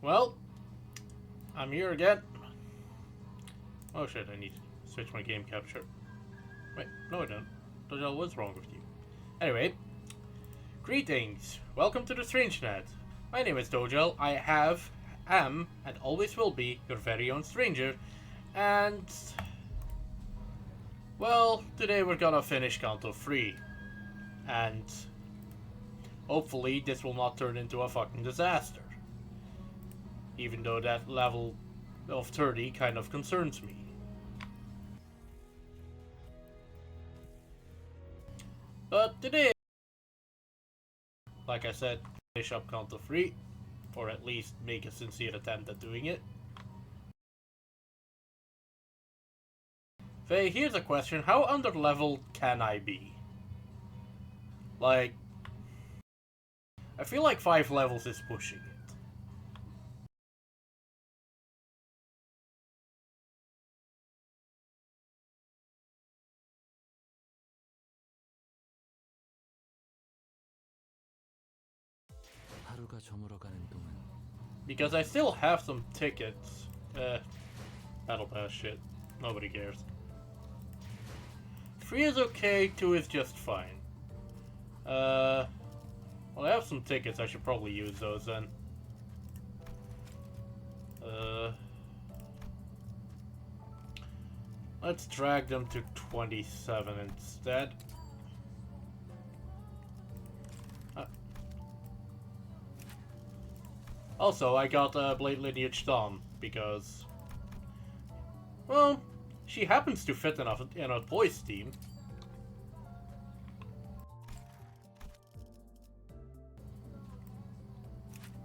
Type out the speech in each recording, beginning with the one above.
Well, I'm here again. Oh shit, I need to switch my game capture. Wait, no I don't. What the hell was wrong with you? Anyway, greetings. Welcome to the StrangeNet. My name is Dojel. Am, and always will be your very own stranger. And well, today we're gonna finish Canto 3. And hopefully this will not turn into a fucking disaster. Even though that level of 30 kind of concerns me. But today, like I said, finish up Canto 3, or at least make a sincere attempt at doing it. Faye, here's a question, how underleveled can I be? Like, I feel like 5 levels is pushing it. Because I still have some tickets. Battle pass shit. Nobody cares. 3 is okay, 2 is just fine. Well, I have some tickets, I should probably use those then. Let's drag them to 27 instead. Also, I got Blade Lineage Dawn because, well, she happens to fit in a boys team.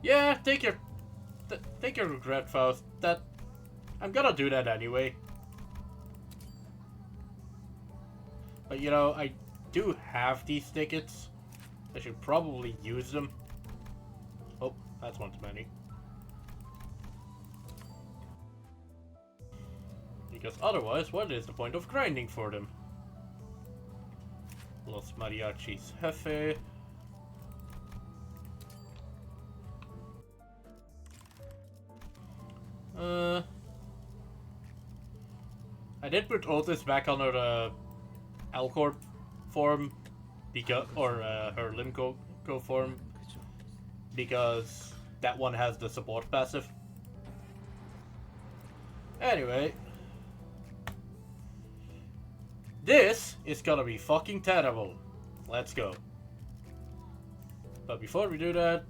Yeah, take your regret, Faust. That I'm gonna do that anyway. But you know, I do have these tickets. I should probably use them. Oh, that's one too many. Because otherwise, what is the point of grinding for them? Los Mariachis Jefe. I did put Otis back on her Alcorp form because, or her Limco form, because that one has the support passive. Anyway, this is gonna be fucking terrible. Let's go. But before we do that,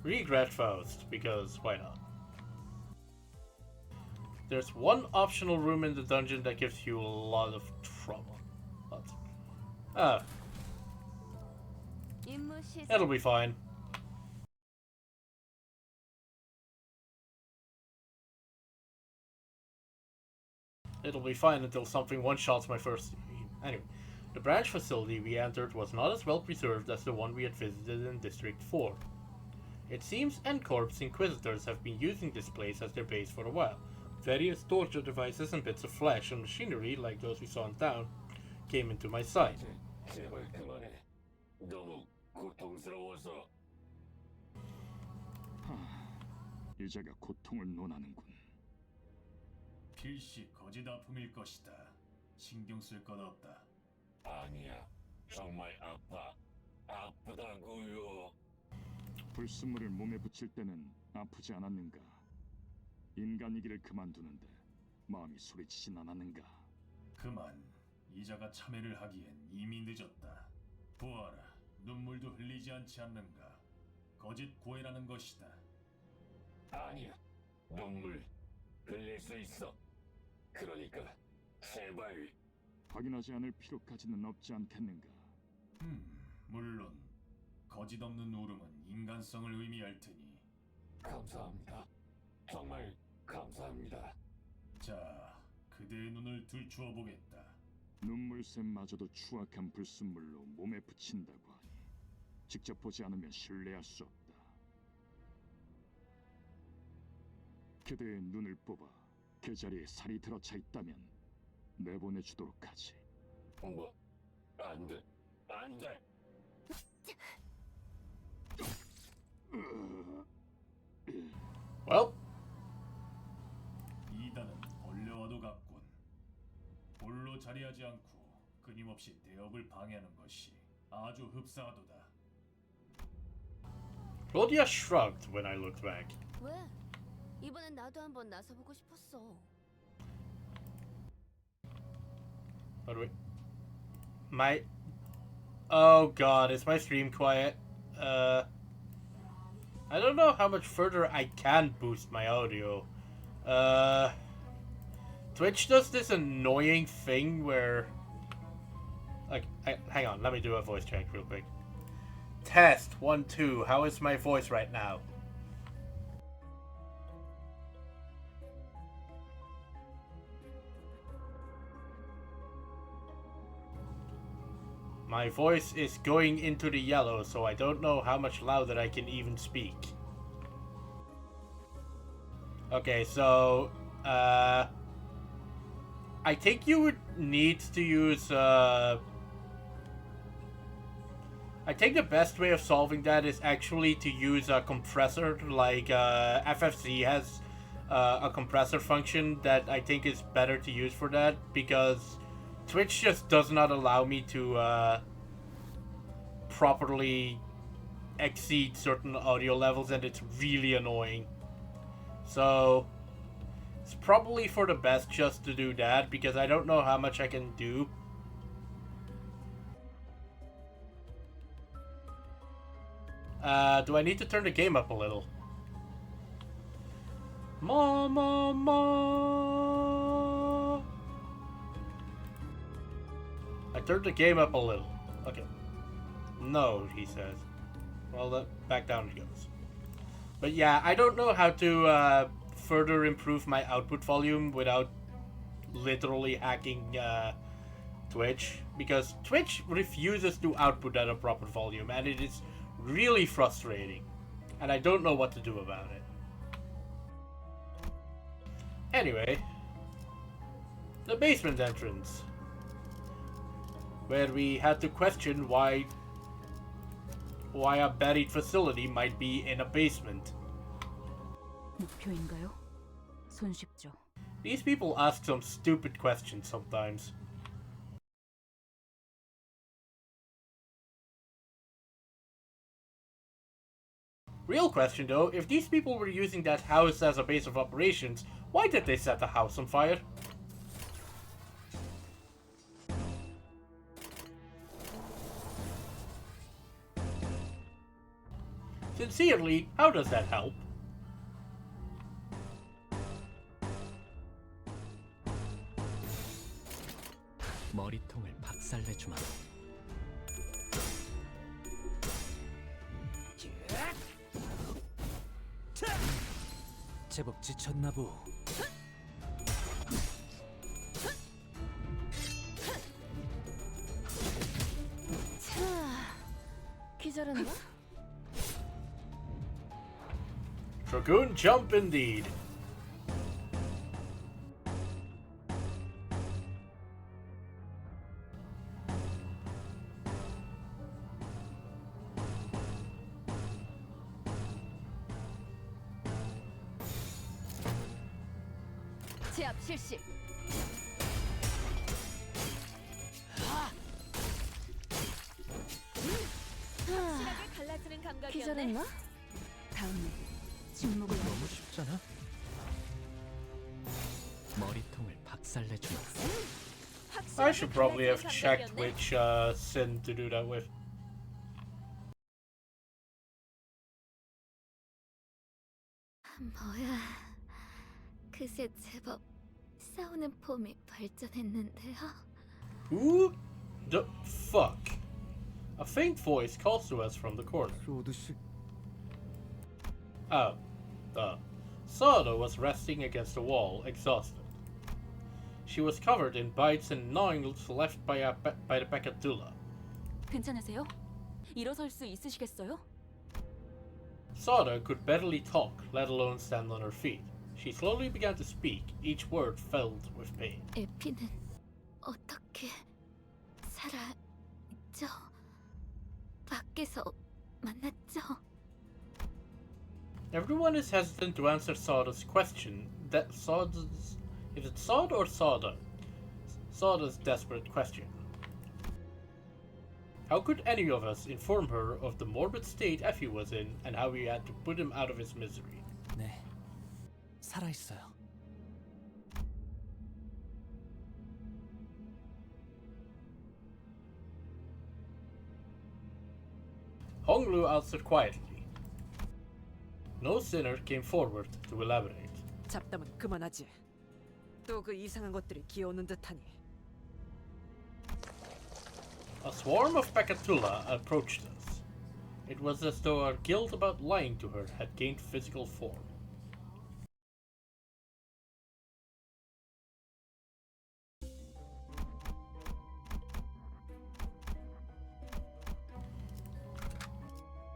regret Faust, because why not? There's one optional room in the dungeon that gives you a lot of trouble. It'll be fine. It'll be fine until something one-shots my first team. Anyway, the branch facility we entered was not as well preserved as the one we had visited in District 4. It seems N-Corp's Inquisitors have been using this place as their base for a while. Various torture devices and bits of flesh and machinery, like those we saw in town, came into my sight. 유자가 고통을 논하는군. 필시 거짓 아픔일 것이다. 신경 쓸 것 없다. 아니야, 정말 아프다고요. 불순물을 몸에 붙일 때는 아프지 않았는가? 인간이기를 그만두는데 마음이 소리치진 않았는가? 그만, 이자가 참회를 하기엔 이미 늦었다. 보아라, 눈물도 흘리지 않지 않는가? 거짓 고해라는 것이다. 아니야, 눈물 흘릴 수 있어. 그러니까 제발. 확인하지 않을 필요까지는 없지 않겠는가? 물론 거짓 없는 울음은 인간성을 의미할 테니. 감사합니다. 정말 감사합니다. 자, 그대의 눈을 들추어 보겠다. 눈물샘마저도 추악한 불순물로 몸에 붙인다고 하니 직접 보지 않으면 신뢰할 수 없다. 그대의 눈을 뽑아 그 자리에 살이 들어차 있다면 내보내주도록 하지. 뭐? 안 돼. Well, 이단은 벌레와도 같군. 볼로 자리하지 않고 끊임없이 대업을 방해하는 것이 아주 흡사하도다. Claudia shrugged when I looked back. 왜? 이번엔 나도 한번 나서보고 싶었어. By the way, oh god, is my stream quiet? I don't know how much further I can boost my audio. Twitch does this annoying thing where, like, hang on, let me do a voice check real quick. Test 1 2. How is my voice right now? My voice is going into the yellow, so I don't know how much louder I can even speak. Okay, so I think you would need to use I think the best way of solving that is actually to use a compressor, like FFC has a compressor function that I think is better to use for that, because Twitch just does not allow me to properly exceed certain audio levels, and it's really annoying. So it's probably for the best just to do that, because I don't know how much I can do. Do I need to turn the game up a little? Mama. I turned the game up a little. Okay. No, he says. Well, back down it goes. But yeah, I don't know how to further improve my output volume without literally hacking Twitch, because Twitch refuses to output at a proper volume, and it is really frustrating, and I don't know what to do about it. Anyway, the basement entrance, where we had to question why a buried facility might be in a basement. 목표인가요? 손쉽죠. These people ask some stupid questions sometimes. Real question though, if these people were using that house as a base of operations, why did they set the house on fire? Sincerely, how does that help? 머리통을 박살내주마. 제법 지쳤나보. 차, 기절했나? Dragoon jump indeed. 제압 실시. 확실하게 갈라지는 감각이었네. 기절했나? 다음에 침묵을 너무 쉽잖아. 머리통을 박살내주마. I should probably have checked which sin to do that with. 뭐야? 그새 제법 싸우는 폼이 발전했는데요. Who the fuck? A faint voice calls to us from the corner. 로드씨. Oh, Soda was resting against the wall, exhausted. She was covered in bites and gnawings left by the peccatula. 괜찮으세요? 일어설 수 있으시겠어요? Soda could barely talk, let alone stand on her feet. She slowly began to speak, each word filled with pain. 에피는 어떻게 살아있죠? 밖에서 만났죠? Everyone is hesitant to answer Sada's question. Is it Sod or Sada? Sada's desperate question. How could any of us inform her of the morbid state Effie was in and how we had to put him out of his misery? 네, 살아있어요. Honglu answered quietly. No sinner came forward to elaborate. 잡담은 그만하지. 또 그 이상한 것들이 기어오는 듯하니. A swarm of Pekatula approached us. It was as though our guilt about lying to her had gained physical form.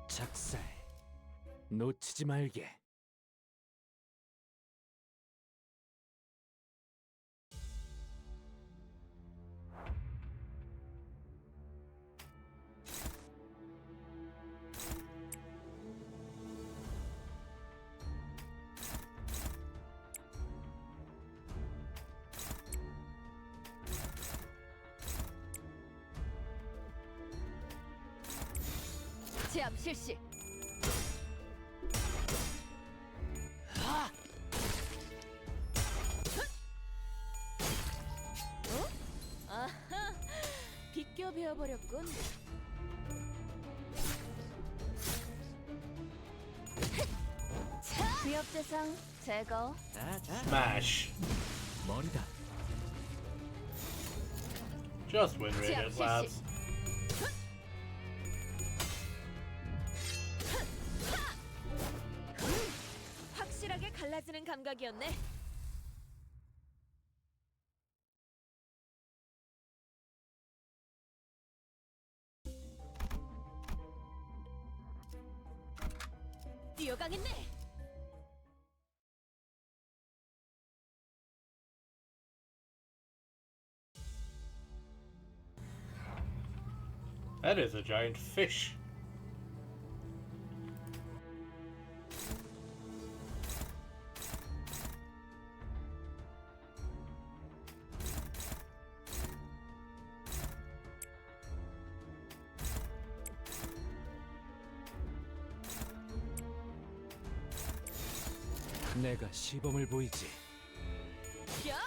작살 놓치지 말게. 제압 실시. 아하, 비껴 베어버렸군. 위협 대상 제거. Smash. 머리다. Just win rated, lads. 확실하게 갈라지는 감각이었네. 뛰어가겠네. That is a giant fish. 내가 시범을 보이지. 야!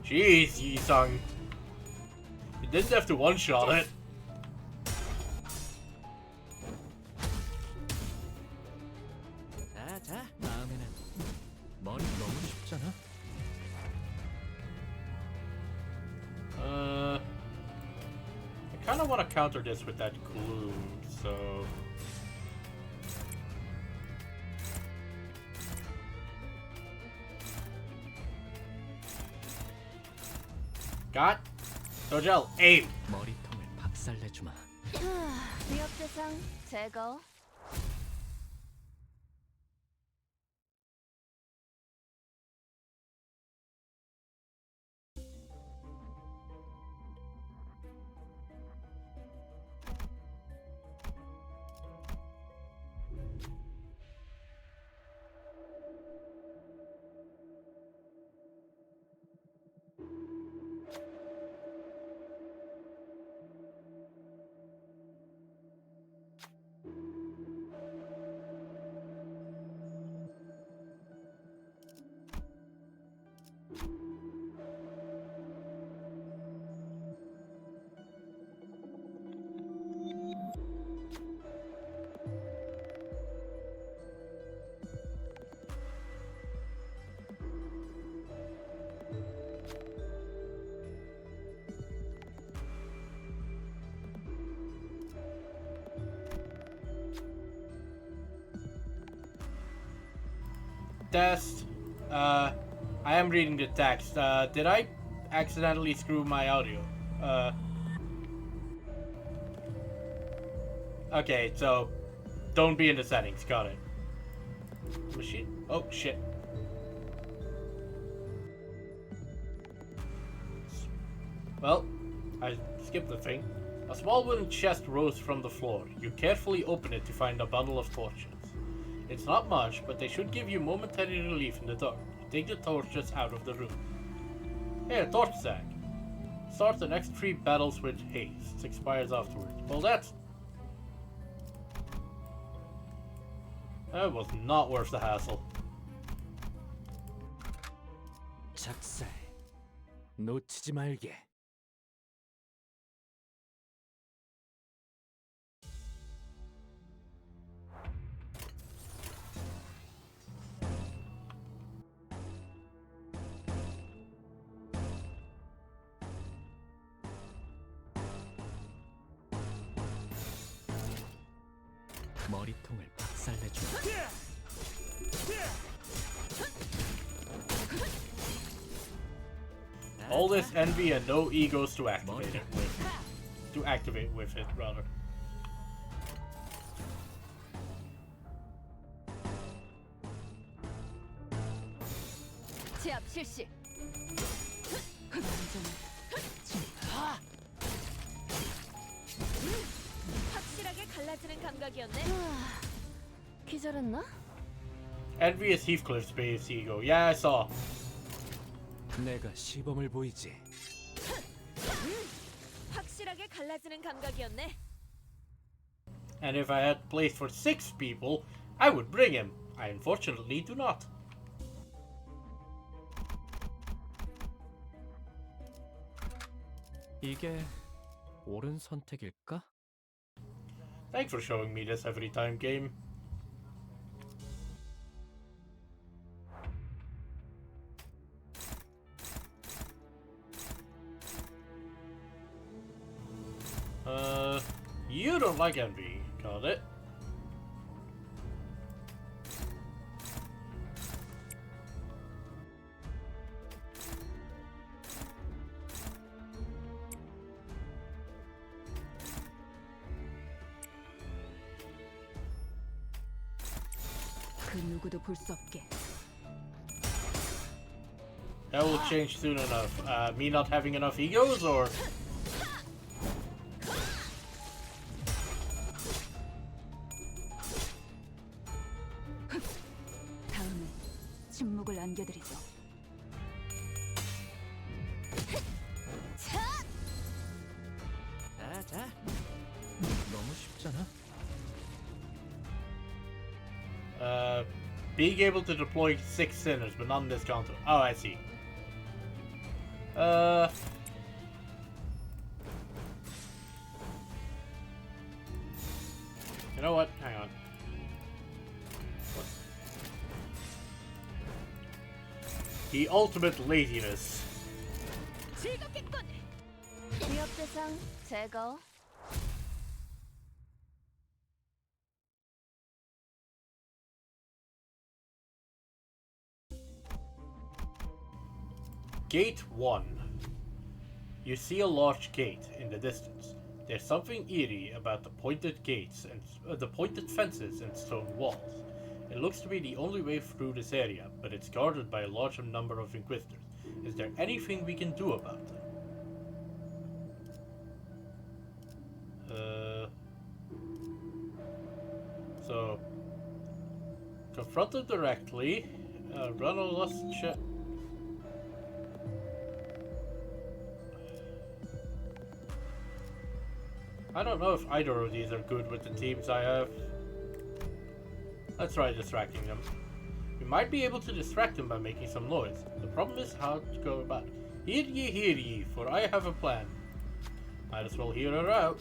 Jeez, Yi-sung. You didn't have to one-shot it. 자, 다음에는 머리 너무 쉽잖아. I kind of want to counter this with that glue, so... Got? Dojel, aim! 머리통을 박살내주마. 위협 대상 제거. Test. I am reading the text. Did I accidentally screw my audio? Okay, so don't be in the settings. Got it. Machine. Oh shit. Well, I skipped the thing. A small wooden chest rose from the floor. You carefully open it to find a bundle of torches. It's not much, but they should give you momentary relief in the dark. You take the torches out of the room. Hey, a torch sack. Start the next 3 battles with haste. Expires afterwards. Well, that was not worth the hassle. 작살. 놓치지 말게. 머리통을 박살내주마. All this envy and no egos to activate it with. To activate with it, rather. 제압 실시. 확실하게 갈라지는 감각이었네. 기절했나? Envy is Heathcliff's base ego. Yeah, I saw. 내가 시범을 보이지. 확실하게 갈라지는 감각이었네. And if I had place for 6 people, I would bring him. I unfortunately do not. 이게 옳은 선택일까? Thanks for showing me this every time, game. You don't like envy. Got it. 그 누구도 볼 수 없게. That will change soon enough. Me not having enough egos, or 다음은 침묵을 안겨드리죠. 자. 너무 쉽잖아. being able to deploy 6 sinners, but not in this Canto. Oh, I see. You know what? Hang on. What? The ultimate laziness. 즐겁겠군. 위협 대상 제거. Gate 1. You see a large gate in the distance. There's something eerie about the pointed gates and the pointed fences and stone walls. It looks to be the only way through this area, but it's guarded by a large number of Inquisitors. Is there anything we can do about them? So, confront them directly. Run a lust check. I don't know if either of these are good with the teams I have. Let's try distracting them. We might be able to distract them by making some noise. The problem is how to go about it. Hear ye, for I have a plan. Might as well hear her out.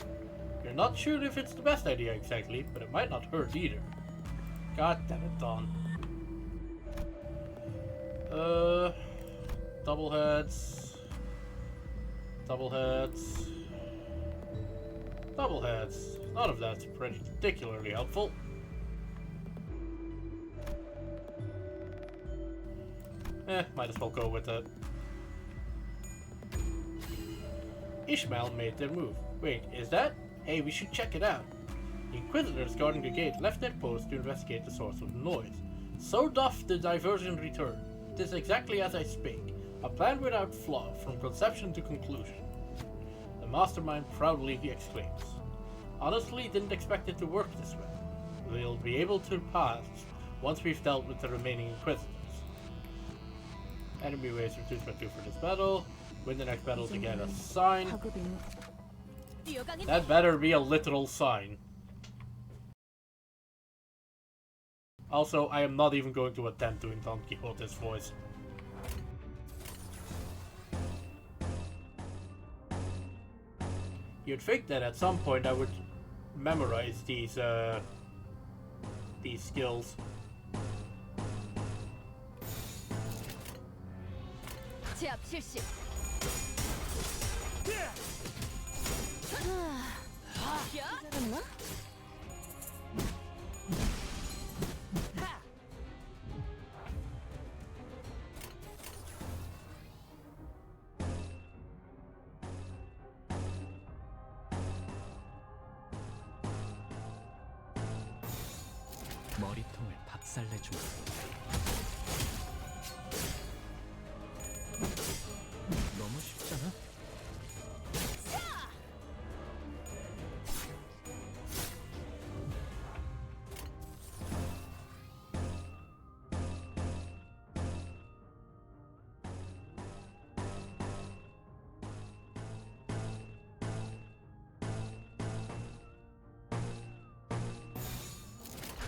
You're not sure if it's the best idea exactly, but it might not hurt either. God damn it, Dawn. Double heads. Double heads. Double heads. None of that's particularly helpful. Might as well go with it. Ishmael made their move. Wait, is that? Hey, we should check it out. The Inquisitors guarding the gate left their post to investigate the source of the noise. So doth the diversion return. 'Tis exactly as I spake. A plan without flaw, from conception to conclusion. mastermind proudly exclaims. Honestly, didn't expect it to work this way. We'll be able to pass once we've dealt with the remaining Inquisitors. Enemy waves reduced by 2 for this battle. Win the next battle to get a sign. 뛰어가긴 That better be a literal sign. Also, I am not even going to attempt doing Don Quixote's voice. You'd think that at some point I would memorize these skills. 제압 실시. 기다렸나? 머리통을 박살내주마. 너무 쉽잖아.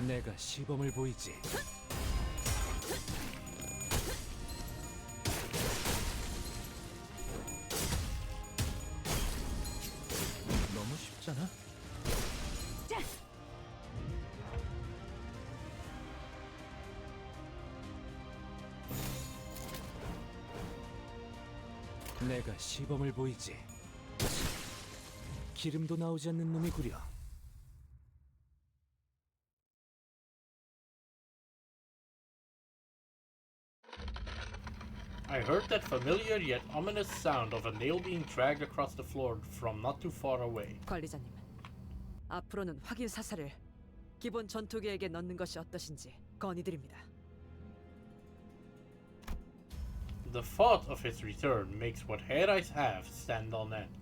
내가 시범을 보이지. 너무 쉽잖아. 내가 시범을 보이지. 기름도 나오지 않는 놈이구려. I heard that familiar yet ominous sound of a nail being dragged across the floor from not too far away. 관리자님, 앞으로는 확인 사살을 기본 전투기에게 넣는 것이 어떠신지 건의드립니다. The thought of his return makes what hair I have stand on end.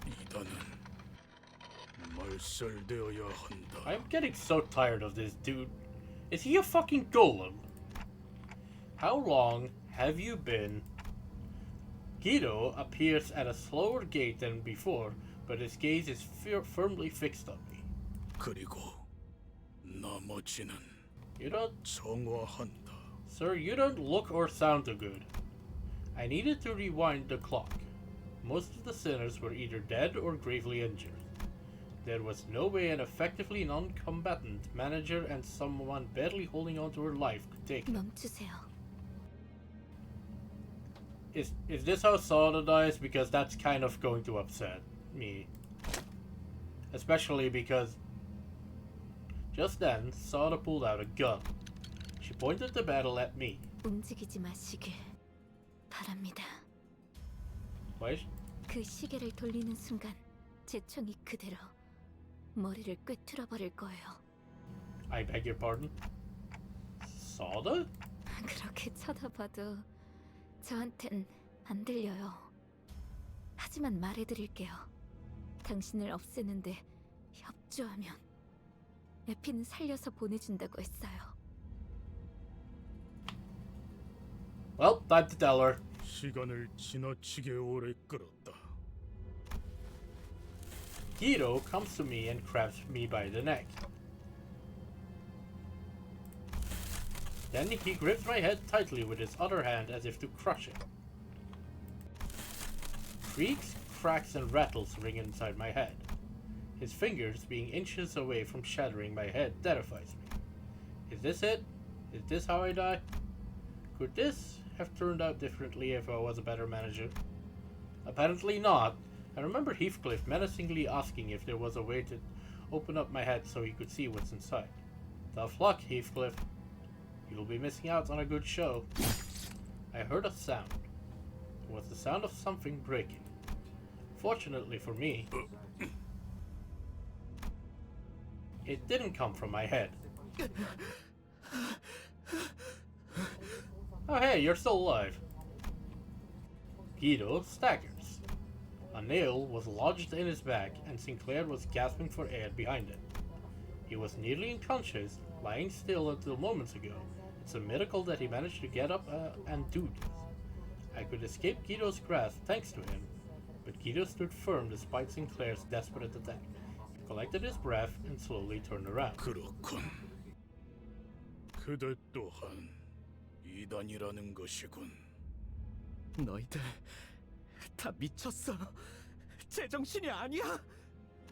이단은 말살되어야 한다. I'm getting so tired of this dude. Is he a fucking golem? How long have you been? Guido appears at a slower gait than before, but his gaze is firmly fixed on me. 그리고 나머지는 You don't, 정화한다. sir, you don't look or sound too good. I needed to rewind the clock. Most of the sinners were either dead or gravely injured. There was no way an effectively non-combatant manager and someone barely holding on to her life could take it. 멈추세요. Is this how Soda dies? Because that's kind of going to upset me. Especially because just then, Soda pulled out a gun. She pointed the barrel at me. 움직이지 마시길 바랍니다. Why? 그 시계를 돌리는 순간 제 총이 그대로 머리를 꿰뚫어 버릴 거예요. I beg your pardon? Soda? 그렇게 쳐다봐도 저한텐 안 들려요. 하지만 말해드릴게요. 당신을 없애는데 협조하면 에피는 살려서 보내준다고 했어요. Well, time to tell her. 시간을 지나치게 오래 끌었다. Guido comes to me and grabs me by the neck. Then he grips my head tightly with his other hand as if to crush it. Creaks, cracks, and rattles ring inside my head. His fingers being inches away from shattering my head terrifies me. Is this it? Is this how I die? Could this have turned out differently if I was a better manager? Apparently not. I remember Heathcliff menacingly asking if there was a way to open up my head so he could see what's inside. Tough luck, Heathcliff. You'll be missing out on a good show. I heard a sound. It was the sound of something breaking. Fortunately for me, it didn't come from my head. Oh hey, you're still alive. Guido staggers. A nail was lodged in his back, and Sinclair was gasping for air behind it. He was nearly unconscious, lying still until moments ago. It's a miracle that he managed to get up and do this. I could escape Guido's grasp thanks to him, but Guido stood firm despite Sinclair's desperate attack. He collected his breath and slowly turned around. 그렇군. 그들 또한 이단이라는 것이군. 너희들 다 미쳤어. 제정신이 아니야.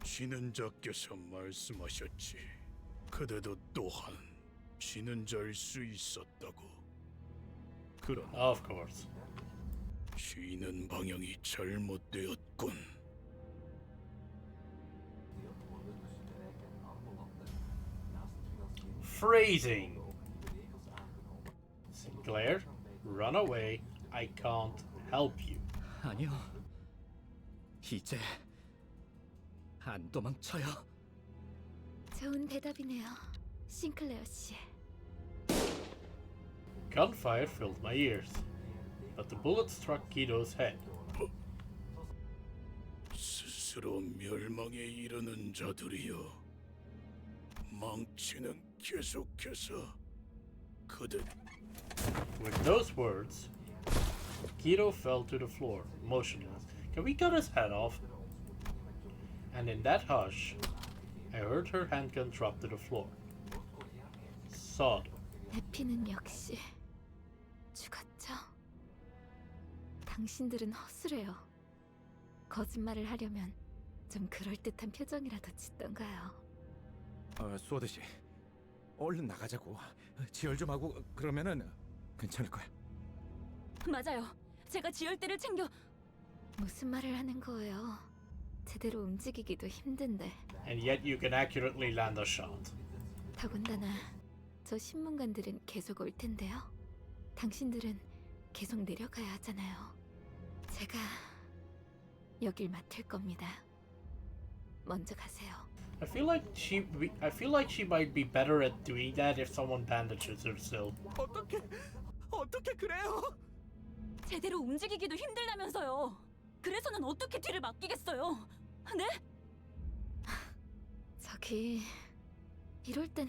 지는 자께서 말씀하셨지. 그대도 또한 지는 자일 수 있었다고. 그러나 Of course. 쉬는 방향이 잘못되었군. Phrasing. Sinclair, run away. I can't help you. 아니요. 이제 안 도망쳐요. 좋은 대답이네요, 싱클레어 씨. Gunfire filled my ears, but the bullet struck Guido's head. 스스로 멸망에 이르는 자들이여, 망치는 계속해서 그들. With those words, Guido fell to the floor, motionless. Can we cut his head off? And in that hush, I heard her handgun drop to the floor. Sod. 에피는 역시 죽었죠? 당신들은 허술해요. 거짓말을 하려면 좀 그럴듯한 표정이라도 짓던가요. 소드 씨, 얼른 나가자고. 지혈 좀 하고 그러면은 괜찮을 거야. 맞아요. 제가 지혈대를 챙겨. 무슨 말을 하는 거예요? 제대로 움직이기도 힘든데. And yet you can accurately land a shot. 더군다나 저 신문관들은 계속 올 텐데요. 당신들은 계속 내려가야 하잖아요. 제가 여길 맡을 겁니다. 먼저 가세요. I feel like she might be better at doing that if someone bandages her still. 어떻게 그래요? 제대로 움직이기도 힘들다면서요. 그래서는 어떻게 뒤를 맡기겠어요? 네? 저기 이럴 땐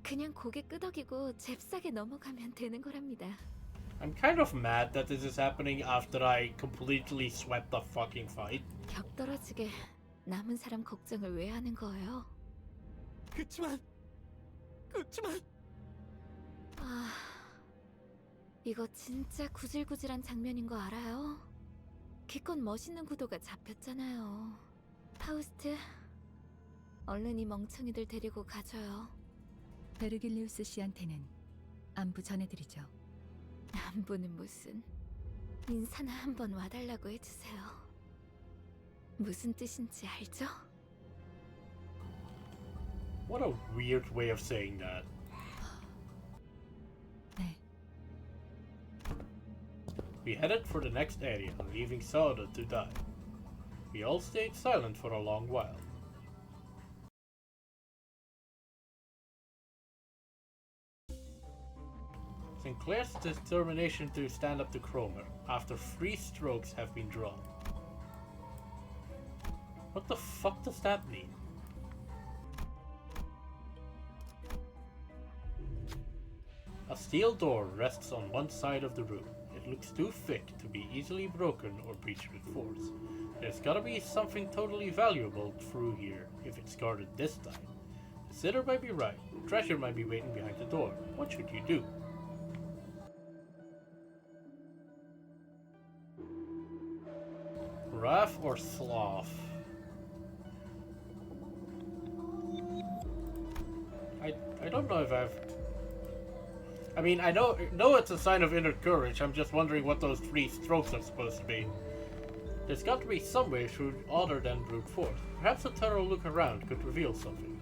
그냥 고개 끄덕이고 잽싸게 넘어가면 되는 거랍니다. I'm kind of mad that this is happening after I completely swept the fucking fight. 격 떨어지게 남은 사람 걱정을 왜 하는 거예요? 그치만 아, 이거 진짜 구질구질한 장면인 거 알아요? 기껏 멋있는 구도가 잡혔잖아요. 파우스트, 얼른 이 멍청이들 데리고 가줘요. 베르길리우스 씨한테는 안부 전해드리죠. 안부는 무슨. 인사나 한번 와달라고 해주세요. 무슨 뜻인지 알죠? What a weird way of saying that. 네. We headed for the next area, leaving Soda to die. We all stayed silent for a long while. Sinclair's determination to stand up to Cromer after 3 strokes have been drawn. What the fuck does that mean? A steel door rests on one side of the room. It looks too thick to be easily broken or breached with force. There's gotta be something totally valuable through here if it's guarded this time. The sitter might be right. Treasure might be waiting behind the door. What should you do? Wrath or sloth? I don't know if I mean, I know it's a sign of inner courage. I'm just wondering what those 3 strokes are supposed to be. There's got to be some way through other than brute force. Perhaps a thorough look around could reveal something.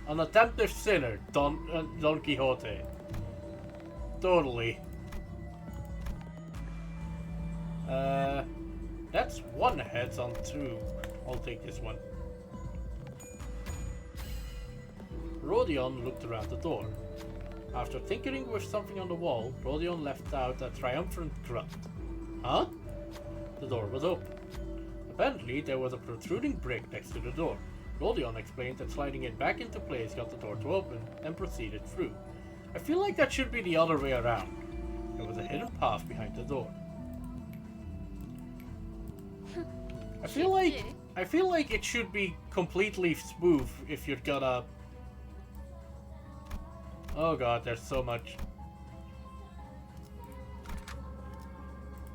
An attempted sinner, Don Quixote. Totally. That's 1 heads on 2. I'll take this one. Rodion looked around the door. After tinkering with something on the wall, Rodion left out a triumphant grunt. Huh? The door was open. Apparently, there was a protruding brick next to the door. Rodion explained that sliding it back into place got the door to open, and proceeded through. I feel like that should be the other way around. There was a hidden path behind the door. I feel like it should be completely smooth if you're gonna... Oh god, there's so much.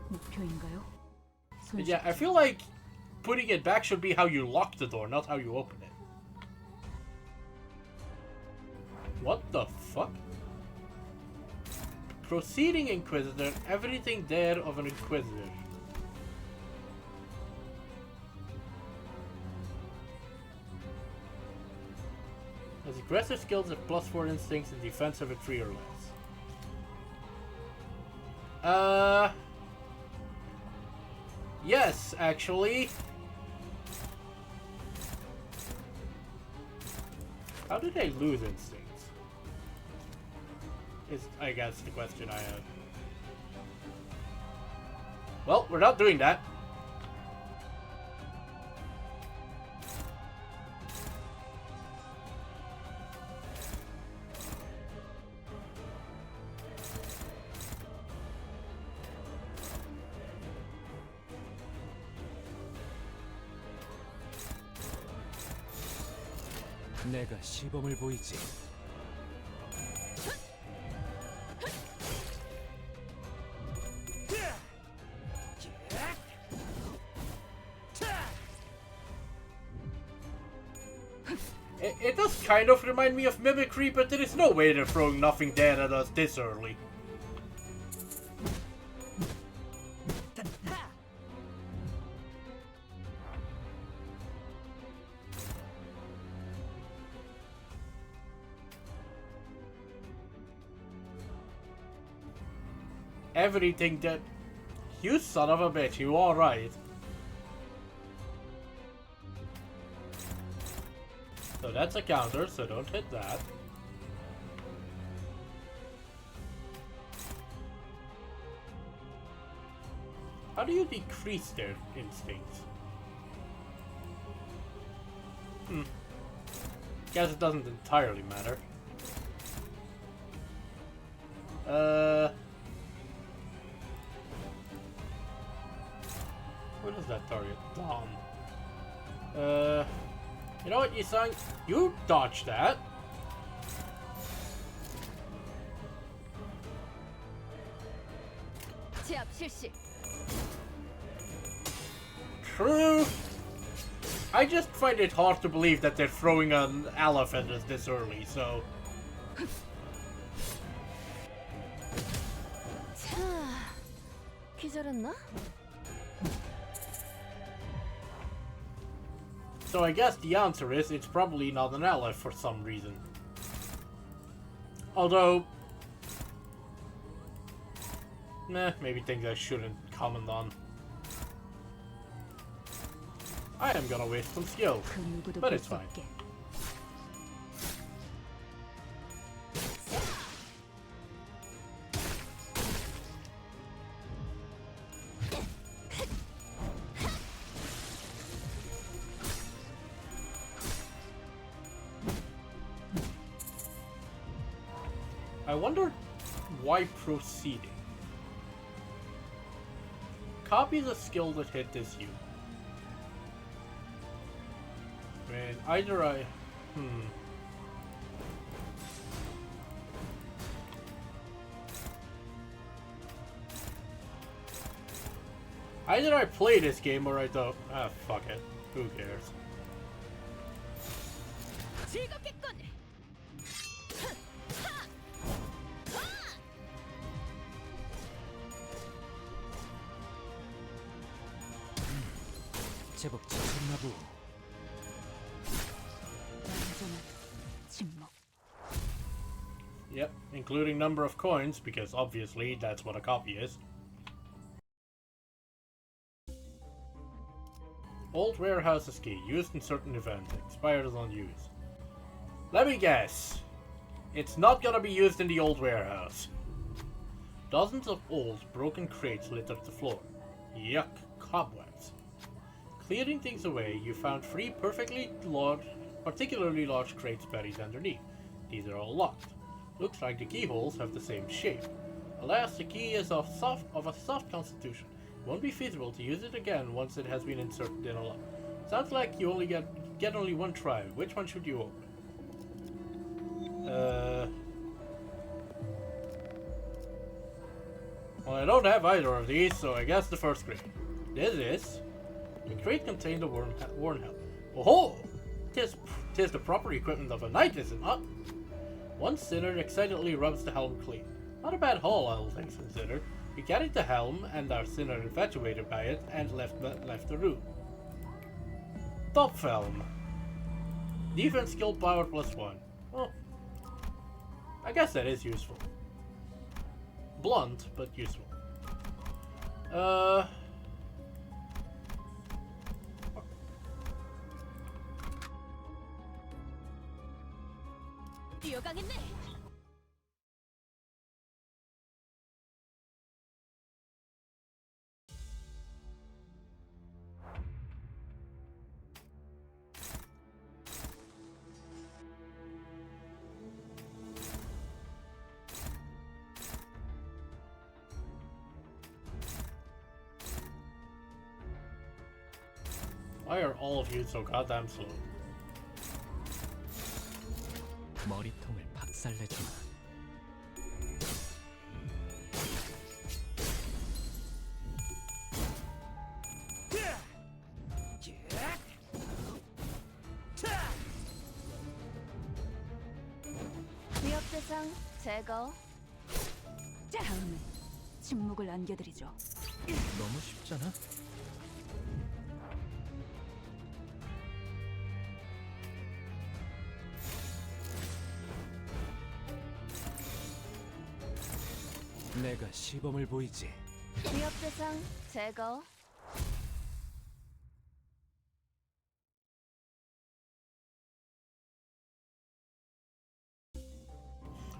목표인가요? Yeah, I feel like putting it back should be how you lock the door, not how you open it. What the fuck? Proceeding Inquisitor, everything there of an Inquisitor. Has aggressive skills of +4 instincts and defensive at 3 or less. Yes, actually. How did I lose instincts? Is, I guess, the question I have. Well, we're not doing that. 내가 시범을 보이지. It does kind of remind me of mimicry, but there is no way they're throwing nothing dead at us this early. Everything that... You son of a bitch, you alright? So that's a counter, so don't hit that. How do you decrease their instincts? Guess it doesn't entirely matter. What is that target? Dom. You know what, Yisung? You dodged that. True. I just find it hard to believe that they're throwing an Aleph at us this early, so... So I guess the answer is it's probably not an Aleph for some reason. Although... maybe things I shouldn't comment on. I am gonna waste some skill, but it's fine. I wonder why proceeding. Copy the skill that hit this you. And either I... Either I play this game or I don't. Ah, fuck it. Who cares? 제법 지쳤나 보. Yep, including number of coins, because obviously that's what a copy is. Old warehouse's key, used in certain events, expires on use. Let me guess. It's not gonna be used in the old warehouse. Dozens of old, broken crates littered the floor. Yuck, cobwebs. Clearing things away, you found 3 particularly large crates buried underneath. These are all locked. Looks like the keyholes have the same shape. Alas, the key is of a soft constitution. It won't be feasible to use it again once it has been inserted in a lock. Sounds like you only get only one try. Which one should you open? Well, I don't have either of these, so I guess the first crate. This is... The crate contained a worn helm. Oh-ho! Tis the proper equipment of a knight, is it not? One sinner excitedly rubs the helm clean. Not a bad haul, all things considered. We carried the helm, and our sinner infatuated by it, and left the room. Top helm. Defense skill power +1. Well, I guess that is useful. Blunt, but useful. 뛰어가겠네. Why are all of you so goddamn slow? 머리통을 박살내주마. 위협 대상 제거. 다음은 침묵을 안겨드리죠. 너무 쉽잖아. 내가 시범을 보이지. 위협 대상 제거.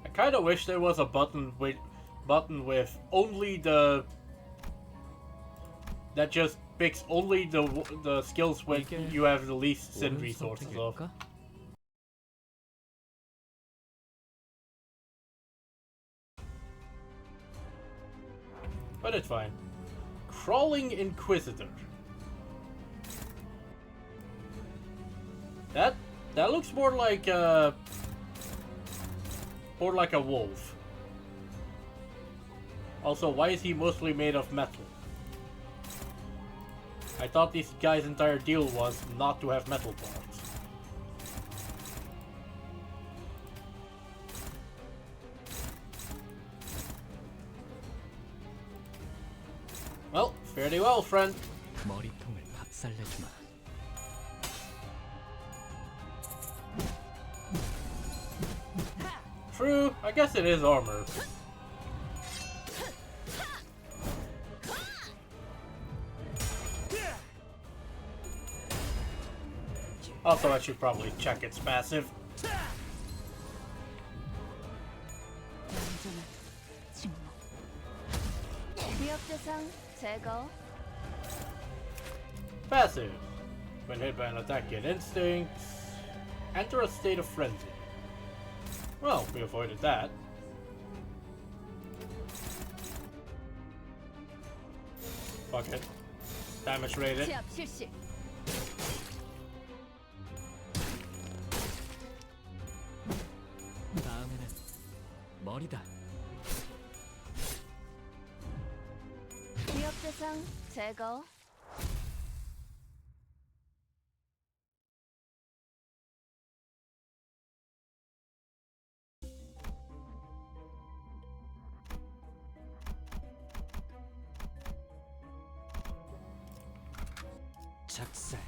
I kinda wish there was a button with only the that just picks only the skills when you have the least sin resources of. But it's fine. Crawling Inquisitor. That looks more like a wolf. Also, why is he mostly made of metal? I thought this guy's entire deal was not to have metal parts. Well, fairly well, friend. 머리통을 박살내주마. True, I guess it is armor. Also, I should probably check its passive. Passive. When hit by an attack, get instincts. Enter a state of frenzy. Well, we avoided that. Fuck it. Damage rated. 다음에는 머리다. 위협 대상 제거. 작살.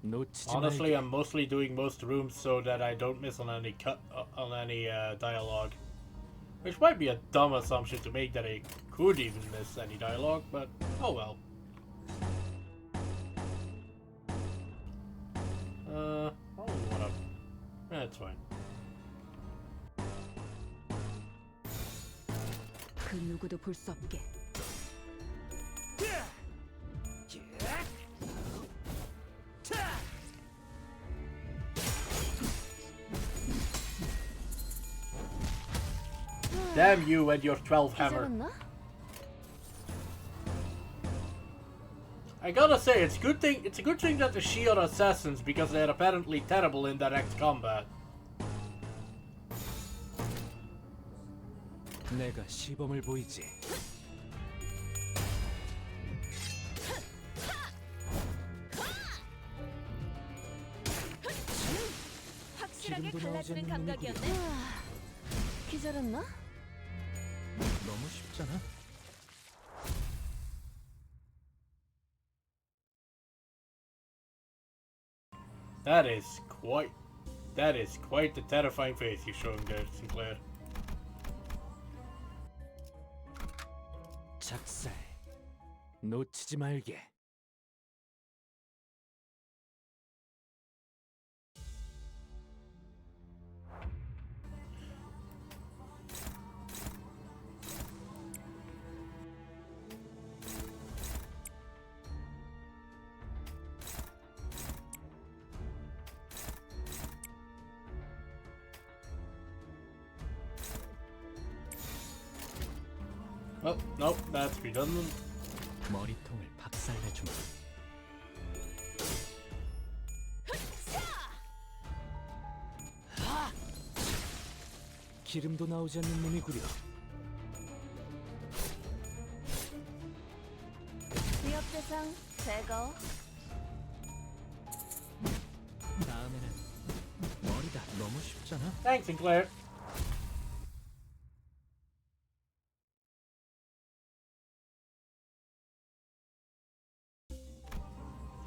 놓치지 Honestly, 말게. I'm mostly doing most rooms so that I don't miss on any dialogue. Which might be a dumb assumption to make that I could even miss any dialogue, but oh well. Probably wanna... That's fine. 그 누구도 볼 수 없게. Damn you and your 12 hammer. 기절했나? I gotta say, it's a good thing that the Shield assassins, because they're apparently terrible in direct combat. 내가 시범을 보이지. 확실하게 기름도 나오지 갈라지는 않는 감각이었네. 기절했나? 너무 쉽잖아. That is quite the terrifying face you're showing there, Sinclair. 작살. 놓치지 말게. Oh, nope, that's redundant. 머리통을 박살내주마. 기름도 나오지 않는 놈이구려. 위협 대상 제거. 다음에는 머리다. 너무 쉽잖아. Thanks, Sinclair.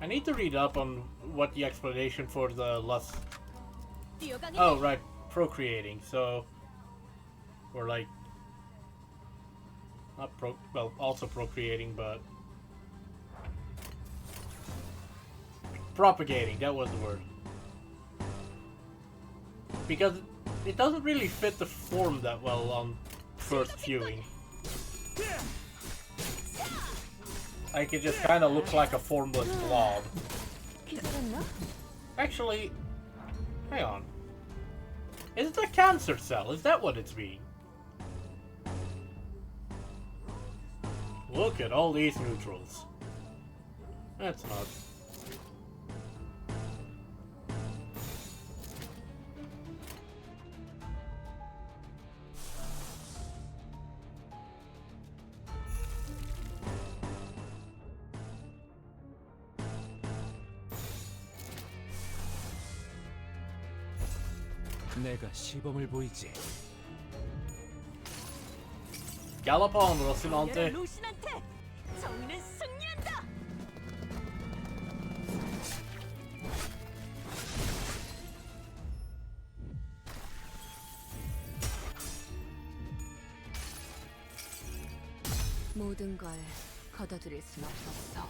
I need to read up on what the explanation for the lust. Oh, right, procreating. So we're like not also procreating, but propagating. That was the word. Because it doesn't really fit the form that well on first viewing. Like, it just kind of looks like a formless blob. Actually, hang on. Is it a cancer cell? Is that what it's being? Look at all these neutrals. That's not. 내가 시범을 보이지. Gallop on, Rocinante. 루신한테 정의는 승리한다. 모든 걸 걷어들일 순 없었어.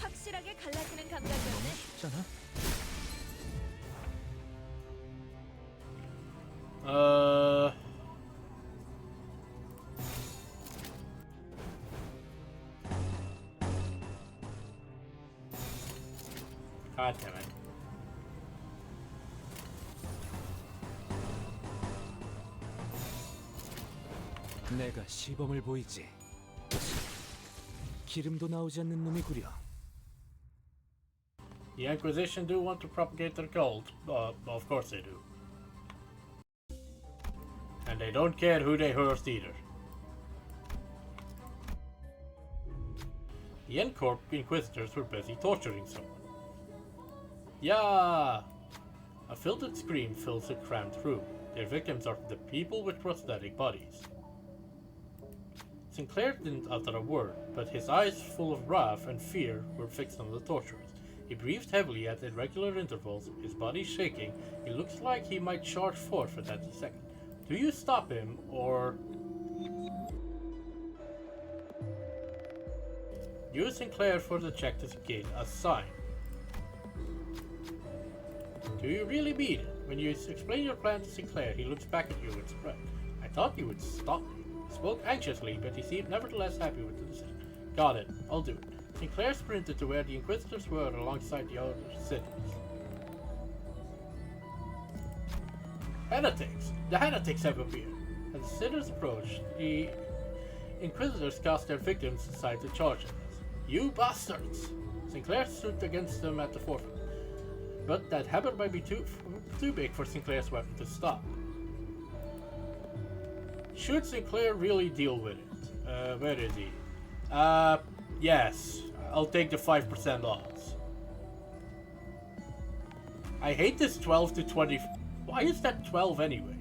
확실하게 갈라지는 감각이었네. 쉽잖아. God damn it. 내가 시범을 보이지. 기름도 나오지 않는 놈이구려. The Inquisition do want to propagate their cult. Of course they do. And they don't care who they hurt either. The N-Corp Inquisitors were busy torturing someone. Yeah! A filtered scream fills the cramped room. Their victims are the people with prosthetic bodies. Sinclair didn't utter a word, but his eyes full of wrath and fear were fixed on the torturers. He breathed heavily at irregular intervals, his body shaking. He looks like he might charge forth at any second. Do you stop him, or... Use Sinclair for the check to get a sign. Do you really mean it? When you explain your plan to Sinclair, he looks back at you with surprise. I thought you would stop me. He spoke anxiously, but he seemed nevertheless happy with the decision. Got it. I'll do it. Sinclair sprinted to where the Inquisitors were alongside the other citizens. Heretics! The heretics have appeared. As the sinners approached, the Inquisitors cast their victims aside to charge at us. You bastards! Sinclair stood against them at the forefront, but that hammer might be too big for Sinclair's weapon to stop. Should Sinclair really deal with it? Where is he? Yes. I'll take the 5% odds. I hate this 12 to 20. Why is that 12 anyway?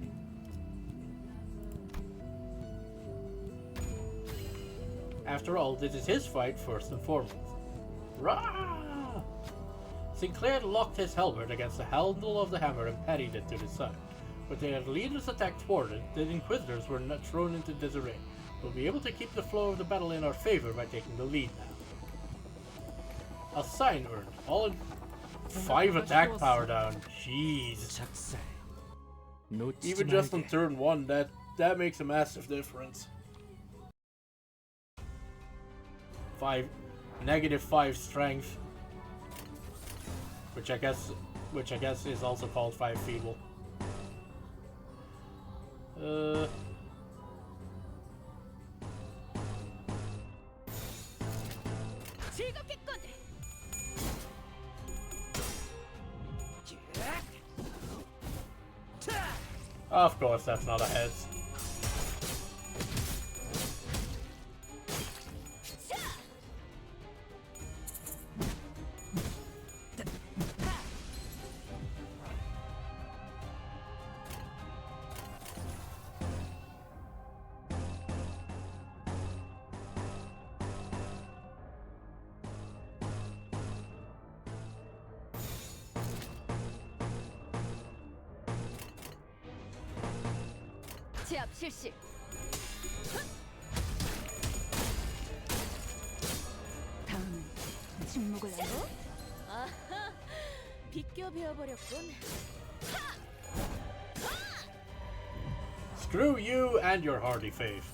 After all, this is his fight first and foremost. Rah! Sinclair locked his halberd against the handle of the hammer and parried it to the side. With their leader's attack thwarted, the Inquisitors were not thrown into disarray. We'll be able to keep the flow of the battle in our favor by taking the lead now. A sign earned. All in 5 attack power down. Jeez. Even just on turn 1, that makes a massive difference. -5 strength, which I guess is also called 5 feeble. Of course, that's not a head. 제압 실시. 다음은 침묵을 하고. 아하, 비껴 베어버렸군. Screw you and your hardy faith.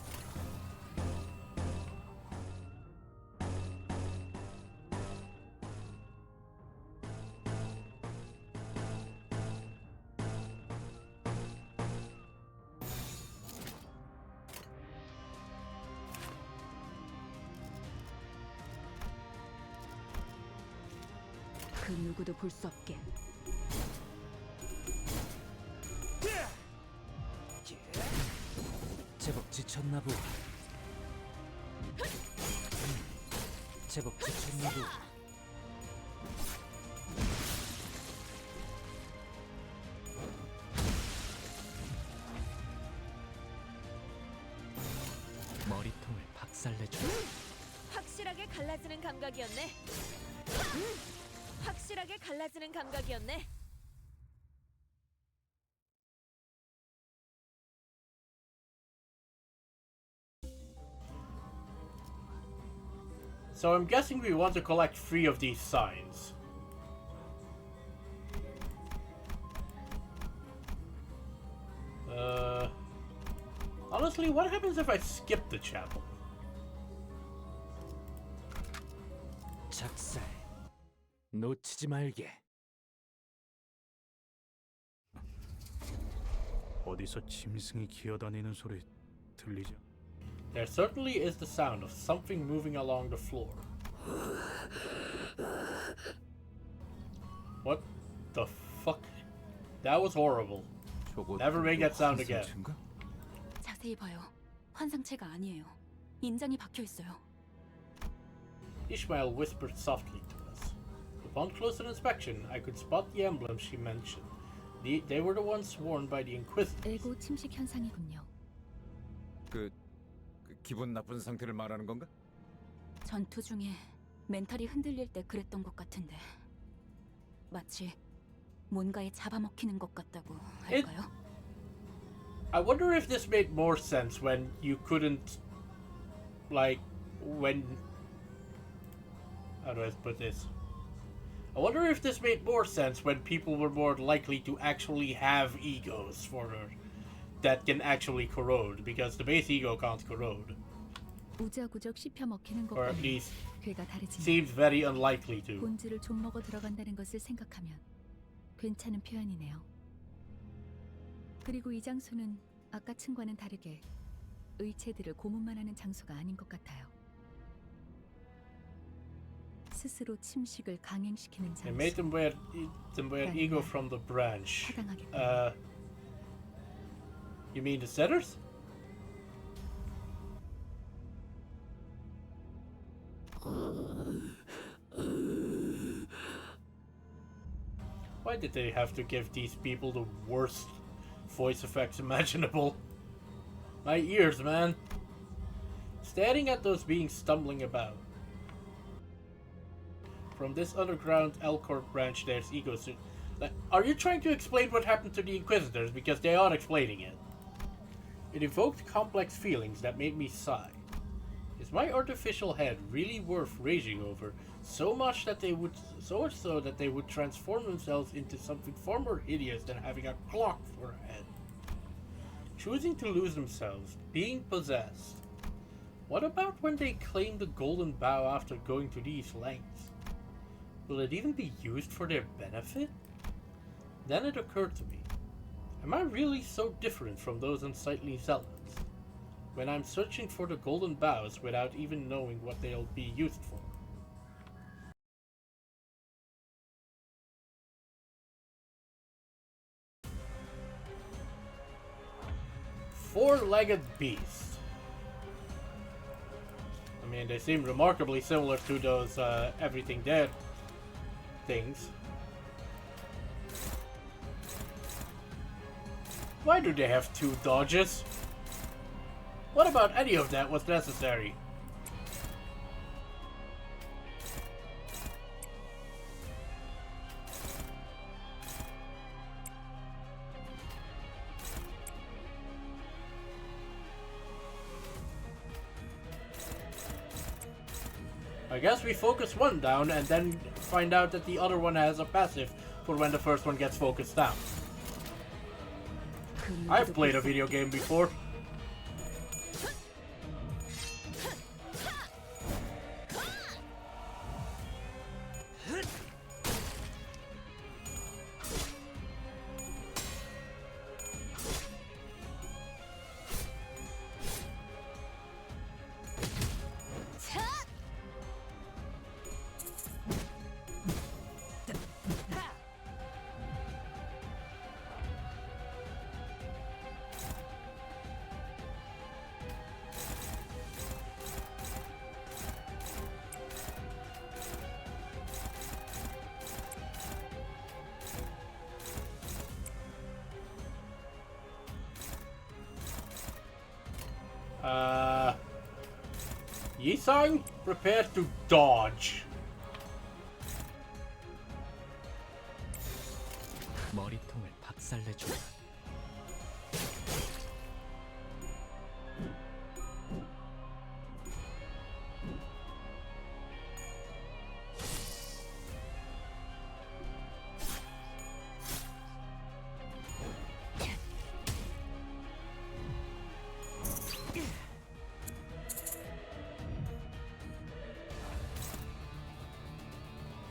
그 누구도 볼 수 없게. 제법 지쳤나 보. 제법 지쳤나 보. 머리통을 박살내줘. 확실하게 갈라지는 감각이었네. 확실하게 갈라지는 감각이었네. So I'm guessing we want to collect 3 of these signs. Honestly, what happens if I skip the chapel? 작살. 놓치지 말게. 어디서 짐승이 기어다니는 소리 들리죠? There certainly is the sound of something moving along the floor. What the fuck? That was horrible. Never make that sound again. 자세히 봐요. 환상체가 아니에요. 인장이 박혀 있어요. Ishmael whispered softly to us. Upon closer inspection, I could spot the emblems she mentioned. They were the ones worn by the Inquisitors. 에고 침식 현상이군요. 그 기분 나쁜 상태를 말하는 건가? 전투 중에 멘탈이 흔들릴 때 그랬던 것 같은데 마치 뭔가에 잡아먹히는 것 같다고 할까요? I wonder if this made more sense when you couldn't, like, when... How do I put this? I wonder if this made more sense when people were more likely to actually have egos that can actually corrode, because the base ego can't corrode. 우적우적 씹혀 먹히는 Or at 것과는 least 괴가 다르지만 seems very unlikely to. 본질을 좀 먹어 들어간다는 것을 생각하면 괜찮은 표현이네요. 그리고 이 장소는 아까 층과는 다르게 의체들을 고문만 하는 장소가 아닌 것 같아요. 스스로 침식을 강행시키는 They 장소. made them wear ego from the branch. 타당하겠군요. You mean the setters? Why did they have to give these people the worst voice effects imaginable? My ears, man. Staring at those beings stumbling about. From this underground Elcor branch, there's egos. Like, are you trying to explain what happened to the Inquisitors? Because they are explaining it. It evoked complex feelings that made me sigh. Is my artificial head really worth raging over? So much so that they would transform themselves into something far more hideous than having a clock for a head. Choosing to lose themselves, being possessed. What about when they claim the golden bow after going to these lengths? Will it even be used for their benefit? Then it occurred to me, am I really so different from those unsightly zealots? When I'm searching for the golden bows without even knowing what they'll be used for. Four-legged beast. I mean, they seem remarkably similar to those Everything Dead things. Why do they have two dodges? What about any of that was necessary? I guess we focus one down and then find out that the other one has a passive for when the first one gets focused down. I've played a video game before. Yisang, prepare to dodge. 머리통을 박살내줘.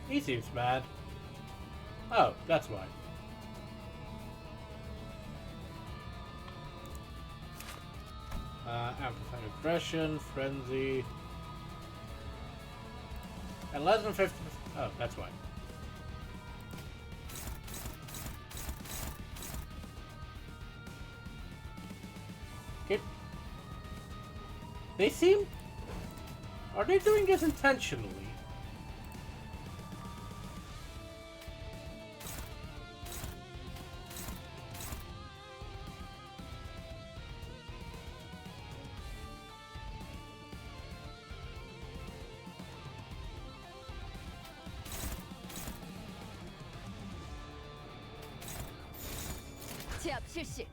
He seems mad. Oh, that's why. Amplified aggression, frenzy. And less than 50%. Oh, that's why. Okay. They seem... Are they doing this intentionally? 제압 실시.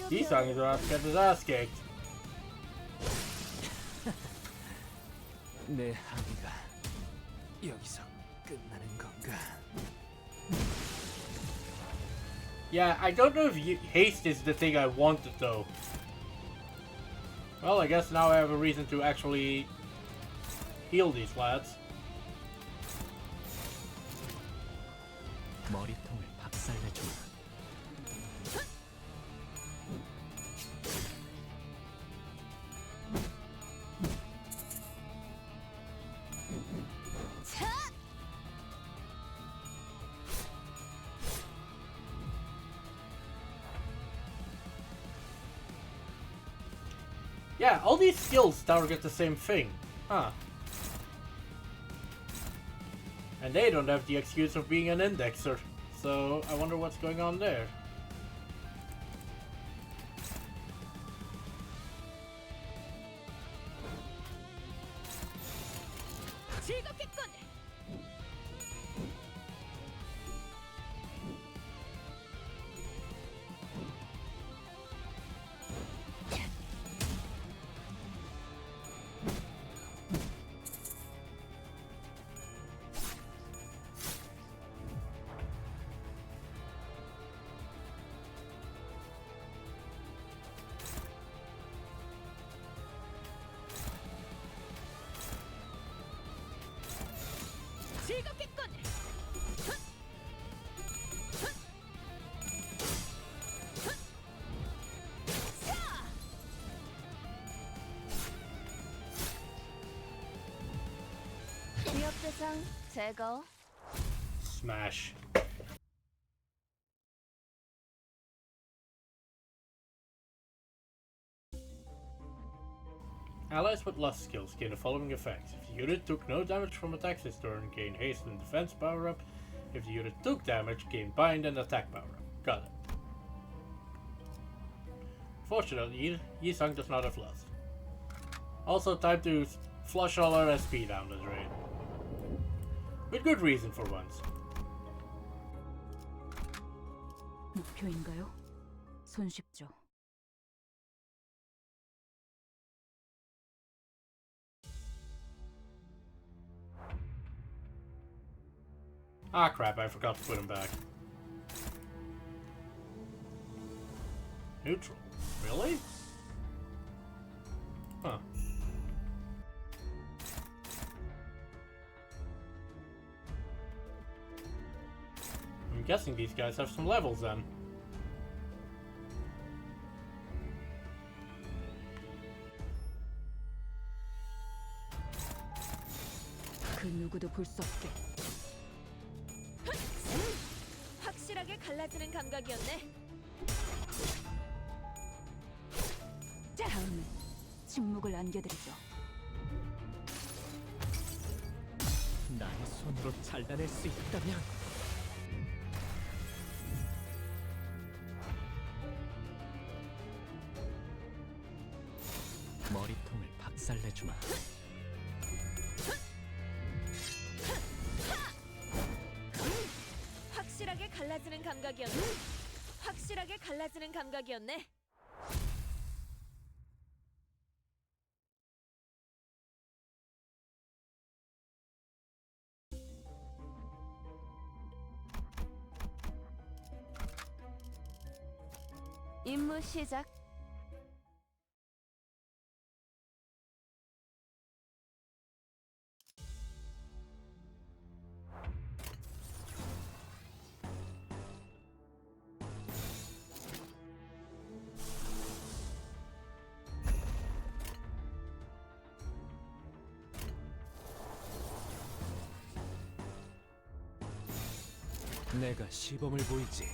Yi-sang is about to get his ass kicked. 내 항해가 여기서 끝나는 건가? Yeah, I don't know if haste is the thing I wanted though. Well, I guess now I have a reason to actually heal these lads. 머리통을 박살내주마. Yeah, all these skills target the same thing. Huh. And they don't have the excuse of being an indexer. So I wonder what's going on there. 제거. Smash. Allies with lust skills gain the following effects. If the unit took no damage from attacks this turn, gain haste and defense power up. If the unit took damage, gain bind and attack power up. Got it. Fortunately, Yi-sang does not have lust. Also, time to flush all our SP down the drain. With good reason for once. 목표인가요? 손쉽죠. Ah crap, I forgot to put him back. Neutral. Really? Huh. I'm guessing these guys have some levels then. 그 누구도 볼 수 없게. 확실하게 갈라지는 감각이었네. 다음은 침묵을 안겨드리죠. 나의 손으로 잘라낼 수 있다면 머리통을 박살내주마. 확실하게 갈라지는 감각이었네. 확실하게 갈라지는 감각이었네. 임무 시작. 내가 시범을 보이지.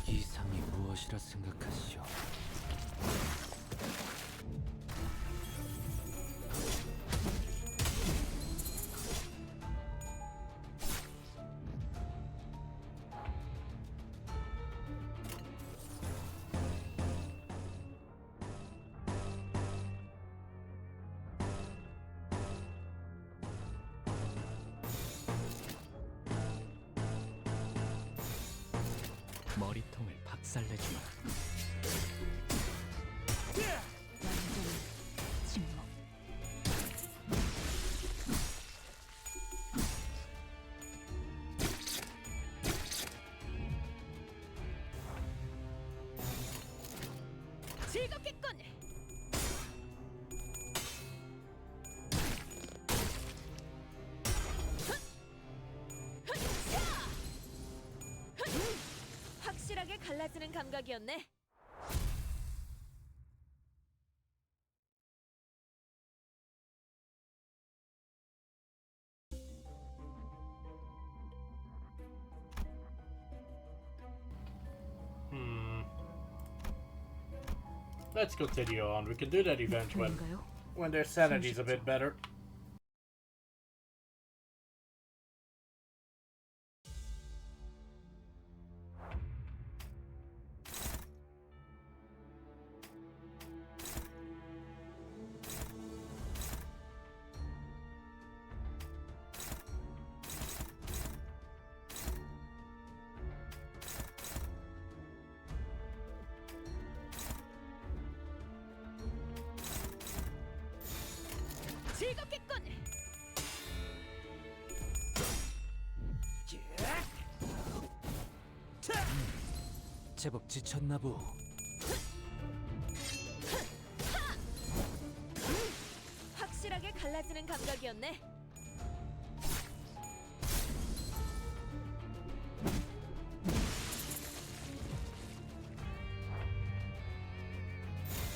이상이 무엇이라 생각하시오? 머리통을 박살내주마. 완전 침묵. 즐겁겠군. 확실하게 갈라지는 감각이었네. Let's continue on. We can do that event 목표인가요? when their sanity's a bit better. 즐겁겠군. 제법 지쳤나 보. 확실하게 갈라지는 감각이었네.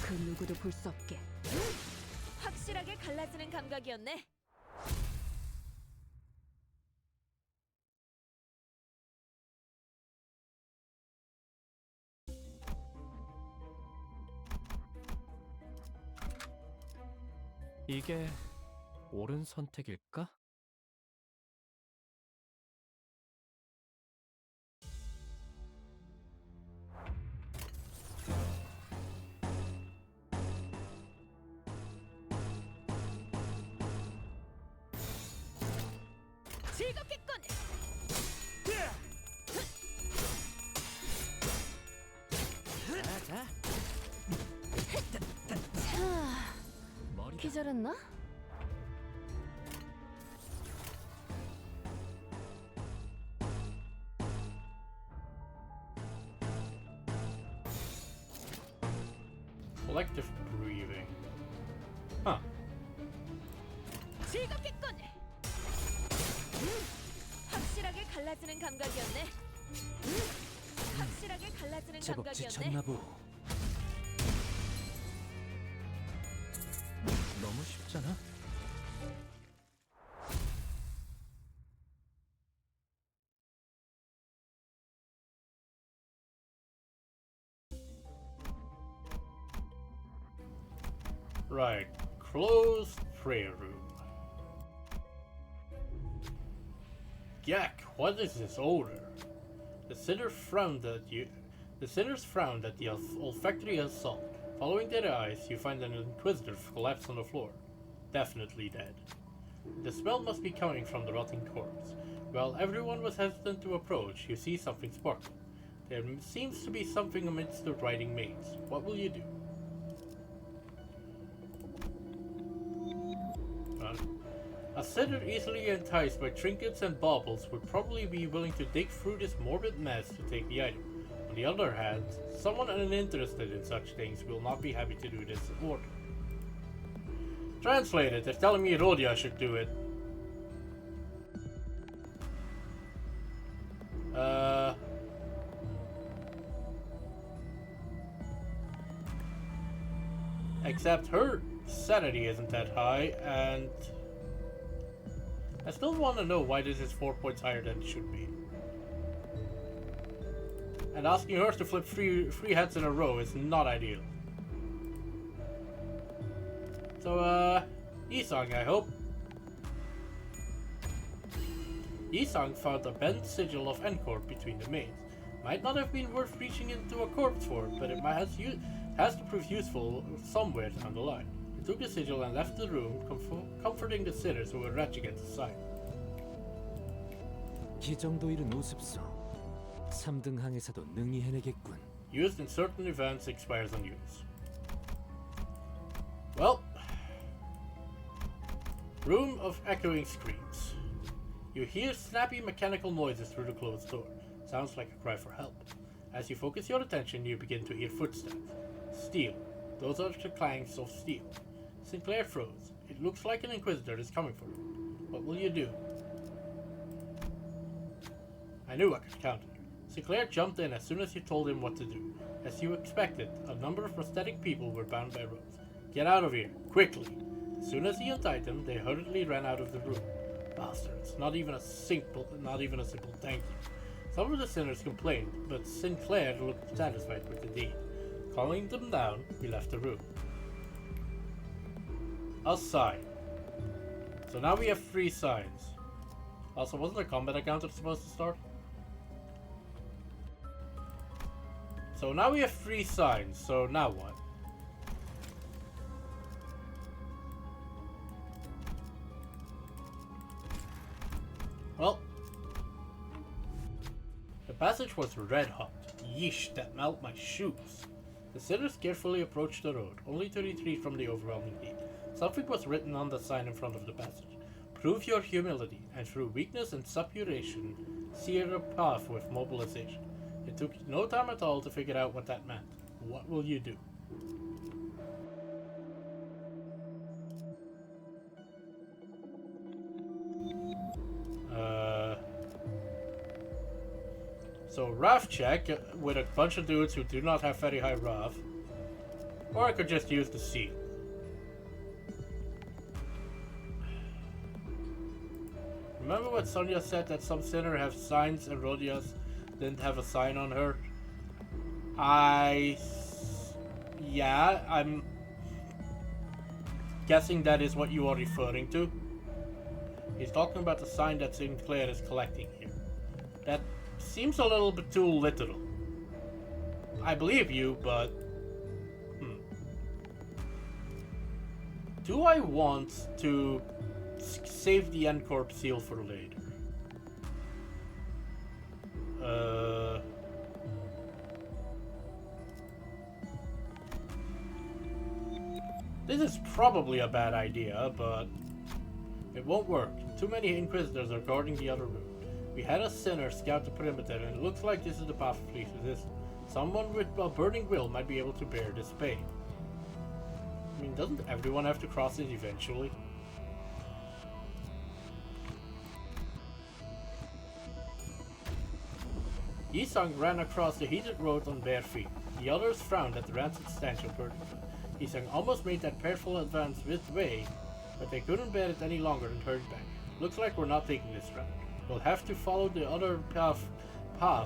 그 누구도 볼 수 없게. 확실하게 갈라지는 감각이었네. 이게 옳은 선택일까? 즐겁겠군. 자, 머리가 기절했나? Collective breathing. Huh. 즐겁겠군. 확실하게 갈라지는 감각이었네. 확실하게 갈라지는 제법 감각이었네. 지쳤나 보. 너무 쉽잖아. Right. Closed prayer room. Yak, what is this odor? The sinners frowned at the olfactory assault. Following their eyes, you find an inquisitor collapsed on the floor, definitely dead. The smell must be coming from the rotting corpse. While everyone was hesitant to approach, you see something sparkle. There seems to be something amidst the writhing maze. What will you do? A sinner easily enticed by trinkets and baubles would probably be willing to dig through this morbid mess to take the item. On the other hand, someone uninterested in such things will not be happy to do this order. Translated, they're telling me Rodia should do it. Except her sanity isn't that high, and I still want to know why this is 4 points higher than it should be. And asking her to flip three heads in a row is not ideal. So, Yisang, I hope. Yisang found a bent sigil of Encore between the mains. Might not have been worth reaching into a corpse for, but it has to prove useful somewhere down the line. He took the sigil and left the room, comforting the sinners who were retching at the sight. 이 정도 일은 우습소. 3등항에서도 능히 해내겠군. Used in certain events, expires on use. Well, room of echoing screams. You hear snappy mechanical noises through the closed door. Sounds like a cry for help. As you focus your attention, you begin to hear footsteps. Steel. Those are the clangs of steel. Sinclair froze. It looks like an Inquisitor is coming for him. What will you do? I knew I could count on you. Sinclair jumped in as soon as you told him what to do. As you expected, a number of prosthetic people were bound by ropes. Get out of here, quickly! As soon as he untied them, they hurriedly ran out of the room. Bastards, not even a simple thank you. Some of the sinners complained, but Sinclair looked satisfied with the deed. Calming them down, he left the room. A sign. So now we have 3 signs. Also, wasn't the combat encounter supposed to start? So now we have 3 signs, so now what? Well, the passage was red hot. Yeesh, that melt my shoes. The sinners carefully approached the road, only to retreat from the overwhelming heat. Something was written on the sign in front of the passage. Prove your humility, and through weakness and suppuration, sear a path with mobilization. It took no time at all to figure out what that meant. What will you do? So RAF check with a bunch of dudes who do not have very high RAF. Or I could just use the seal. Remember what Sonia said, that some sinner have signs and Rodias didn't have a sign on her? Yeah, I'm guessing that is what you are referring to. He's talking about the sign that Sinclair is collecting here. That seems a little bit too literal. I believe you, but... Do I want to save the N-Corp seal for later? This is probably a bad idea, but it won't work. Too many Inquisitors are guarding the other room. We had a sinner scout the perimeter, and it looks like this is the path of least resistance. Someone with a burning will might be able to bear this pain. I mean, doesn't everyone have to cross it eventually? Yisung ran across the heated road on bare feet. The others frowned at the rancid stench of burning. Yisung almost made that painful advance this way, but they couldn't bear it any longer and hurried back. Looks like we're not taking this route. We'll have to follow the other path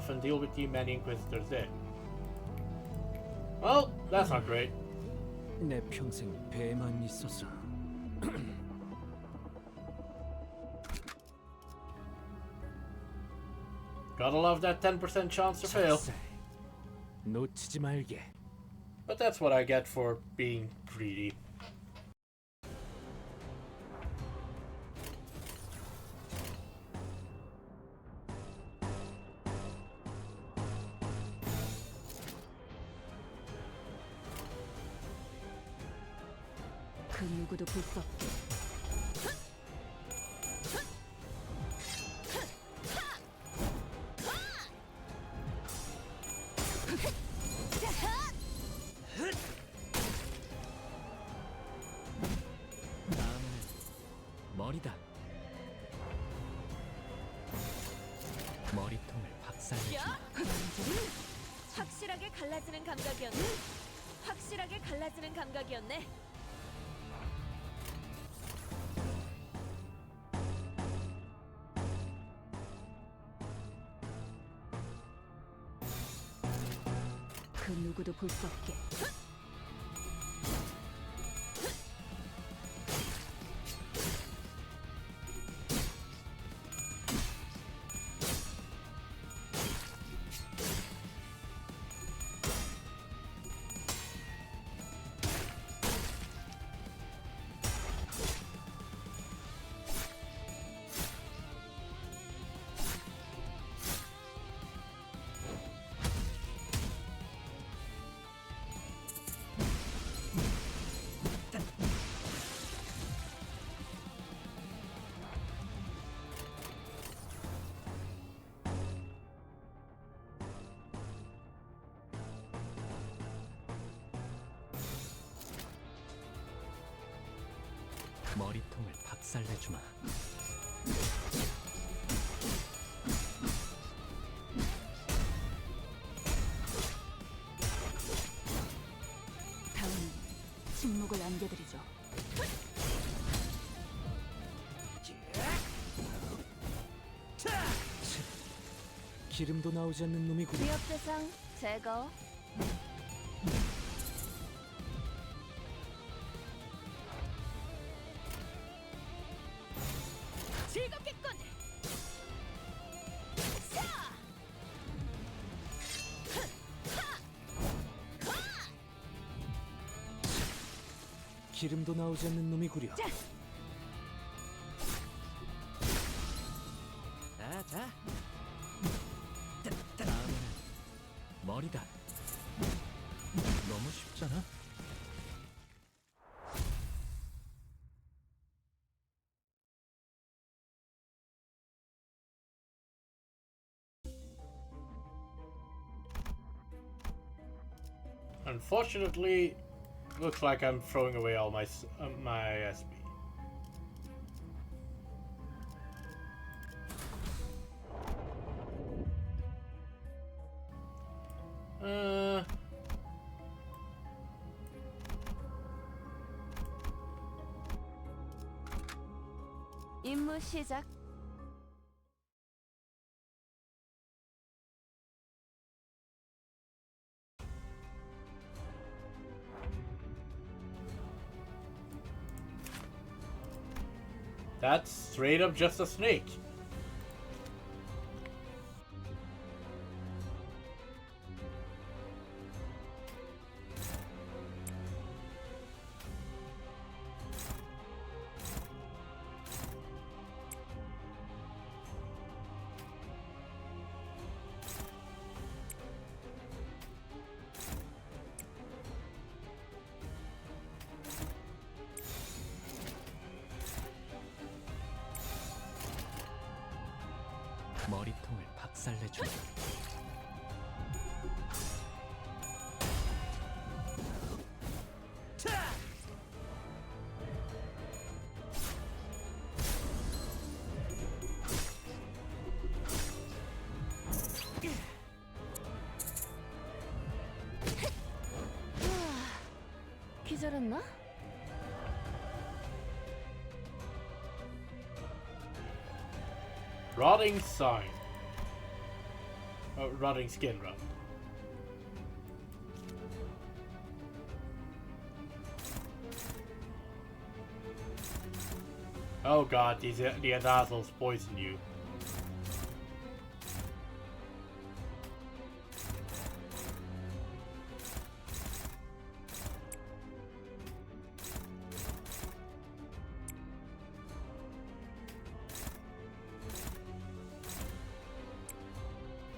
and deal with the many Inquisitors there. Well, that's not great. 내 평생 배만 있었어. Gotta love that 10% chance to fail. 놓치지 말게. But that's what I get for being greedy. 그 누구도 볼 수 없게. 다음은 머리다. 머리통을 박살내지 마. 확실하게 갈라지는 감각이었네. 확실하게 갈라지는 감각이었네. 그 누구도 볼 수 없게. 머리통을 박살내주마. 다음은 침묵을 안겨드리죠. 기름도 나오지 않는 놈이구나. 위협 대상 제거. 즐겁겠군. 기름도 나오지 않는 놈이구려. 자. 다음에는 머리다. 너무 쉽잖아. Unfortunately, looks like I'm throwing away all my SP. 임무 시작. That's straight up just a snake. 머리통을 박살내주마. 기절했나? Rotting sign. Rotting skin, rather. Oh god, the assholes poison you.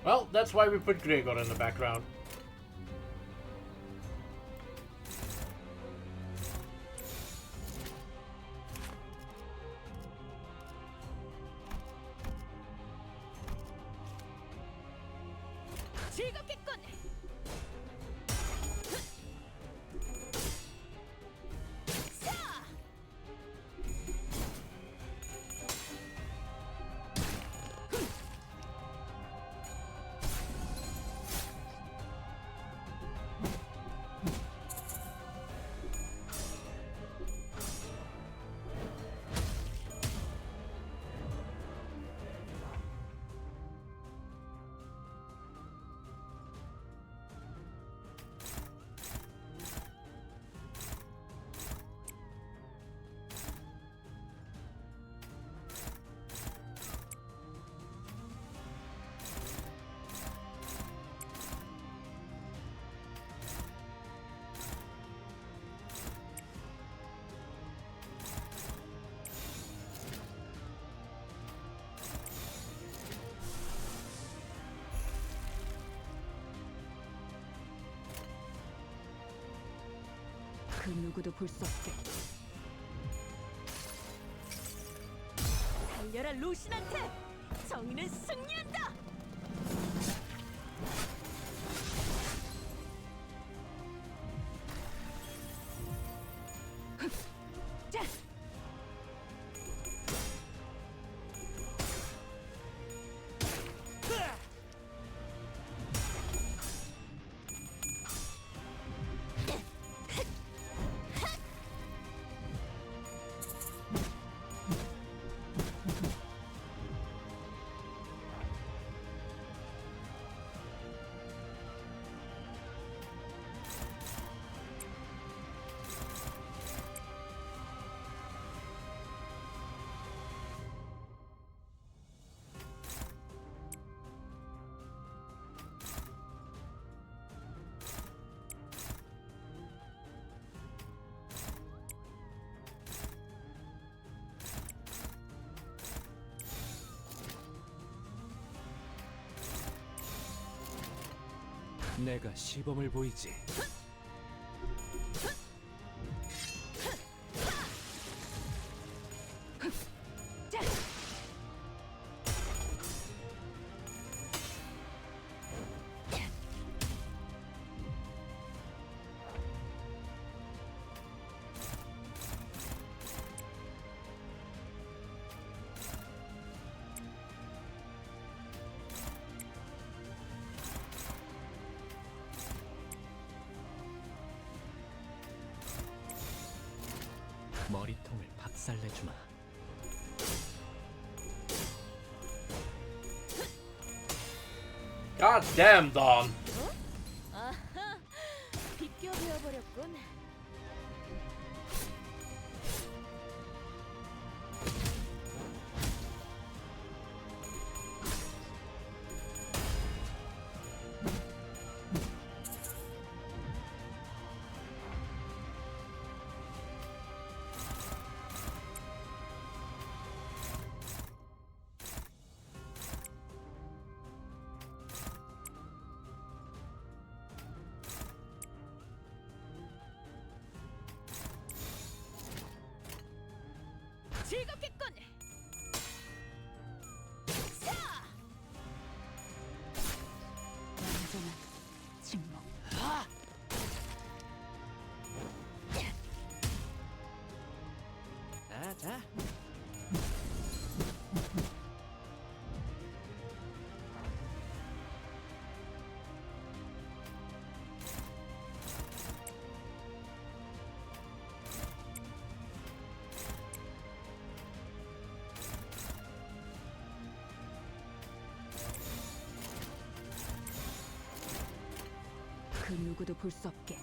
Well, that's why we put Gregor in the background. 즐겁겠군. 그 누구도 볼 수 없게. 달려라 루신한테. 정의는 승리한다. 내가 시범을 보이지. 머리통을 박살내주마. God damn, Don. 아하, 비껴버렸군. 즐겁겠군. 완전한 침묵. 자. 그 누구도 볼 수 없게.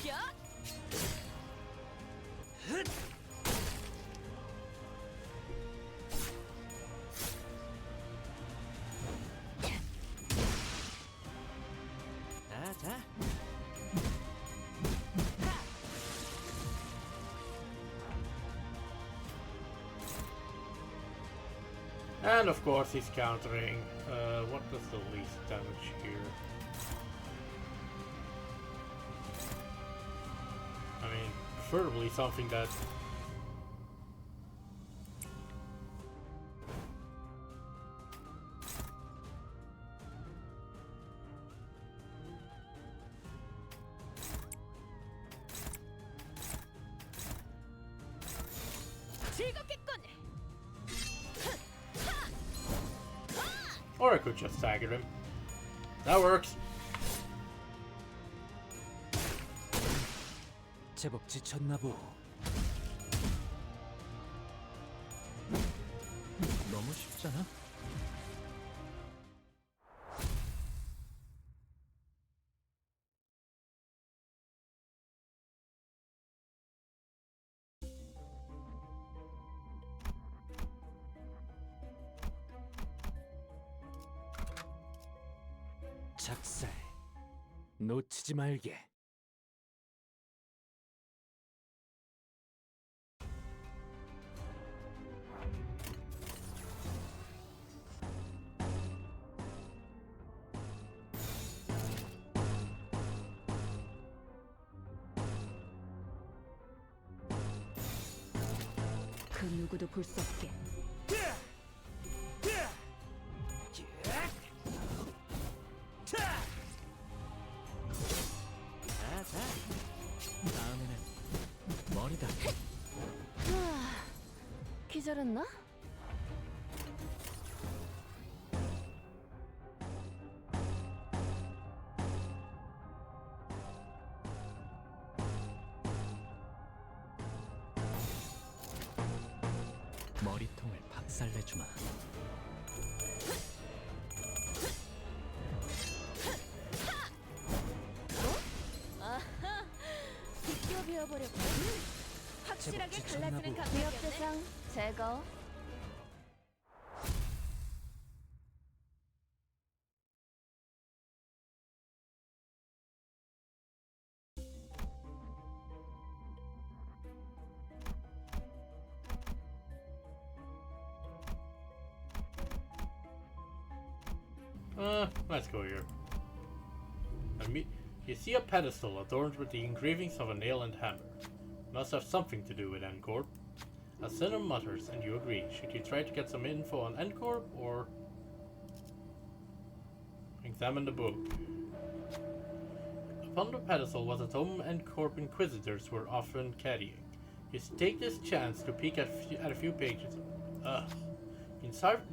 야! 자. And of course he's countering. What does the least damage here? I mean, preferably something that... 즐겁겠군. Or I could just stagger him. That works. 제법 지쳤나 보. 너무 쉽잖아. 작살 놓치지 말게. 그 누구도 볼 수 없게. 자. 다음에는 머리다. 기절했나? 머리통을 박살내주마. 아하, 비껴버렸군. 확실하게 제법 지쳤나 갈라지는 보. 기억 대상 제거. Let's go here. You see a pedestal adorned with the engravings of a nail and hammer. Must have something to do with N-Corp. A sinner mutters, and you agree. Should you try to get some info on N-Corp, or examine the book? Upon the pedestal was a tome N-Corp inquisitors were often carrying. You take this chance to peek at a few pages.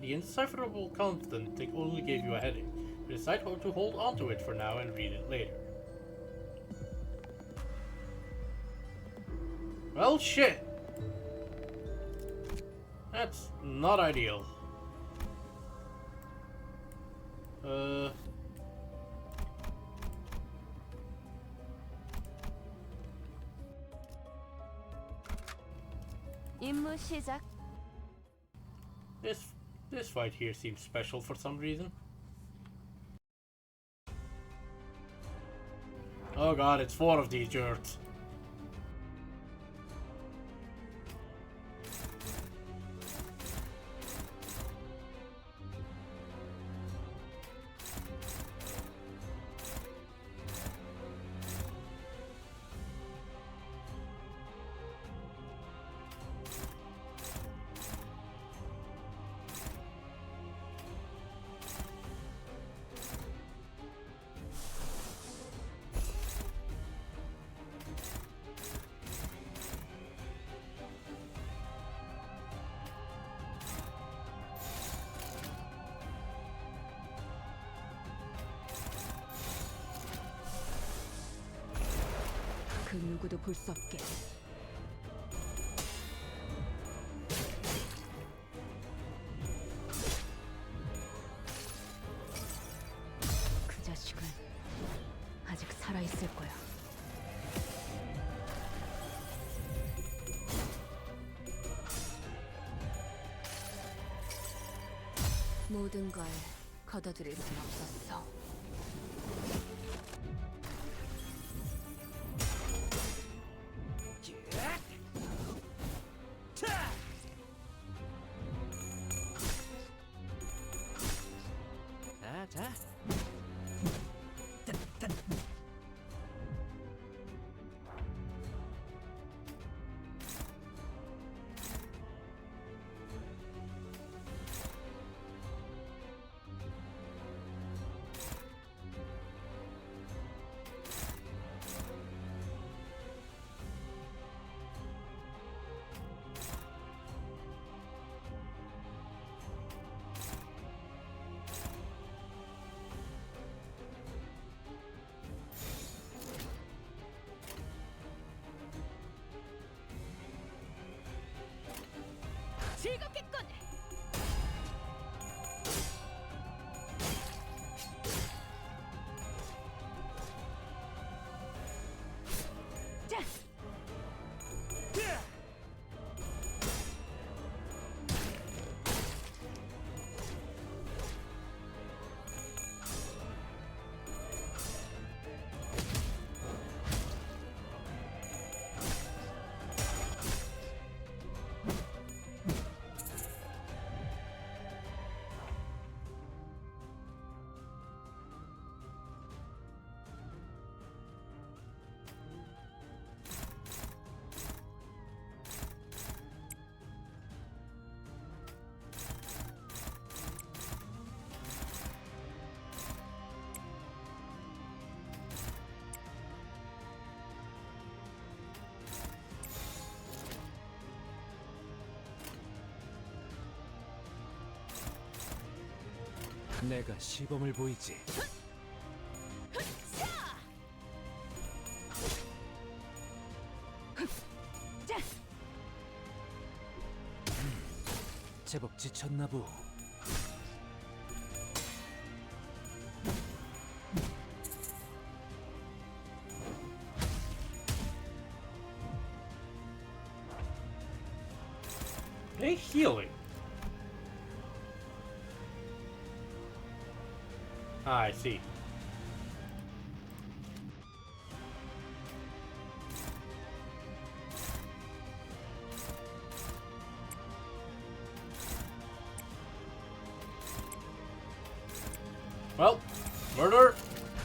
The indecipherable content only gave you a headache. You decide to hold onto it for now and read it later. Well, shit! That's not ideal. 임무 시작. This fight here seems special for some reason. Oh god, it's 4 of these jerks. 그 누구도 볼 수 없게. 그 자식은 아직 살아 있을 거야. 모든 걸 걷어들일 순 없었어. 자. 즐겁겠군. 자. 내가 시범을 보이지. 제법 지쳤나 보. Hey, healing. Ah, I see. Well, murder.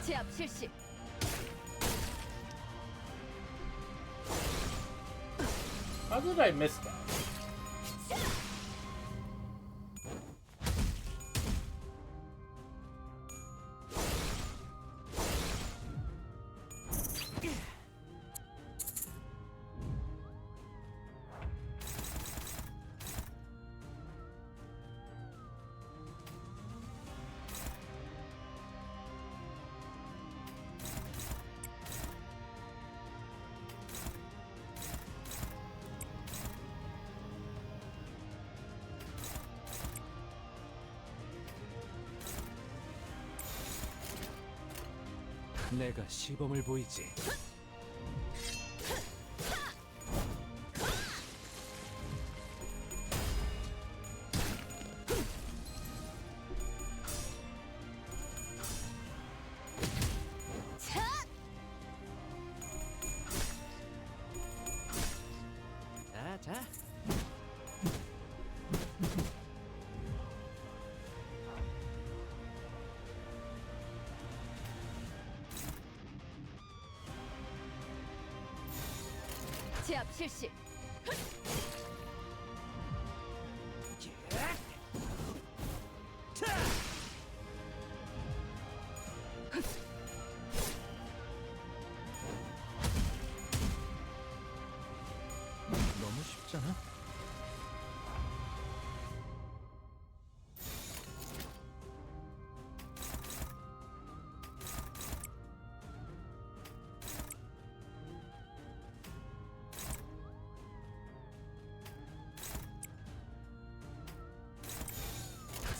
제압 실시. How did I miss that? 내가 시범을 보이지. 자. 제압 실시. 너무 쉽잖아.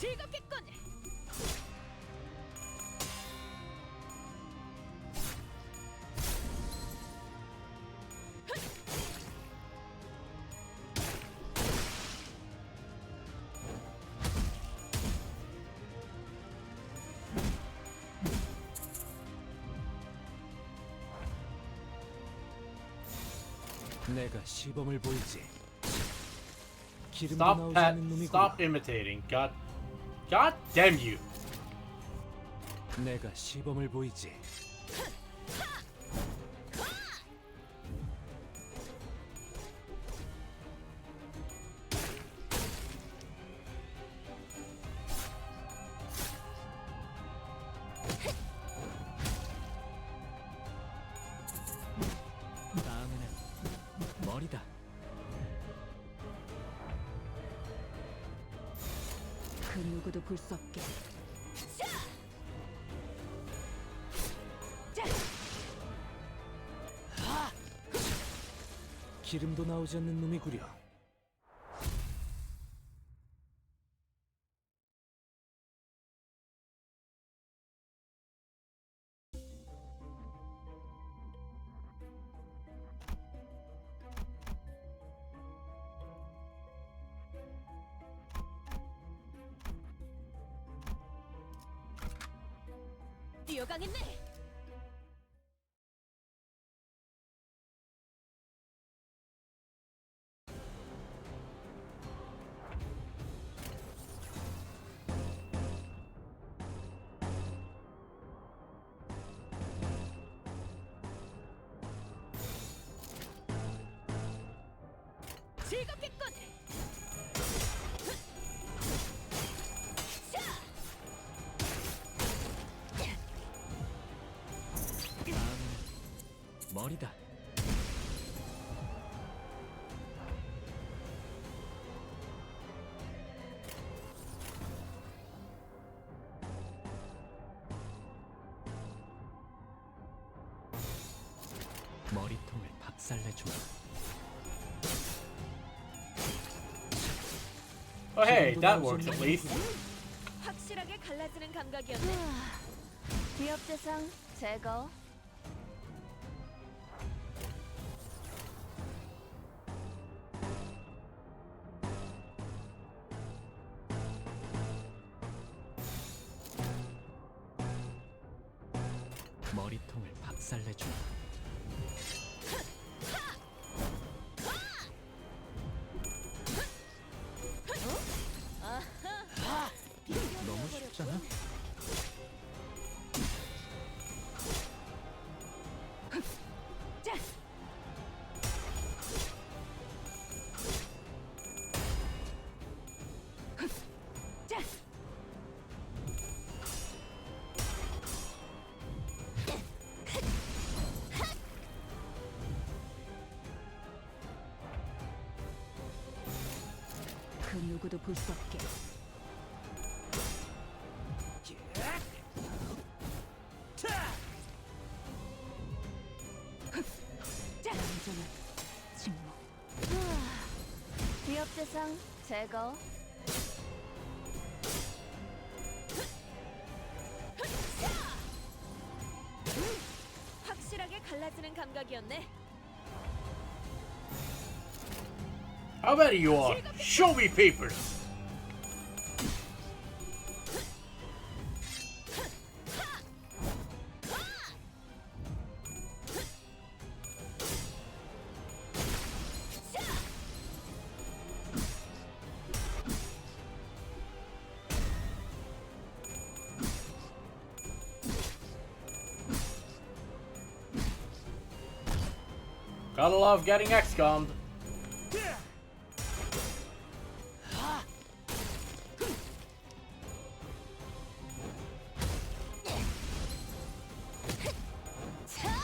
즐겁겠군. 내가 시범을 보이지. 기름도 Stop, 나오지 Pat. 않는 놈이구나. Stop imitating. God damn you. 내가 시범을 보이지. 다음에는 머리다. 그 누구도 볼 수 없게. 기름도 나오지 않는 놈이구려. 뛰어가겠네. 즐겁겠군. 다음에는 머리다. 머리통을 박살내주마. Oh hey, that works at least. 확실하게 갈라지는 감각이었네. 위협 대상 제거. 머리통을 박살내주마. 너무 쉽잖아. 그 누구도 볼 수 없게. 완전한 침묵. 위협 대상 제거. 확실하게 갈라지는 감각이었네. How about you all? Show me papers! Gotta love getting XCOM'd.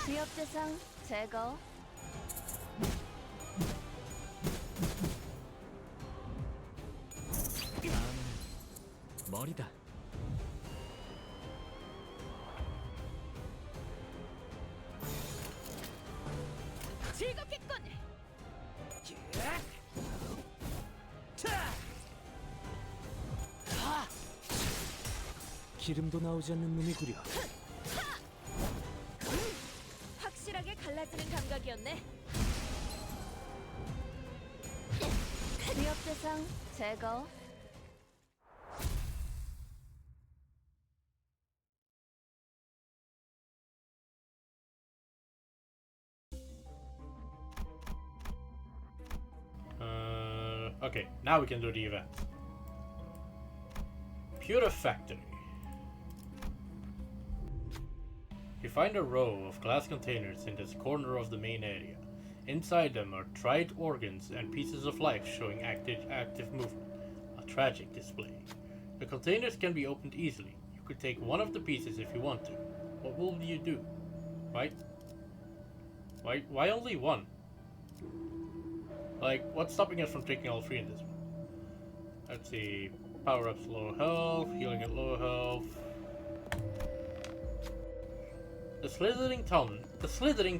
위협 대상 제거. 다음은 머리다. 즐겁겠군. 기름도 나오지 않는 놈이 구려. 확실하게 갈라지는 감각이었네. 위협 대상 제거. Okay, now we can do the event. Pewter Factory. You find a row of glass containers in this corner of the main area. Inside them are dried organs and pieces of life showing active movement. A tragic display. The containers can be opened easily. You could take one of the pieces if you want to. What will you do? Right? Why only one? Like, what's stopping us from taking all three in this one? Let's see. Power-ups low health, healing at low health. The slithering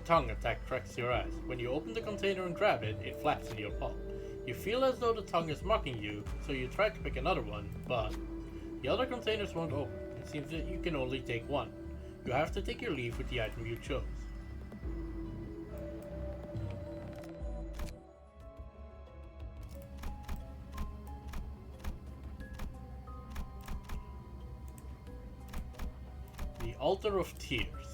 tongue attack tracks your eyes. When you open the container and grab it, it flaps in your palm. You feel as though the tongue is mocking you, so you try to pick another one, but the other containers won't open. It seems that you can only take one. You have to take your leave with the item you chose. The Altar of Tears.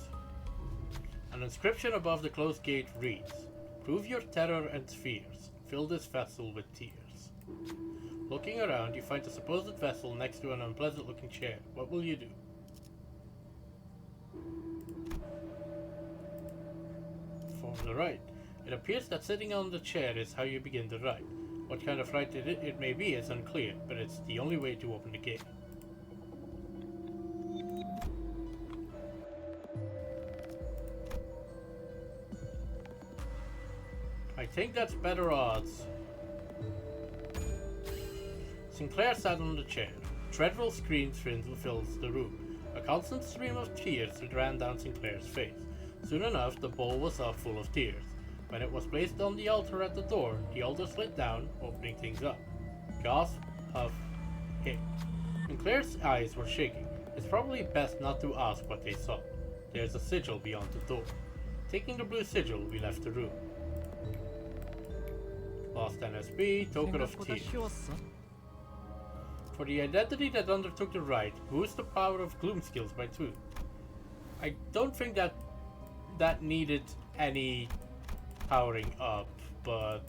An inscription above the closed gate reads, "Prove your terror and fears. Fill this vessel with tears." Looking around, you find the supposed vessel next to an unpleasant-looking chair. What will you do? For the rite. It appears that sitting on the chair is how you begin the rite. What kind of rite it may be is unclear, but it's the only way to open the gate. I think that's better odds. Sinclair sat on the chair. Dreadful screams fills the room. A constant stream of tears ran down Sinclair's face. Soon enough, the bowl was up full of tears. When it was placed on the altar at the door, the altar slid down, opening things up. Gasp, huff, hit. Sinclair's eyes were shaking. It's probably best not to ask what they saw. There's a sigil beyond the door. Taking the blue sigil, we left the room. Lost NSB, token of tears. For the identity that undertook the rite, boost the power of gloom skills by 2. I don't think that needed any powering up, but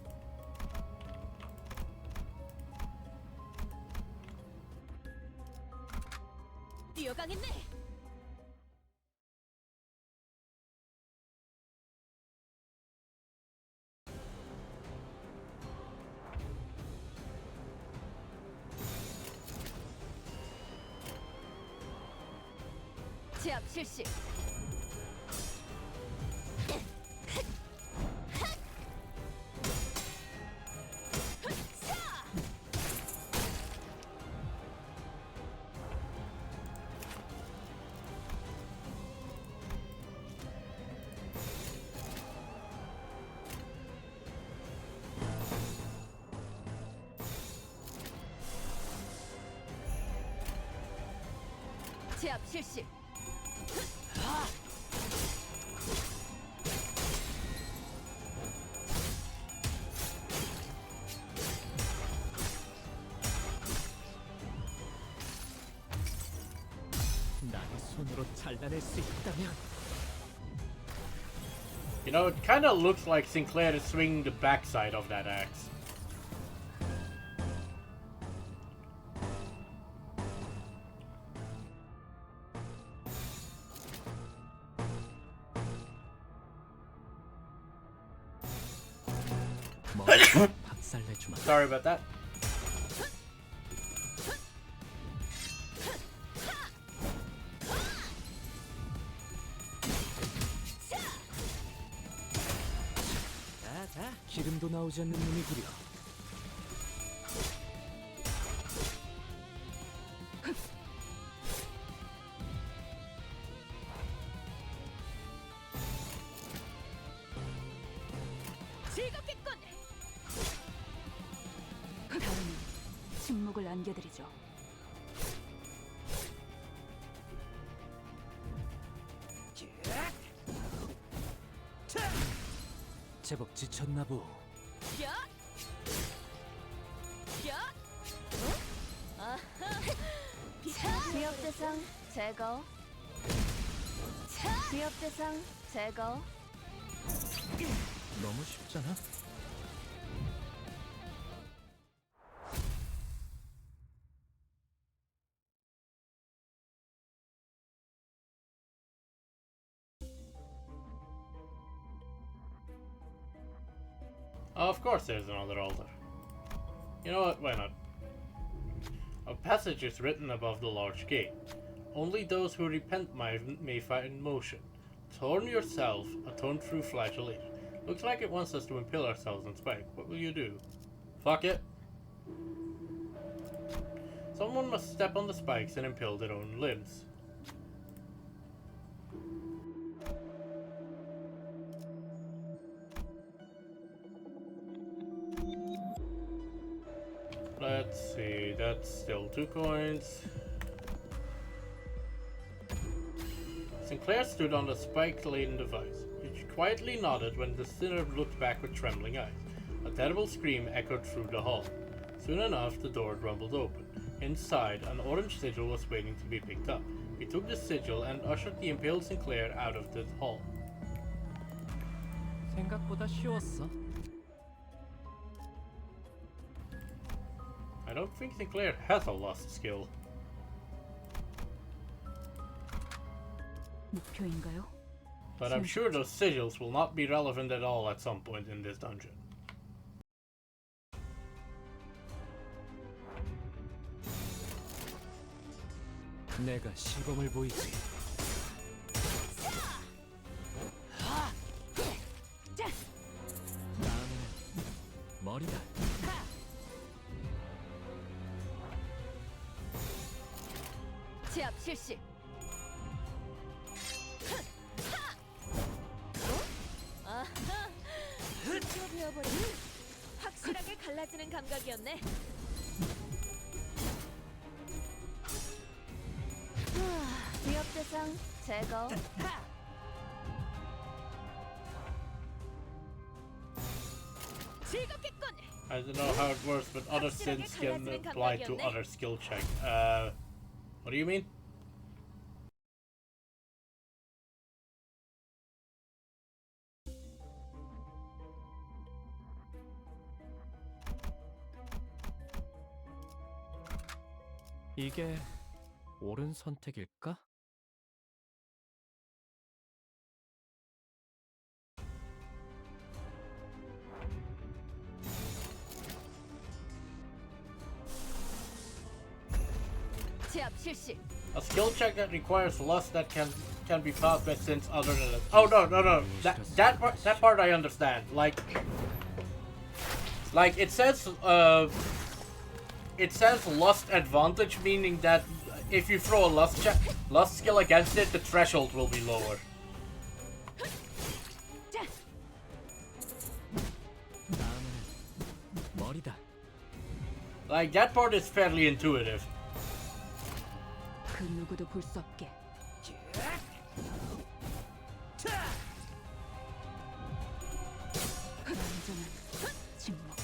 뛰어가겠네. 제압 실시. 제압 실시. 나의 손으로 잘라낼 수 있다면 You know, it kind of looks like Sinclair is swinging the backside of that axe. 머리 박살내주마. Sorry about that. 자, 기름도 나오지 않는 놈이구려. 즐겁겠군. 다음은 침묵을 안겨드리죠. 제법 지쳤나 보. 야! 야! 아하! 지역 대상 제거. 지역 대상 제거. 너무 쉽잖아. Of course there's another altar. You know what, why not? A passage is written above the large gate. Only those who repent may find motion. Torn yourself, atone through flagellation. Looks like it wants us to impale ourselves on spike. What will you do? Fuck it. Someone must step on the spikes and impale their own limbs. Let's see, that's still 2 coins. Sinclair stood on the spike-laden device. He quietly nodded when the sinner looked back with trembling eyes. A terrible scream echoed through the hall. Soon enough, the door rumbled open. Inside, an orange sigil was waiting to be picked up. He took the sigil and ushered the impaled Sinclair out of the hall. 생각보다 쉬웠어. I don't think Sinclair has a lost skill. 목표인가요? But I'm sure those sigils will not be relevant at all at some point in this dungeon. 내가 시범을 보이지. 다음에는 머리다. 제압 실시. 아하! 빛으로 베어버리니 확실하게 갈라지는 감각이었네. 위협 대상 제거. 즐겁겠군. I don't know how it works, but other sins can apply to other skill check. What do you mean? 이게 옳은 선택일까? 제압 실시. A skill check that requires lust that can be passed by sins other than it. Oh no. That part I understand. Like it says lust advantage, meaning that if you throw a lust skill against it, the threshold will be lower. 다음에는 머리다. Like that part is fairly intuitive. 그 누구도 볼 수 없게. 완전한 침묵.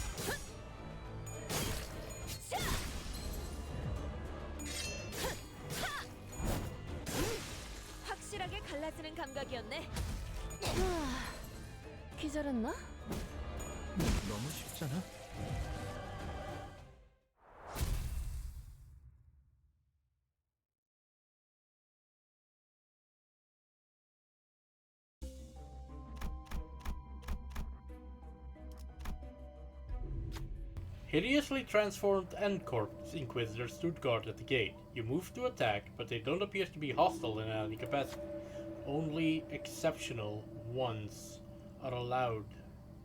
확실하게 갈라지는 감각이었네. 기절했나? 너무 쉽잖아. Hideously transformed N-Corp Inquisitors stood guard at the gate. You move to attack, but they don't appear to be hostile in any capacity. Only exceptional ones are allowed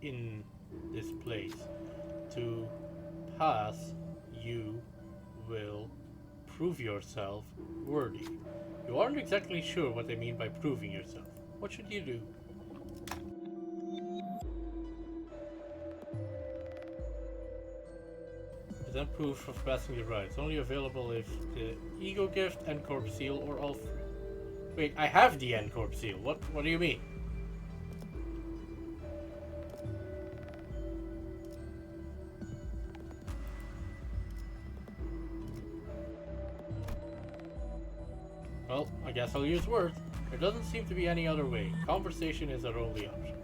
in this place. To pass, you will prove yourself worthy. You aren't exactly sure what they mean by proving yourself. What should you do? Present proof of passing the rites. Only available if the Ego Gift, N-Corp Seal, or all three. Wait, I have the N-Corp Seal. What do you mean? Well, I guess I'll use words. There doesn't seem to be any other way. Conversation is our only option.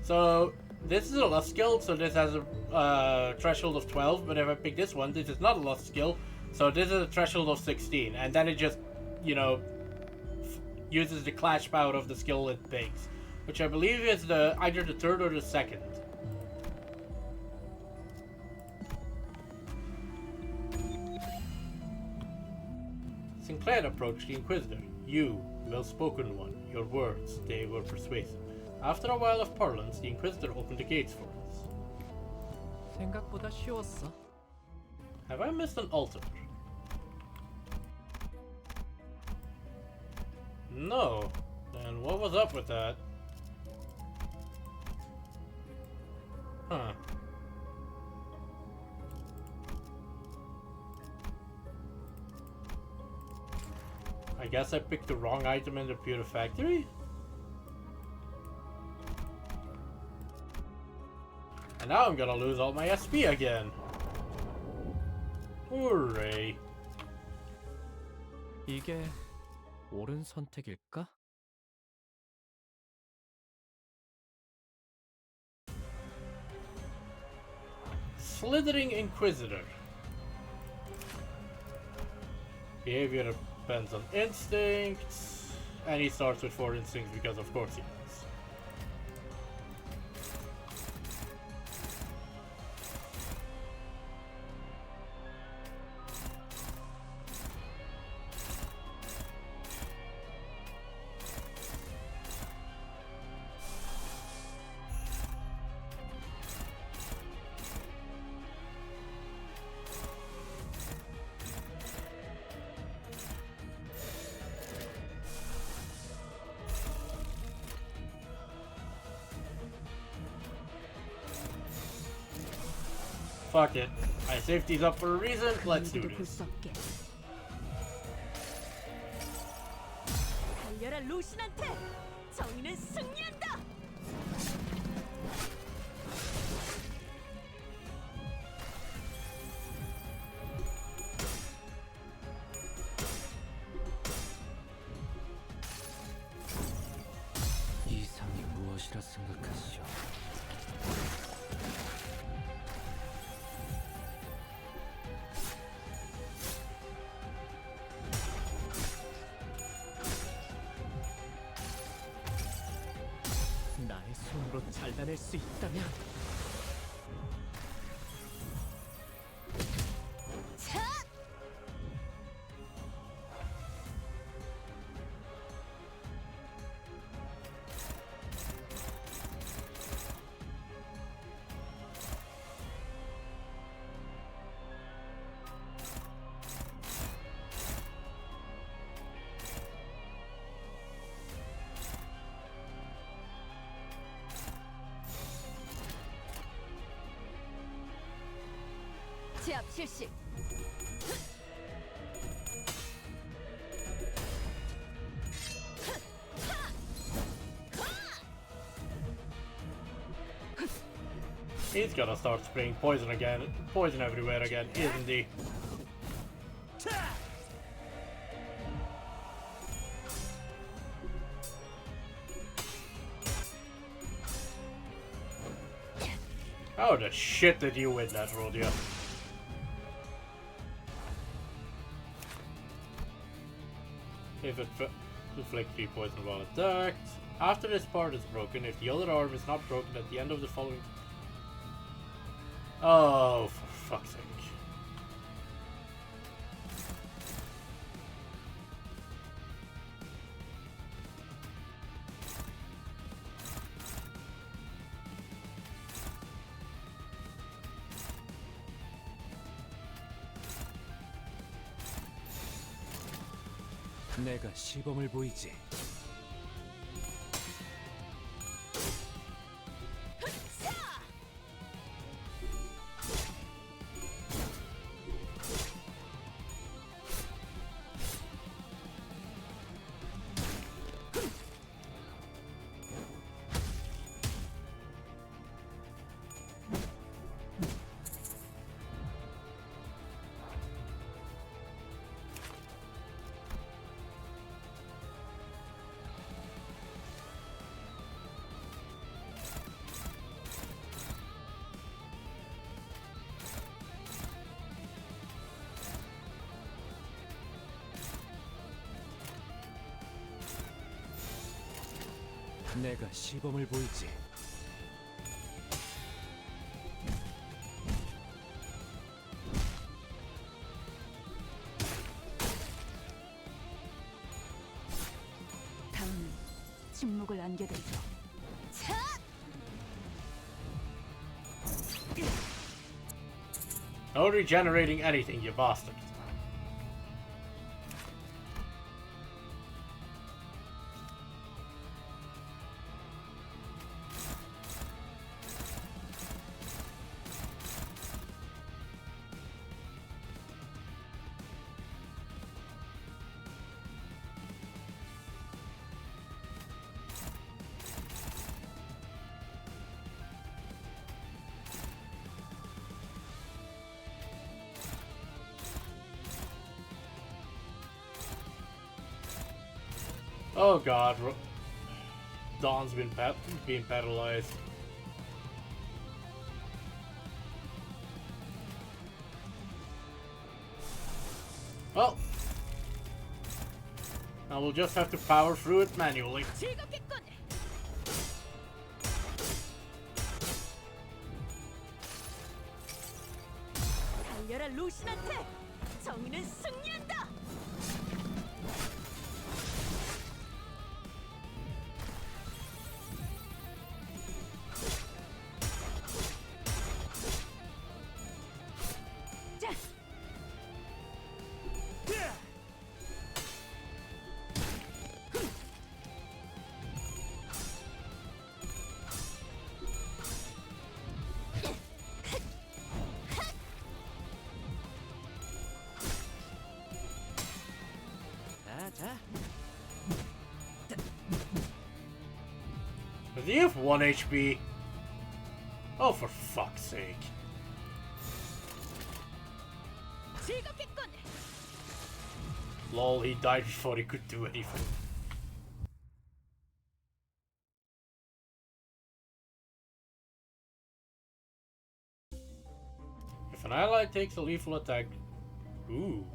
So, this is a lust skill, so this has a threshold of 12, but if I pick this one, this is not a lust skill, so this is a threshold of 16, and then it just, you know, uses the clash power of the skill it picks, which I believe is either the third or the second. Sinclair approached the Inquisitor. You, well-spoken one, your words, they were persuasive. After a while of parlance, the Inquisitor opened the gates for us. 생각보다 쉬웠어. Have I missed an altar? No. Then what was up with that? Huh. I guess I picked the wrong item in the Pewter Factory? And now I'm gonna lose all my SP again. Hooray. 이게 옳은 선택일까? Slithering Inquisitor. Behavior depends on instincts, and he starts with 4 instincts because of course he does. Fuck it. I saved these up for a reason. Let's do this. 달려라 루신한테! 정의는 승리한다! 이상이 무엇이라 생각하시오? 나의 손으로 잘라낼 수 있다면 제압 실시. He's gonna start spraying poison again. Poison everywhere again, isn't he? How the shit did you win that, Rodia? If it inflicts 3 poison while attacked. After this part is broken, if the other arm is not broken at the end of the following... Oh, for fuck's sake. 내가 시범을 보이지. 내가 시범을 보이지. 다음은 침묵을 안겨들죠. No regenerating anything, you bastard. Oh god, Dawn's been being paralyzed. Well, now we'll just have to power through it manually. 달려라 루신한테! 정의는 승리한다! Does he have 1 HP? Oh, for fuck's sake. Lol, he died before he could do anything. If an ally takes a lethal attack... Ooh.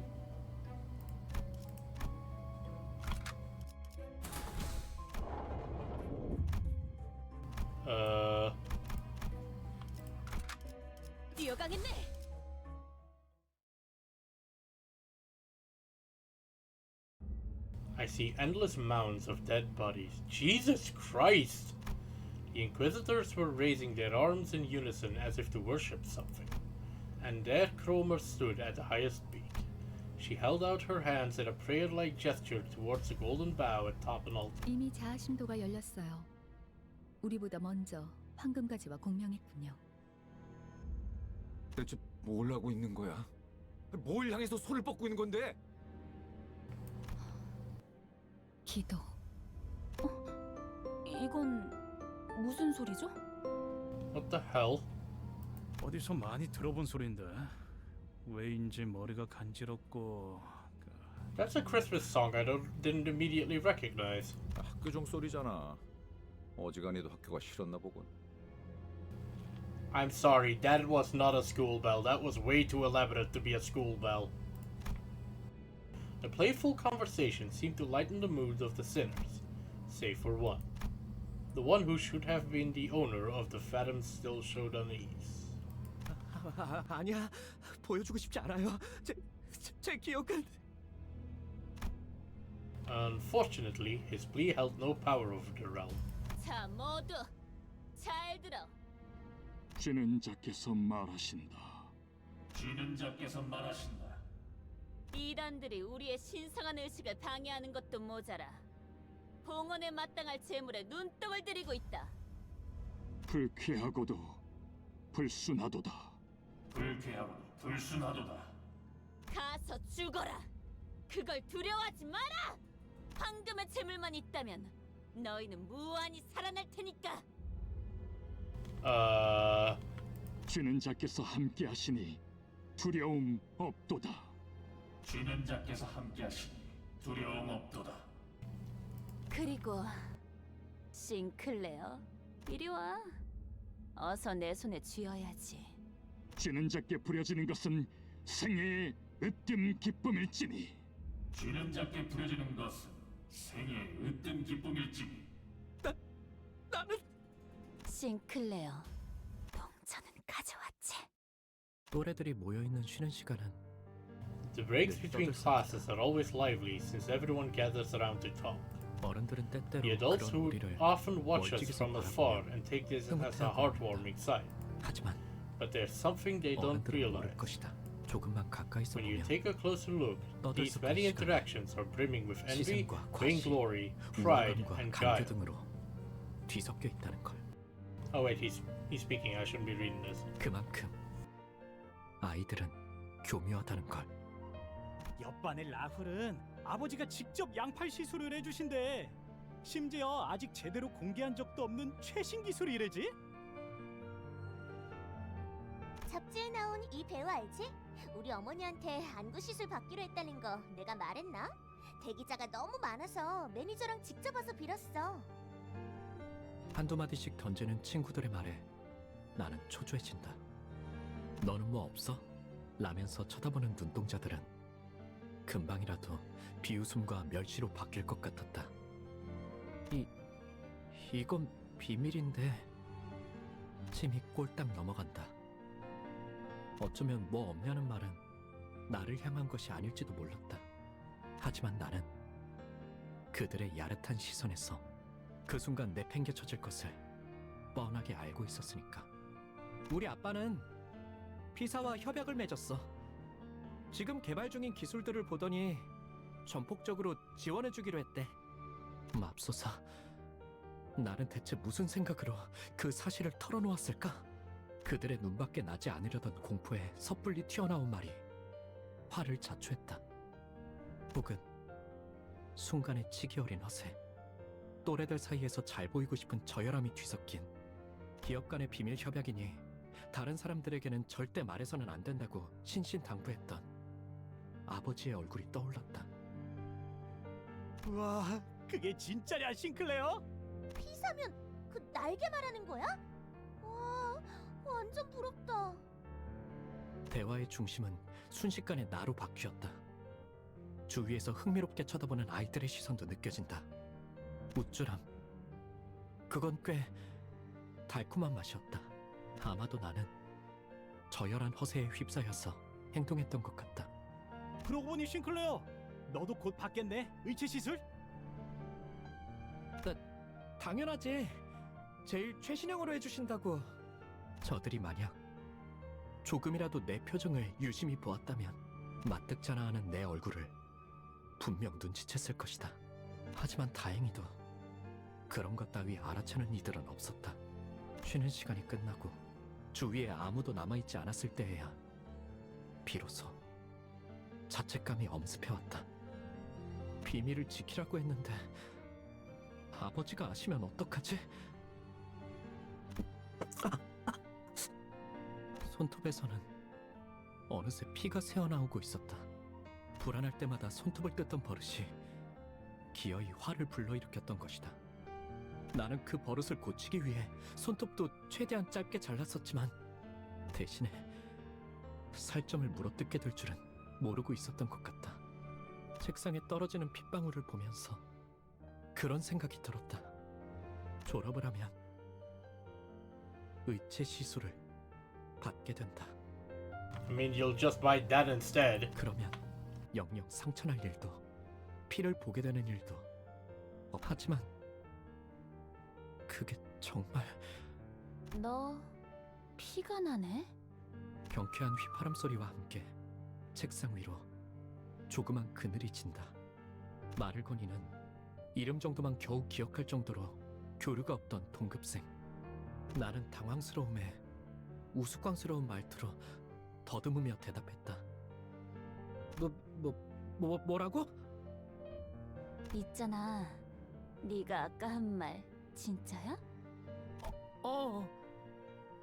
I see endless mounds of dead bodies. Jesus Christ! The Inquisitors were raising their arms in unison as if to worship something. And there Cromer stood at the highest peak. She held out her hands in a prayer-like gesture towards the golden bow atop an altar. 이미 자아심도가 열렸어요. 우리보다 먼저 황금가지와 공명했군요. 뭘 하고 있는 거야? 뭘 향해서 손을 뻗고 있는 건데? 기도. 이건 무슨 소리죠? What the hell? 어디서 많이 들어본 소린데 왜인지 머리가 간지럽고 That's a Christmas song didn't immediately recognize. 학교 종소리잖아. 어지간히도 학교가 싫었나 보군. I'm sorry, that was not a school bell. That was way too elaborate to be a school bell. The playful conversation seemed to lighten the moods of the sinners, save for one. The one who should have been the owner of the phantom still showed unease. 아니야. 보여주고 싶지 않아요. 제 기억은 Unfortunately, his plea held no power over the realm. 자, 모두 잘 들어. 지는 자께서 말하신다. 쥐는 자께서 말하신다. 이단들이 우리의 신성한 의식을 방해하는 것도 모자라 봉헌에 마땅할 재물에 눈독을 들이고 있다. 불쾌하고도 불순하도다. 불쾌하고 불순하도다. 가서 죽어라. 그걸 두려워하지 마라. 황금의 재물만 있다면 너희는 무한히 살아날 테니까. 지는 자께서 함께하시니 두려움 없도다. 쥐는 자께서 함께하시니 두려움 없도다. 그리고 싱클레어, 이리 와. 어서 내 손에 쥐어야지. 지는 자께 부려지는 것은 생애의 으뜸 기쁨일지니. 쥐는 자께 부려지는 것은 생애의 으뜸 기쁨일지니. 나는 싱클레어, 동전은 가져왔지. 또래들이 모여 있는 쉬는 시간은 The breaks between classes are always lively since everyone gathers around to talk. 어른들은 때때로 The adults 그런 who 우리를 often watch us 멀찍이서 from afar 바라보며 and take this as a heartwarming sight. 하지만 But there's something they don't 어른들은 모를 realize. 것이다. 조금만 가까이서 When you 보면 take a closer look, these many interactions are brimming with envy, 시샘과 vainglory, 과시, pride, 우월감과 and 간교 guile. 등으로 뒤섞여 있다는 걸. Oh wait, he's speaking. I shouldn't be reading this. 그만큼 아이들은 교묘하다는 걸. 옆반의 라훌은 아버지가 직접 양팔 시술을 해주신대. 심지어 아직 제대로 공개한 적도 없는 최신 기술이래지. 잡지에 나온 이 배우 알지? 우리 어머니한테 안구 시술 받기로 했다는 거 내가 말했나? 대기자가 너무 많아서 매니저랑 직접 와서 빌었어. 한두 마디씩 던지는 친구들의 말에 나는 초조해진다. 너는 뭐 없어? 라면서 쳐다보는 눈동자들은 금방이라도 비웃음과 멸시로 바뀔 것 같았다. 이건 비밀인데 침이 꼴딱 넘어간다. 어쩌면 뭐 없냐는 말은 나를 향한 것이 아닐지도 몰랐다. 하지만 나는 그들의 야릇한 시선에서 그 순간 내팽개쳐질 것을 뻔하게 알고 있었으니까. 우리 아빠는 피사와 협약을 맺었어. 지금 개발 중인 기술들을 보더니 전폭적으로 지원해주기로 했대. 맙소사, 나는 대체 무슨 생각으로 그 사실을 털어놓았을까? 그들의 눈밖에 나지 않으려던 공포에 섣불리 튀어나온 말이 화를 자초했다. 혹은 순간의 치기 어린 허세, 또래들 사이에서 잘 보이고 싶은 저열함이 뒤섞인 기업 간의 비밀 협약이니 다른 사람들에게는 절대 말해서는 안 된다고 신신당부했던 아버지의 얼굴이 떠올랐다. 우와, 그게 진짜냐, 싱클레어? 피사면 그 날개 말하는 거야? 와, 완전 부럽다. 대화의 중심은 순식간에 나로 바뀌었다. 주위에서 흥미롭게 쳐다보는 아이들의 시선도 느껴진다. 우쭐함, 그건 꽤 달콤한 맛이었다. 아마도 나는 저열한 허세에 휩싸여서 행동했던 것 같다. 그러고 보니 싱클레어, 너도 곧 받겠네, 의체 시술? 당연하지. 제일 최신형으로 해주신다고. 저들이 만약 조금이라도 내 표정을 유심히 보았다면 마뜩잖아하는 내 얼굴을 분명 눈치챘을 것이다. 하지만 다행히도 그런 것 따위 알아채는 이들은 없었다. 쉬는 시간이 끝나고 주위에 아무도 남아있지 않았을 때에야 비로소 자책감이 엄습해왔다. 비밀을 지키라고 했는데 아버지가 아시면 어떡하지? 손톱에서는 어느새 피가 새어나오고 있었다. 불안할 때마다 손톱을 뜯던 버릇이 기어이 화를 불러일으켰던 것이다. 나는 그 버릇을 고치기 위해 손톱도 최대한 짧게 잘랐었지만 대신에 살점을 물어뜯게 될 줄은 모르고 있었던 것 같다. 책상에 떨어지는 핏방울을 보면서 그런 생각이 들었다. 졸업을 하면 의체 시술을 받게 된다. I mean, you'll just buy that instead. 그러면 영영 상처날 일도 피를 보게 되는 일도 하지만 그게 정말... 너 피가 나네? 경쾌한 휘파람 소리와 함께 책상 위로 조그만 그늘이 진다. 말을 거니는 이름 정도만 겨우 기억할 정도로 교류가 없던 동급생. 나는 당황스러움에 우스꽝스러운 말투로 더듬으며 대답했다. 뭐라고? 있잖아, 네가 아까 한 말 진짜야?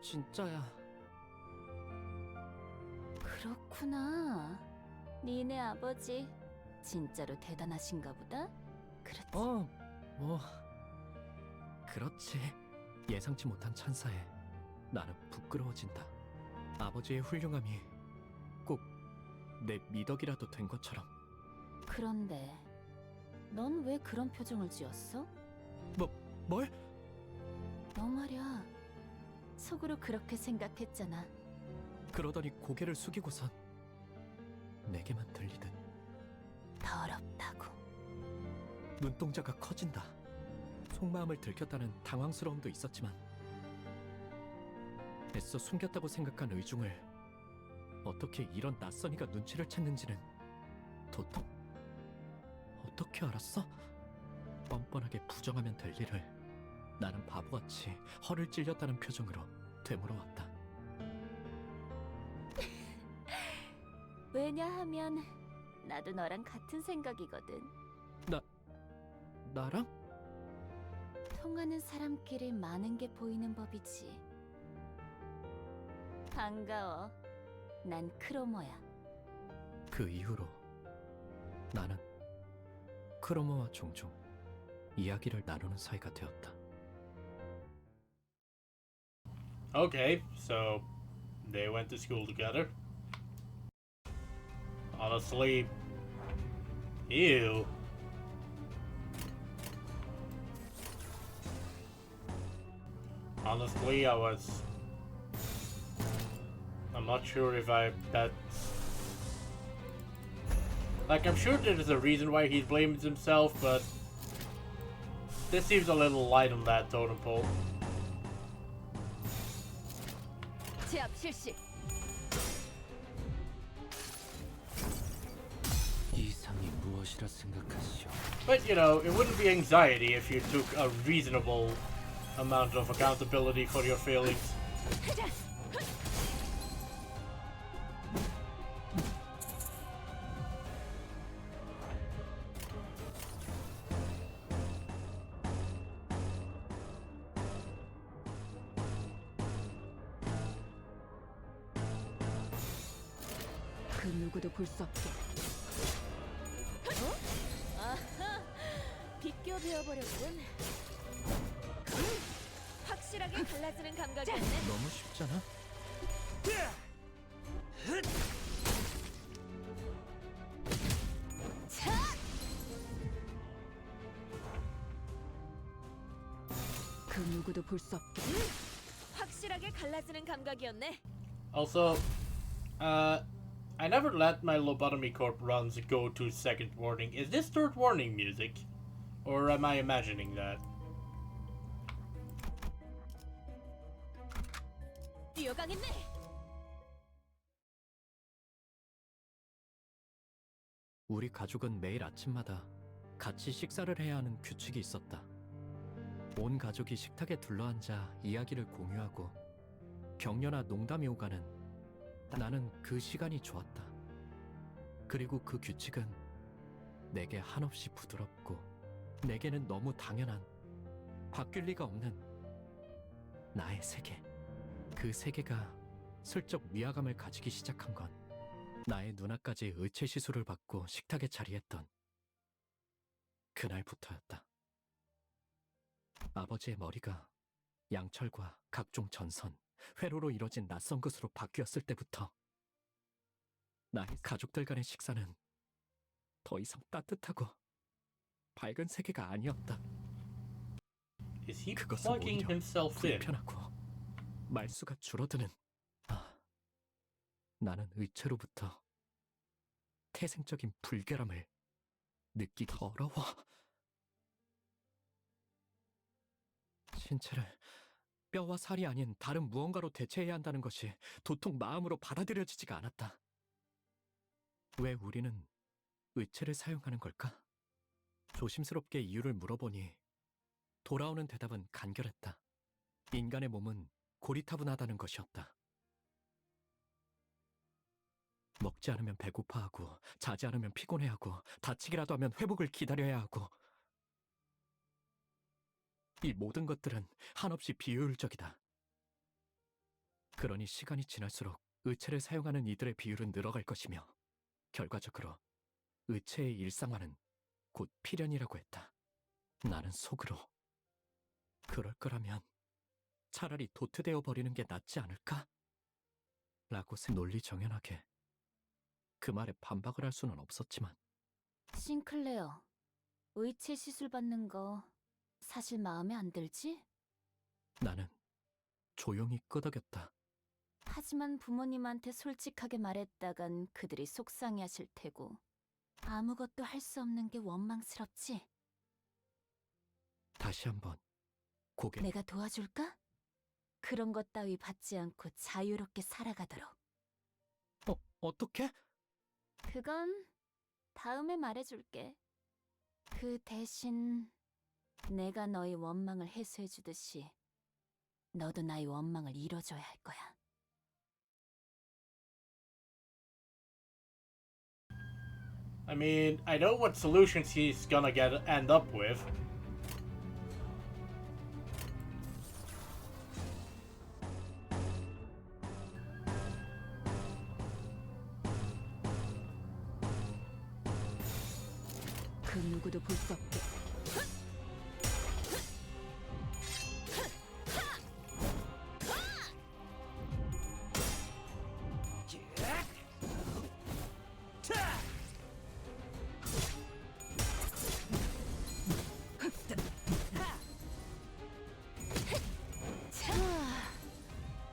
진짜야. 그렇구나. 니네 아버지 진짜로 대단하신가 보다. 그렇지? 그렇지. 예상치 못한 찬사에 나는 부끄러워진다. 아버지의 훌륭함이 꼭 내 미덕이라도 된 것처럼. 그런데 넌 왜 그런 표정을 지었어? 뭘? 너 말야, 속으로 그렇게 생각했잖아. 그러더니 고개를 숙이고선 내게만 들리듯 더럽다고. 눈동자가 커진다. 속마음을 들켰다는 당황스러움도 있었지만 애써 숨겼다고 생각한 의중을 어떻게 이런 낯선이가 눈치를 챘는지는 도통... 어떻게 알았어? 뻔뻔하게 부정하면 될 일을 나는 바보같이 허를 찔렸다는 표정으로 되물어왔다. 왜냐하면 나도 너랑 같은 생각이거든. 나랑? 통하는 사람끼리 많은 게 보이는 법이지. 반가워. 난 크로모야. 그 이후로 나는 크로모와 종종 이야기를 나누는 사이가 되었다. Okay, so they went to school together. Honestly, ew. Honestly, I'm not sure if that's... Like, I'm sure there is a reason why he blames himself, but this seems a little light on that totem pole. 제압 실시. 이상이 무엇이라 생각하시오? But, you know, it wouldn't be anxiety if you took a reasonable amount of accountability for your failings. 그 누구도 볼 수 없게. 아하, 비껴 베어버렸군. 확실하게 갈라지는 감각이었네. 너무 쉽잖아? 그 누구도 볼 수 없게. 확실하게 갈라지는 감각이었네. Also, I never let my lobotomy corp runs go to second warning. Is this third warning music? Or am I imagining that? 뛰어가겠네. 우리 가족은 매일 아침마다 같이 식사를 해야 하는 규칙이 있었다. 온 가족이 식탁에 둘러앉아 이야기를 공유하고 격려나 농담이 오가는 나는 그 시간이 좋았다. 그리고 그 규칙은 내게 한없이 부드럽고 내게는 너무 당연한, 바뀔 리가 없는 나의 세계. 그 세계가 슬쩍 위화감을 가지기 시작한 건 나의 누나까지 의체 시술을 받고 식탁에 자리했던 그날부터였다. 아버지의 머리가 양철과 각종 전선, 회로로 이뤄진 낯선 것으로 바뀌었을 때부터 나의 가족들 간의 식사는 더 이상 따뜻하고 밝은 세계가 아니었다. Is he 그것은 plugging 오히려 himself in? 불편하고 말수가 줄어드는, 나는 의체로부터 태생적인 불결함을 느끼기 어려워. 신체를 뼈와 살이 아닌 다른 무언가로 대체해야 한다는 것이 도통 마음으로 받아들여지지가 않았다. 왜 우리는 의체를 사용하는 걸까? 조심스럽게 이유를 물어보니 돌아오는 대답은 간결했다. 인간의 몸은 고리타분하다는 것이었다. 먹지 않으면 배고파하고, 자지 않으면 피곤해하고, 다치기라도 하면 회복을 기다려야 하고, 이 모든 것들은 한없이 비효율적이다. 그러니 시간이 지날수록 의체를 사용하는 이들의 비율은 늘어갈 것이며, 결과적으로 의체의 일상화는 곧 필연이라고 했다. 나는 속으로 그럴 거라면 차라리 도태되어 버리는 게 낫지 않을까? 라고 논리정연하게 그 말에 반박을 할 수는 없었지만. 싱클레어, 의체 시술 받는 거 사실 마음에 안 들지? 나는 조용히 끄덕였다. 하지만 부모님한테 솔직하게 말했다간 그들이 속상해하실 테고 아무것도 할 수 없는 게 원망스럽지? 다시 한번 고개. 내가 도와줄까? 그런 것 따위 받지 않고 자유롭게 살아가도록. 어떻게? 그건 다음에 말해줄게. 그 대신 내가 너의 원망을 해소해주듯이 너도 나의 원망을 이뤄줘야 할 거야. I mean, I know what solutions he's gonna end up with. 그 누구도 볼 수 없게.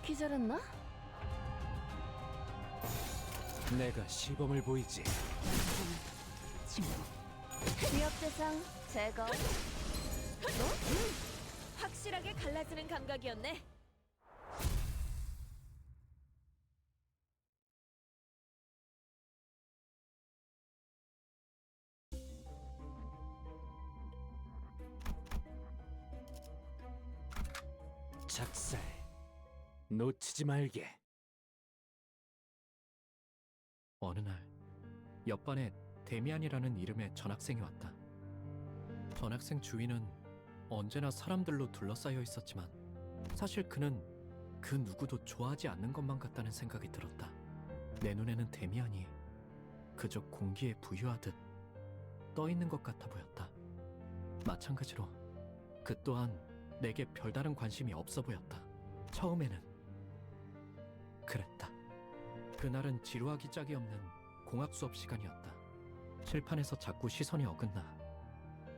기절했나? 내가 시범을 보이지. 위협 대상 제거. 확실하게 갈라지는 감각이었네. 작살 놓치지 말게. 어느 날 옆반에 데미안이라는 이름의 전학생이 왔다. 전학생 주위는 언제나 사람들로 둘러싸여 있었지만 사실 그는 그 누구도 좋아하지 않는 것만 같다는 생각이 들었다. 내 눈에는 데미안이 그저 공기에 부유하듯 떠있는 것 같아 보였다. 마찬가지로 그 또한 내게 별다른 관심이 없어 보였다. 처음에는 그랬다. 그날은 지루하기 짝이 없는 공학 수업 시간이었다. 칠판에서 자꾸 시선이 어긋나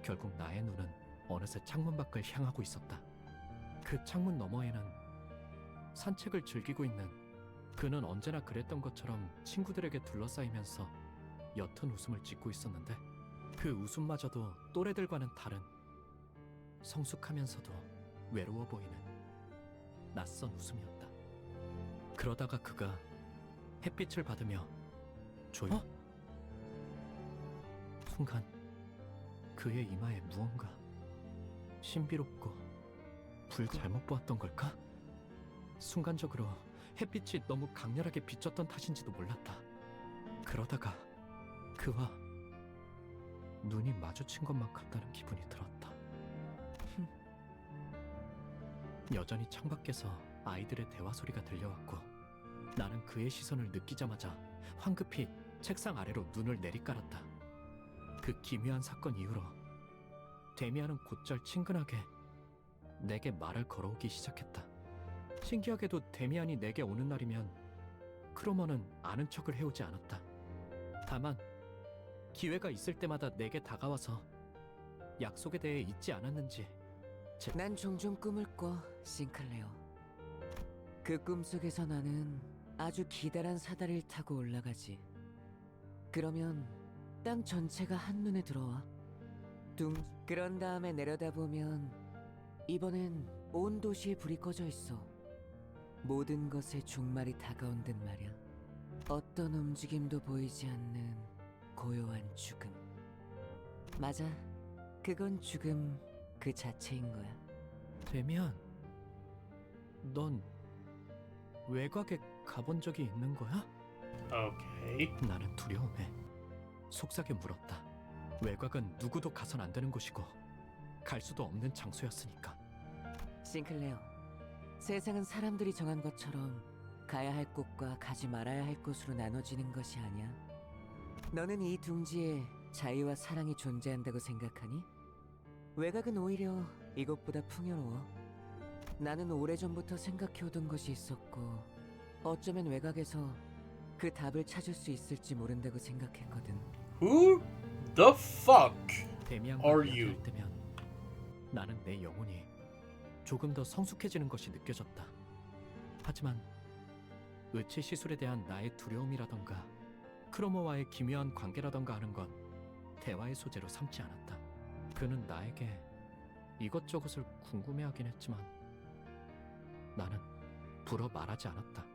결국 나의 눈은 어느새 창문 밖을 향하고 있었다. 그 창문 너머에는 산책을 즐기고 있는, 그는 언제나 그랬던 것처럼 친구들에게 둘러싸이면서 옅은 웃음을 짓고 있었는데 그 웃음마저도 또래들과는 다른, 성숙하면서도 외로워 보이는 낯선 웃음이었다. 그러다가 그가 햇빛을 받으며 순간 그의 이마에 무언가 신비롭고 불 잘못 보았던 걸까? 순간적으로 햇빛이 너무 강렬하게 비쳤던 탓인지도 몰랐다. 그러다가 그와 눈이 마주친 것만 같다는 기분이 들었다. 여전히 창밖에서 아이들의 대화 소리가 들려왔고 나는 그의 시선을 느끼자마자 황급히 책상 아래로 눈을 내리깔았다. 그 기묘한 사건 이후로 데미안은 곧잘 친근하게 내게 말을 걸어오기 시작했다. 신기하게도 데미안이 내게 오는 날이면 크로머는 아는 척을 해오지 않았다. 다만 기회가 있을 때마다 내게 다가와서 약속에 대해 잊지 않았는지 난 종종 꿈을 꿔, 싱클레어. 그 꿈속에서 나는 아주 기다란 사다리를 타고 올라가지. 그러면 땅 전체가 한눈에 들어와. 그런 다음에 내려다보면 이번엔 온 도시에 불이 꺼져 있어. 모든 것의 종말이 다가온 듯 말이야. 어떤 움직임도 보이지 않는 고요한 죽음. 맞아, 그건 죽음 그 자체인 거야. 데미안, 넌 외곽에 가본 적이 있는 거야? 오케이. 나는 두려움에 속삭여 물었다. 외곽은 누구도 가선 안 되는 곳이고 갈 수도 없는 장소였으니까. 싱클레어, 세상은 사람들이 정한 것처럼 가야 할 곳과 가지 말아야 할 곳으로 나눠지는 것이 아니야. 너는 이 둥지에 자유와 사랑이 존재한다고 생각하니? 외곽은 오히려 이것보다 풍요로워. 나는 오래전부터 생각해오던 것이 있었고 어쩌면 외곽에서 그 답을 찾을 수 있을지 모른다고 생각했거든. Who the fuck 데미안과 are you? 이야기할 때면 나는 내 영혼이 조금 더 성숙해지는 것이 느껴졌다. 하지만 의치 시술에 대한 나의 두려움이라던가 크로모와의 기묘한 관계라던가 하는 건 대화의 소재로 삼지 않았다. 그는 나에게 이것저것을 궁금해하긴 했지만 나는 불어 말하지 않았다.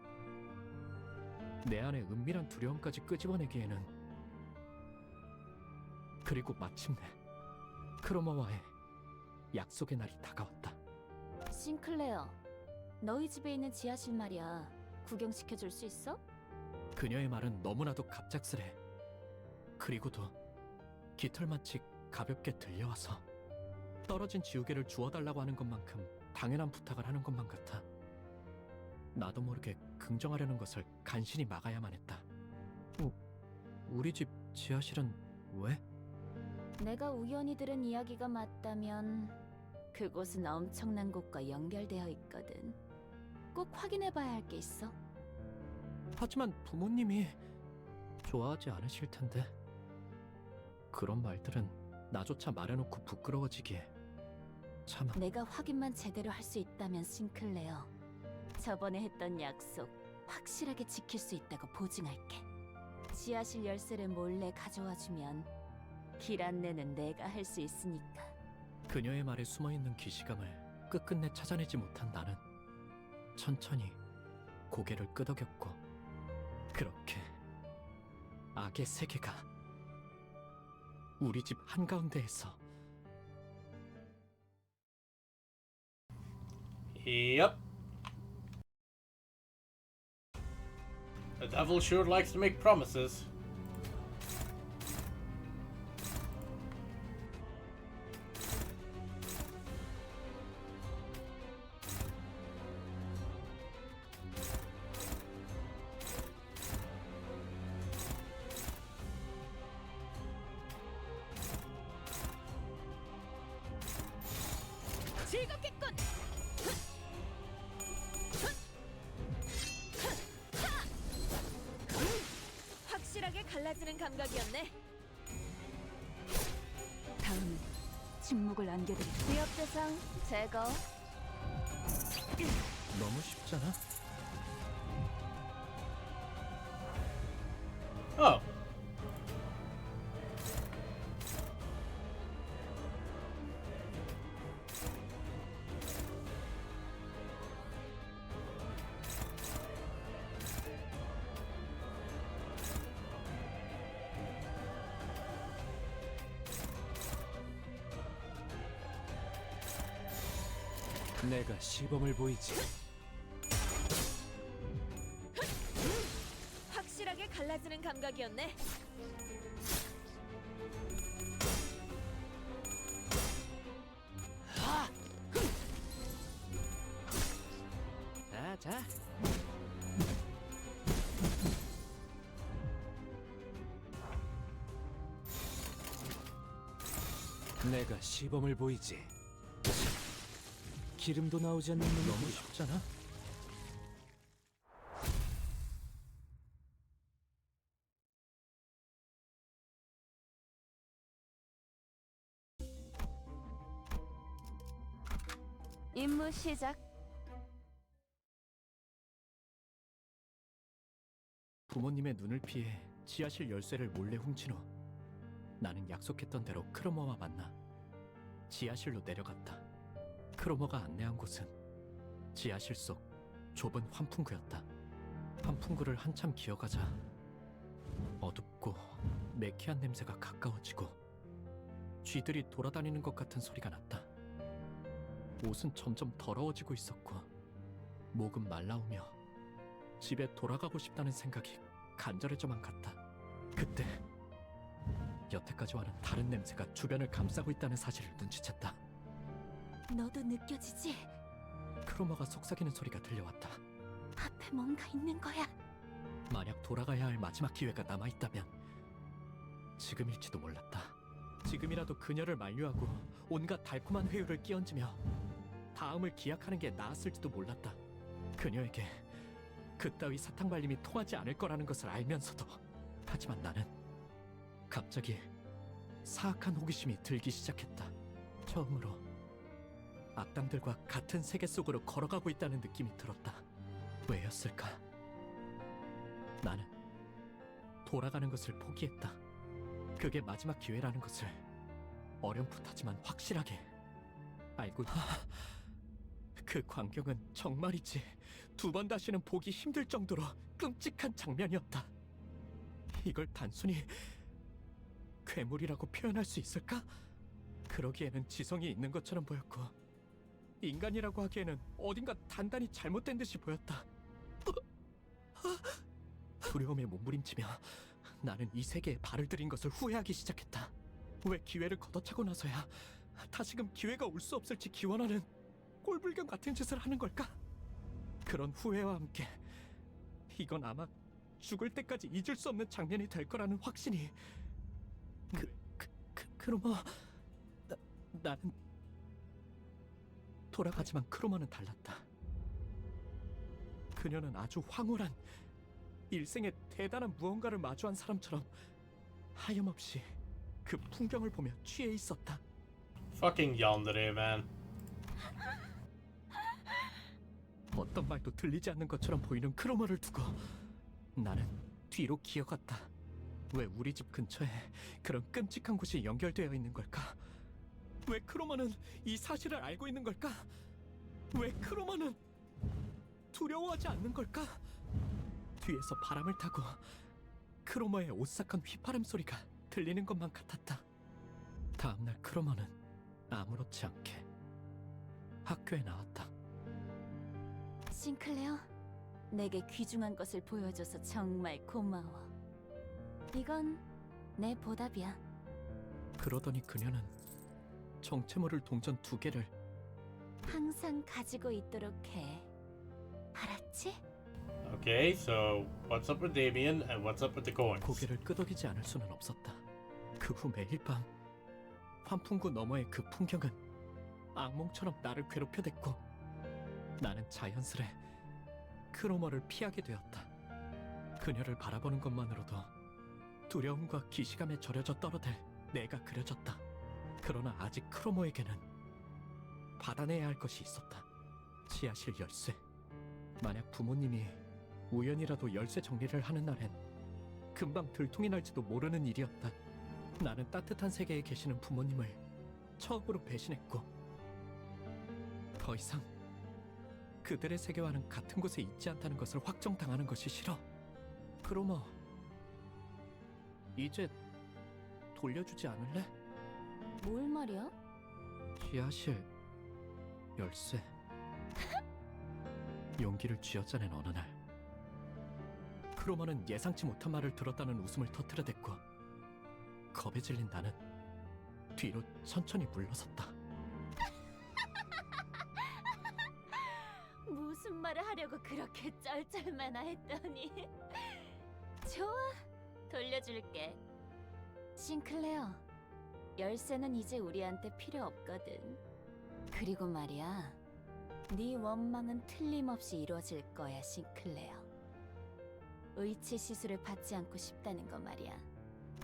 내 안에 은밀한 두려움까지 끄집어내기에는. 그리고 마침내 크로모와의 약속의 날이 다가왔다. 싱클레어, 너희 집에 있는 지하실 말이야. 구경시켜줄 수 있어? 그녀의 말은 너무나도 갑작스레. 그리고도 깃털마치 가볍게 들려와서 떨어진 지우개를 주워달라고 하는 것만큼 당연한 부탁을 하는 것만 같아. 나도 모르게 긍정하려는 것을 간신히 막아야만 했다. 우리 집 지하실은 왜? 내가 우연히 들은 이야기가 맞다면 그곳은 엄청난 곳과 연결되어 있거든. 꼭 확인해봐야 할 게 있어. 하지만 부모님이 좋아하지 않으실 텐데. 그런 말들은 나조차 말해놓고 부끄러워지기에 참. 내가 확인만 제대로 할 수 있다면 싱클레어, 저번에 했던 약속 확실하게 지킬 수 있다고 보증할게. 지하실 열쇠를 몰래 가져와주면 길 안내는 내가 할 수 있으니까. 그녀의 말에 숨어있는 기시감을 끝끝내 찾아내지 못한 나는 천천히 고개를 끄덕였고, 그렇게 악의 세계가 우리 집 한가운데에서. Yep. The devil sure likes to make promises. 즐겁겠군. 확실하게 갈라지는 감각이었네. 다음은 침묵을 안겨드릴. 위협 대상 제거. 너무 쉽잖아. Oh. 내가 시범을 보이지. 갈라지는 감각이었네. 자. 내가 시범을 보이지. 기름도 나오지 않는 놈이 너무 쉽잖아. 임무 시작. 부모님의 눈을 피해 지하실 열쇠를 몰래 훔친 후 나는 약속했던 대로 크로머와 만나 지하실로 내려갔다. 크로머가 안내한 곳은 지하실 속 좁은 환풍구였다. 환풍구를 한참 기어가자 어둡고 매캐한 냄새가 가까워지고 쥐들이 돌아다니는 것 같은 소리가 났다. 옷은 점점 더러워지고 있었고 목은 말라오며 집에 돌아가고 싶다는 생각이 간절해져만 갔다. 그때 여태까지와는 다른 냄새가 주변을 감싸고 있다는 사실을 눈치챘다. 너도 느껴지지? 크로머가 속삭이는 소리가 들려왔다. 앞에 뭔가 있는 거야. 만약 돌아가야 할 마지막 기회가 남아있다면 지금일지도 몰랐다. 지금이라도 그녀를 만류하고 온갖 달콤한 회유를 끼얹으며 다음을 기약하는 게 나았을지도 몰랐다. 그녀에게 그따위 사탕 발림이 통하지 않을 거라는 것을 알면서도. 하지만 나는 갑자기 사악한 호기심이 들기 시작했다. 처음으로 악당들과 같은 세계 속으로 걸어가고 있다는 느낌이 들었다. 왜였을까? 나는 돌아가는 것을 포기했다. 그게 마지막 기회라는 것을 어렴풋하지만 확실하게 알고 있다. 그 광경은 정말이지 두 번 다시는 보기 힘들 정도로 끔찍한 장면이었다. 이걸 단순히 괴물이라고 표현할 수 있을까? 그러기에는 지성이 있는 것처럼 보였고 인간이라고 하기에는 어딘가 단단히 잘못된 듯이 보였다. 두려움에 몸부림치며 나는 이 세계에 발을 들인 것을 후회하기 시작했다. 왜 기회를 걷어차고 나서야 다시금 기회가 올 수 없을지 기원하는 꼴불견 같은 짓을 하는 걸까? 그런 후회와 함께 이건 아마 죽을 때까지 잊을 수 없는 장면이 될 거라는 확신이. 크로머, 나는 돌아가지만 크로머는 달랐다. 그녀는 아주 황홀한 일생에 대단한 무언가를 마주한 사람처럼 하염없이 그 풍경을 보며 취해 있었다. Fucking yandere, man. 어떤 말도 들리지 않는 것처럼 보이는 크로머를 두고 나는 뒤로 기어갔다. 왜 우리 집 근처에 그런 끔찍한 곳이 연결되어 있는 걸까? 왜 크로머는 이 사실을 알고 있는 걸까? 왜 크로머는 두려워하지 않는 걸까? 뒤에서 바람을 타고 크로머의 오싹한 휘파람 소리가 들리는 것만 같았다. 다음날 크로머는 아무렇지 않게 학교에 나왔다. 싱클레어, 내게 귀중한 것을 보여줘서 정말 고마워. 이건 내 보답이야. 그러더니 그녀는 정체모를 동전 2개를 항상 가지고 있도록 해. 알았지? Okay, so what's up with Damien and what's up with the coins? 고개를 끄덕이지 않을 수는 없었다. 그 후 매일 밤 환풍구 너머의 그 풍경은 악몽처럼 나를 괴롭혀댔고 나는 자연스레 크로머를 피하게 되었다. 그녀를 바라보는 것만으로도 두려움과 기시감에 절여져 떨어들 내가 그려졌다. 그러나 아직 크로머에게는 받아내야 할 것이 있었다. 지하실 열쇠. 만약 부모님이 우연이라도 열쇠 정리를 하는 날엔 금방 들통이 날지도 모르는 일이었다. 나는 따뜻한 세계에 계시는 부모님을 처음으로 배신했고 더 이상 그들의 세계와는 같은 곳에 있지 않다는 것을 확정당하는 것이 싫어. 크로머, 이제 돌려주지 않을래? 뭘 말이야? 지하실 열쇠. 용기를 쥐어짜낸 어느 날 크로머는 예상치 못한 말을 들었다는 웃음을 터뜨려댔고 겁에 질린 나는 뒤로 천천히 물러섰다. 무슨 말을 하려고 그렇게 쩔쩔매나 했더니 좋아, 돌려줄게. 싱클레어, 열쇠는 이제 우리한테 필요 없거든. 그리고 말이야, 네 원망은 틀림없이 이루어질 거야, 싱클레어. 의치 시술을 받지 않고 싶다는 거 말이야.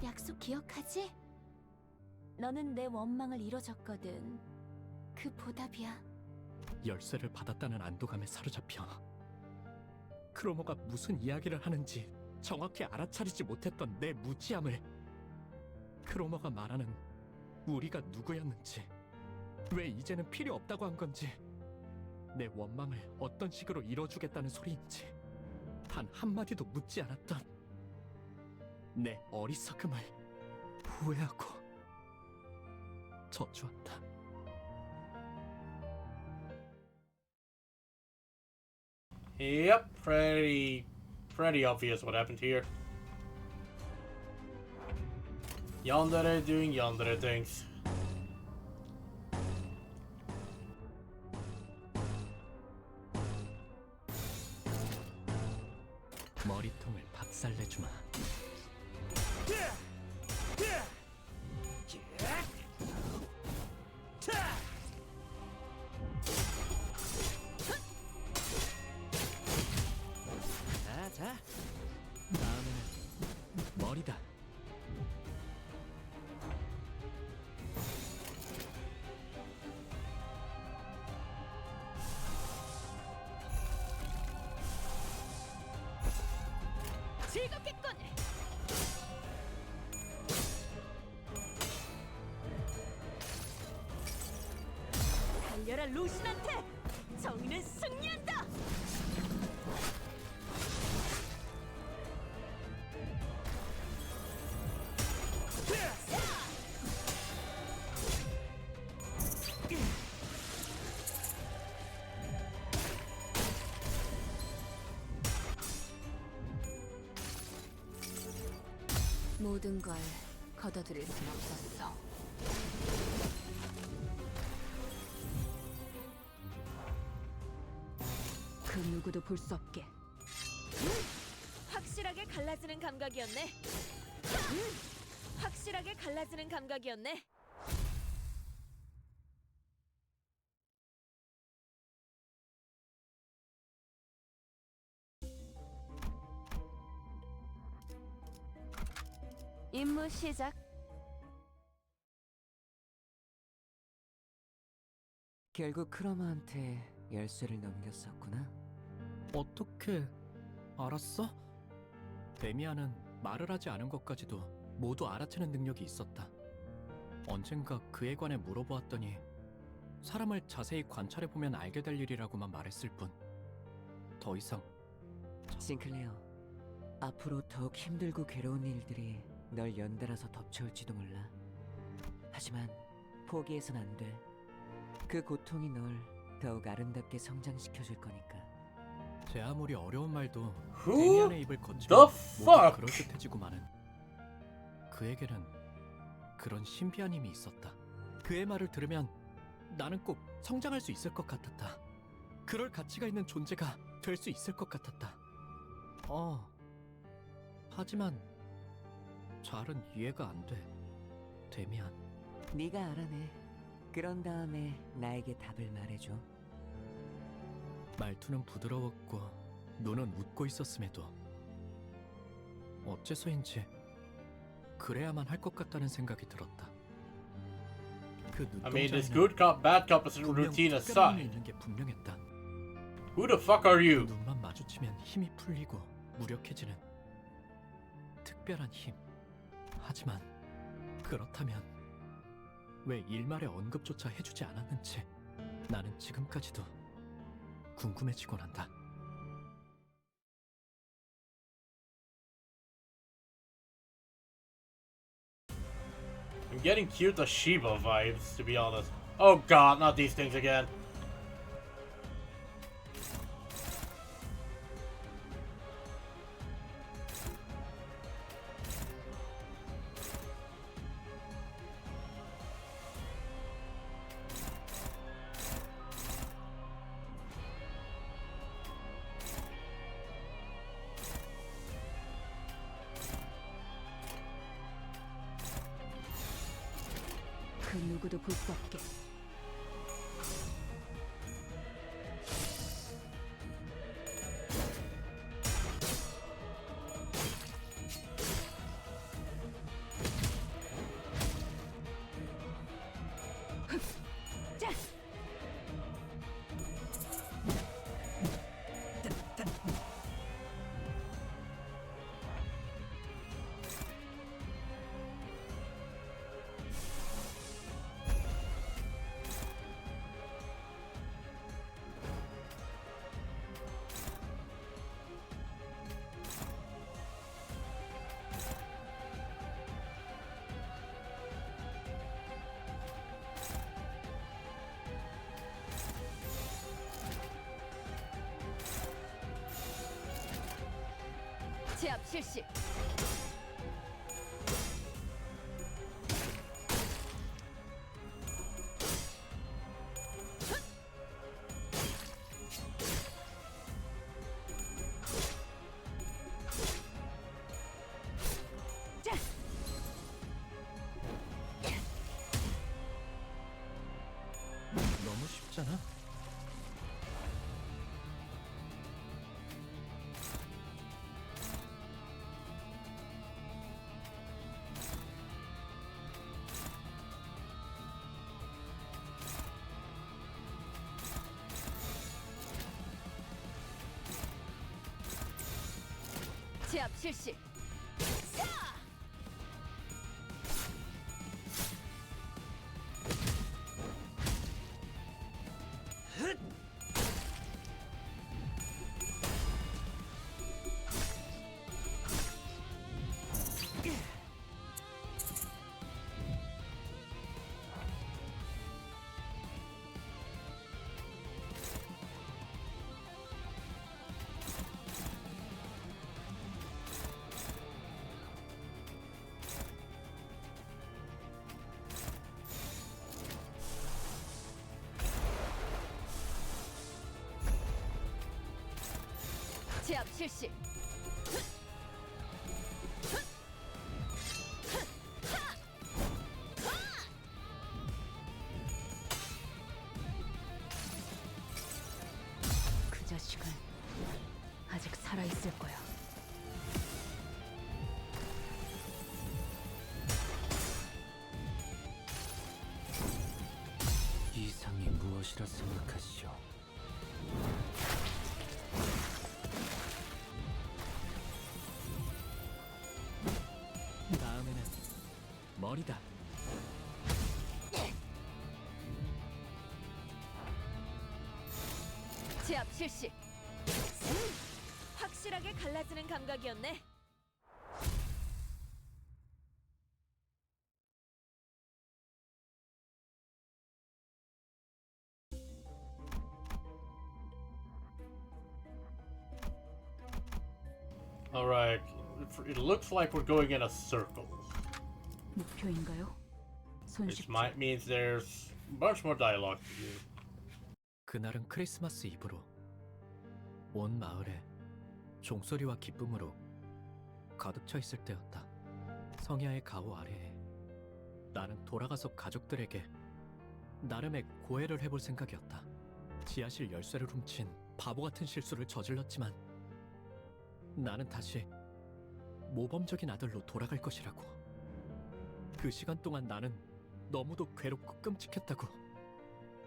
약속 기억하지? 너는 내 원망을 이뤄줬거든. 그 보답이야. 열쇠를 받았다는 안도감에 사로잡혀 크로머가 무슨 이야기를 하는지 정확히 알아차리지 못했던 내 무지함을, 크로머가 말하는 우리가 누구였는지, 왜 이제는 필요 없다고 한 건지, 내 원망을 어떤 식으로 이뤄주겠다는 소리인지 단 한마디도 묻지 않았던 내 어리석음을 후회하고 저주한다. Yep, pretty obvious what happened here. Yandere doing yandere things. 머리통을 박살내주마. 자, 다음에는 머리다. 즐겁겠군. 달려라 루신한테. 정의는 승리한다. 모든 걸 걷어들일 순 없었어. 그 누구도 볼 수 없게. 확실하게 갈라지는 감각이었네. 확실하게 갈라지는 감각이었네. 임무 시작. 결국 크로머한테 열쇠를 넘겼었구나. 어떻게 알았어? 데미안은 말을 하지 않은 것까지도 모두 알아채는 능력이 있었다. 언젠가 그에 관해 물어보았더니 사람을 자세히 관찰해보면 알게 될 일이라고만 말했을 뿐. 더 이상... 싱클레어, 앞으로 더욱 힘들고 괴로운 일들이 널 연달아서 덮쳐올지도 몰라. 하지만 포기해선 안 돼. 그 고통이 널 더욱 아름답게 성장시켜줄 거니까. 제 아무리 어려운 말도 Who 데미안의 입을 거치면 the 모두 fuck? 그럴듯해지고마는. 그에게는 그런 신비한 힘이 있었다. 그의 말을 들으면 나는 꼭 성장할 수 있을 것 같았다. 그럴 가치가 있는 존재가 될 수 있을 것 같았다. 하지만 잘은 이해가 안 돼, 데미안. 네가 알아내. 그런 다음에 나에게 답을 말해줘. 말투는 부드러웠고 눈은 웃고 있었음에도 어째서인지 그래야만 할 것 같다는 생각이 들었다. 그 I mean, this 눈동자에는 good cop, bad cop 분명 routine 특별한 힘이 aside. 있는 게 분명했다. Who the fuck are you? 눈만 마주치면 힘이 풀리고 무력해지는 특별한 힘. 하지만 그렇다면 왜 일말의 언급조차 해주지 않았는지 나는 지금까지도 궁금해지곤 한다. I'm getting cute Shiba vibes, to be honest. Oh god, not these things again. 그 누구도 볼 수 없게. 제압 실시. 너무 쉽잖아. 제압 실시. 제압 실시. 그 자식은 아직 살아있을 거야. 이상이 무엇이라 생각하시오? 다음에는 머리다. 제압 실시. 확실하게 갈라지는 감각이었네. Alright, it looks like we're going in a circle. 목표인가요? Which might means there's much more dialogue to do. 그날은 크리스마스 이브로 온 마을에 종소리와 기쁨으로 가득 차 있을 때였다. 성야의 가호 아래에 나는 돌아가서 가족들에게 나름의 고해를 해볼 생각이었다. 지하실 열쇠를 훔친 바보 같은 실수를 저질렀지만 나는 다시 모범적인 아들로 돌아갈 것이라고. 그 시간 동안 나는 너무도 괴롭고 끔찍했다고.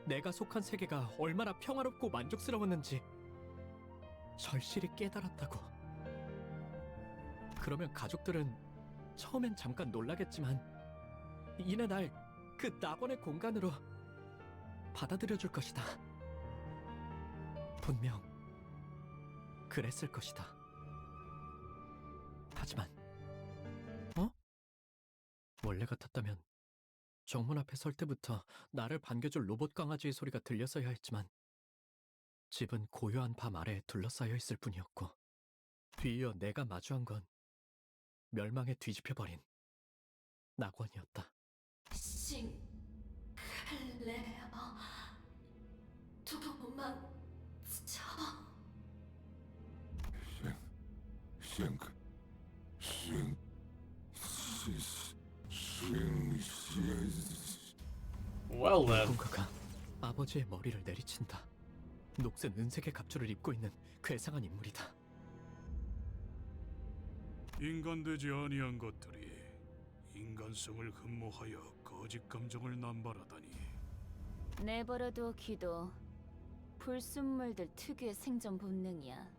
내가 속한 세계가 얼마나 평화롭고 만족스러웠는지 절실히 깨달았다고. 그러면 가족들은 처음엔 잠깐 놀라겠지만 이내 날 그 낙원의 공간으로 받아들여줄 것이다. 분명 그랬을 것이다. 하지만 원래 같았다면 정문 앞에 설 때부터 나를 반겨줄 로봇 강아지의 소리가 들렸어야 했지만 집은 고요한 밤 아래에 둘러싸여 있을 뿐이었고 뒤이어 내가 마주한 건 멸망에 뒤집혀버린 낙원이었다. 싱클레어 도망쳐. Well then. 누군가가 아버지의 머리를 내리친다. 녹슨 은색의 갑주를 입고 있는 괴상한 인물이다. 인간되지 아니한 것들이 인간성을 흠모하여 거짓 감정을 남발하다니. 내버려둬 기도. 불순물들 특유의 생존 본능이야.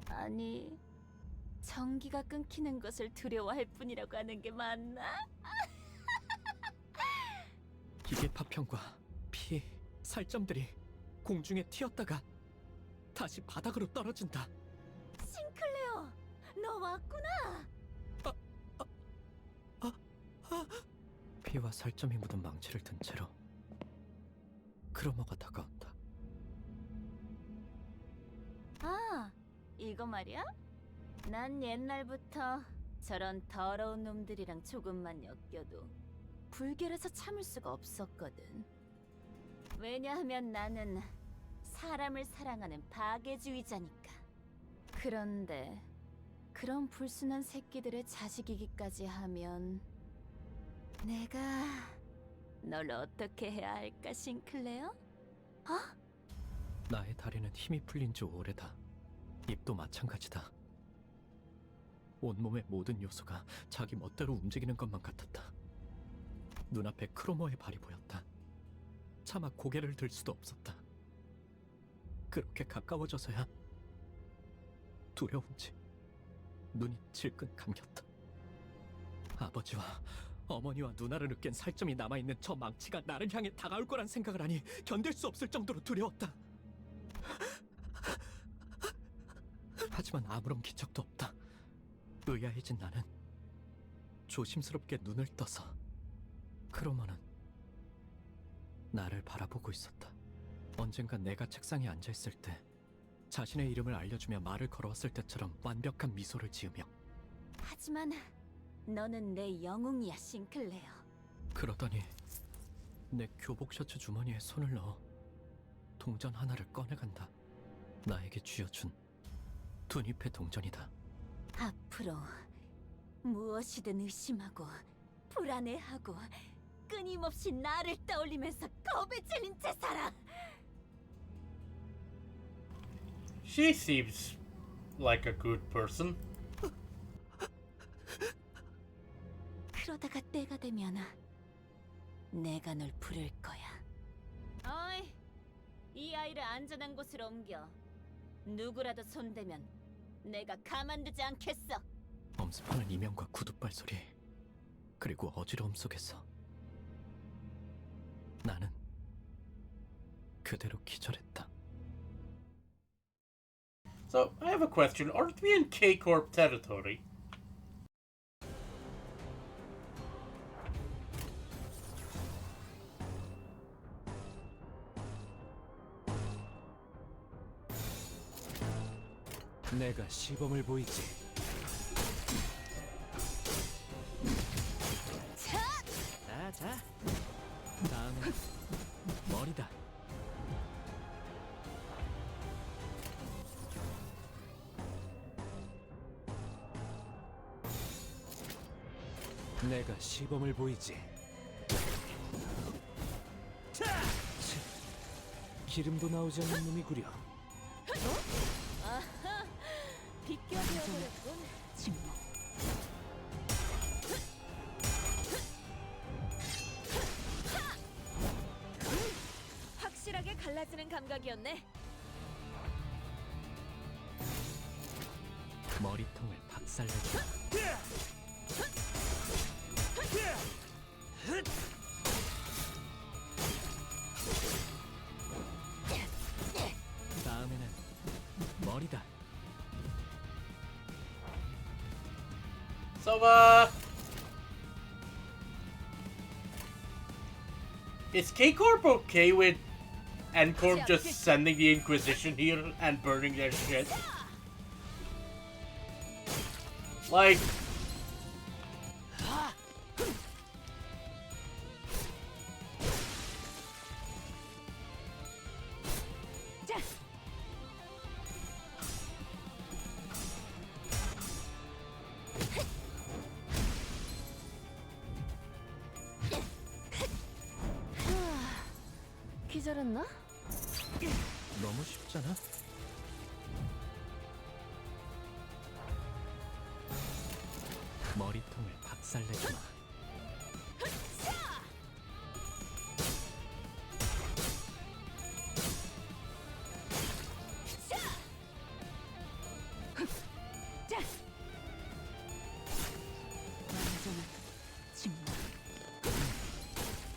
아니, 전기가 끊기는 것을 두려워할 뿐이라고 하는 게 맞나? 기계 파편과 피, 살점들이 공중에 튀었다가 다시 바닥으로 떨어진다. 싱클레어, 너 왔구나. 피와 살점이 묻은 망치를 든 채로 크로머가 다가온다. 아, 이거 말이야? 난 옛날부터 저런 더러운 놈들이랑 조금만 엮여도 불결해서 참을 수가 없었거든. 왜냐하면 나는 사람을 사랑하는 파괴주의자니까. 그런데 그런 불순한 새끼들의 자식이기까지 하면 내가 널 어떻게 해야 할까, 싱클레어? 나의 다리는 힘이 풀린 지 오래다. 입도 마찬가지다. 온몸의 모든 요소가 자기 멋대로 움직이는 것만 같았다. 눈앞에 크로머의 발이 보였다. 차마 고개를 들 수도 없었다. 그렇게 가까워져서야 두려운지 눈이 질끈 감겼다. 아버지와 어머니와 누나를 으깬 살점이 남아있는 저 망치가 나를 향해 다가올 거란 생각을 하니 견딜 수 없을 정도로 두려웠다. 하지만 아무런 기척도 없다. 의아해진 나는 조심스럽게 눈을 떠서 크로머는 나를 바라보고 있었다. 언젠가 내가 책상에 앉아있을 때 자신의 이름을 알려주며 말을 걸어왔을 때처럼 완벽한 미소를 지으며 하지만 너는 내 영웅이야, 싱클레어. 그러더니 내 교복 셔츠 주머니에 손을 넣어 동전 하나를 꺼내간다. 나에게 쥐어준 두 잎의 동전이다. 앞으로 무엇이든 의심하고 불안해하고 끊임없이 나를 떠올리면서 겁에 질린 채 살아. She seems like a good person. 그러다가 때가 되면 내가 널 부를 거야. 어이, 이 아이를 안전한 곳으로 옮겨. 누구라도 손대면 내가 가만두지 않겠어. 엄습하는 이명과 구둣발 소리, 그리고 어지러움 속에서 나는 그대로 기절했다. So, I have a question. Aren't we in K-Corp territory? 내가 시범을 보이지. 자. 다음은 머리다. 내가 시범을 보이지. 기름도 나오지 않는 놈이구려. 아하, 비껴되어버렸군. 침묵. 확실하게 갈라지는 감각이었네. 머리통을 박살내줘. 다음에는 머리다. So, is K-Corp okay with N-Corp just sending the Inquisition here and burning their shit? Like... 잘했나? 너무 쉽잖아. 머리통을 박살내주마. 완전한 침묵.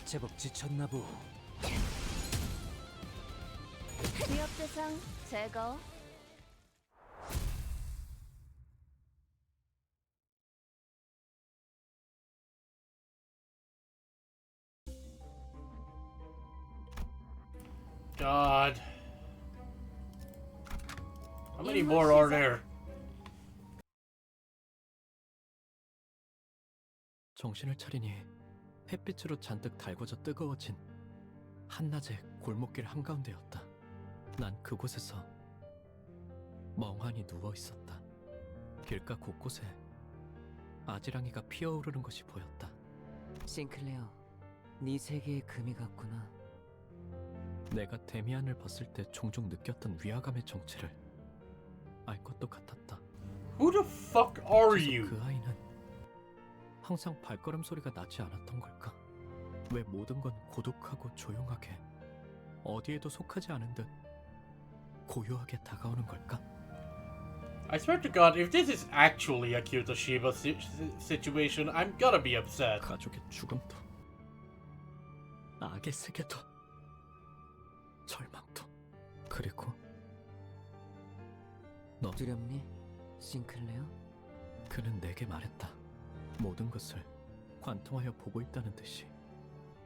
제법 지쳤나 보. 위협 대상 제거. God. How many more are there? 정신을 차리니 햇빛으로 잔뜩 달궈져 뜨거워진 한낮의 골목길 한가운데였다. 난 그곳에서 멍하니 누워 있었다. 길가 곳곳에 아지랑이가 피어오르는 것이 보였다. 싱클레어, 네 세계에 금이 갔구나. 내가 데미안을 봤을 때 종종 느꼈던 위화감의 정체를 알 것도 같았다. Who the fuck are you? 그 아이는 항상 발걸음 소리가 나지 않았던 걸까? 왜 모든 건 고독하고 조용하게 어디에도 속하지 않은 듯 고요하게 다가오는 걸까? I swear to God, if this is actually a Kyotoshiba situation, I'm gonna be upset. 가족의 죽음도, 악의 세계도, 절망도, 그리고 너. 두렵니, 싱클레어? 그는 내게 말했다. 모든 것을 관통하여 보고 있다는 듯이,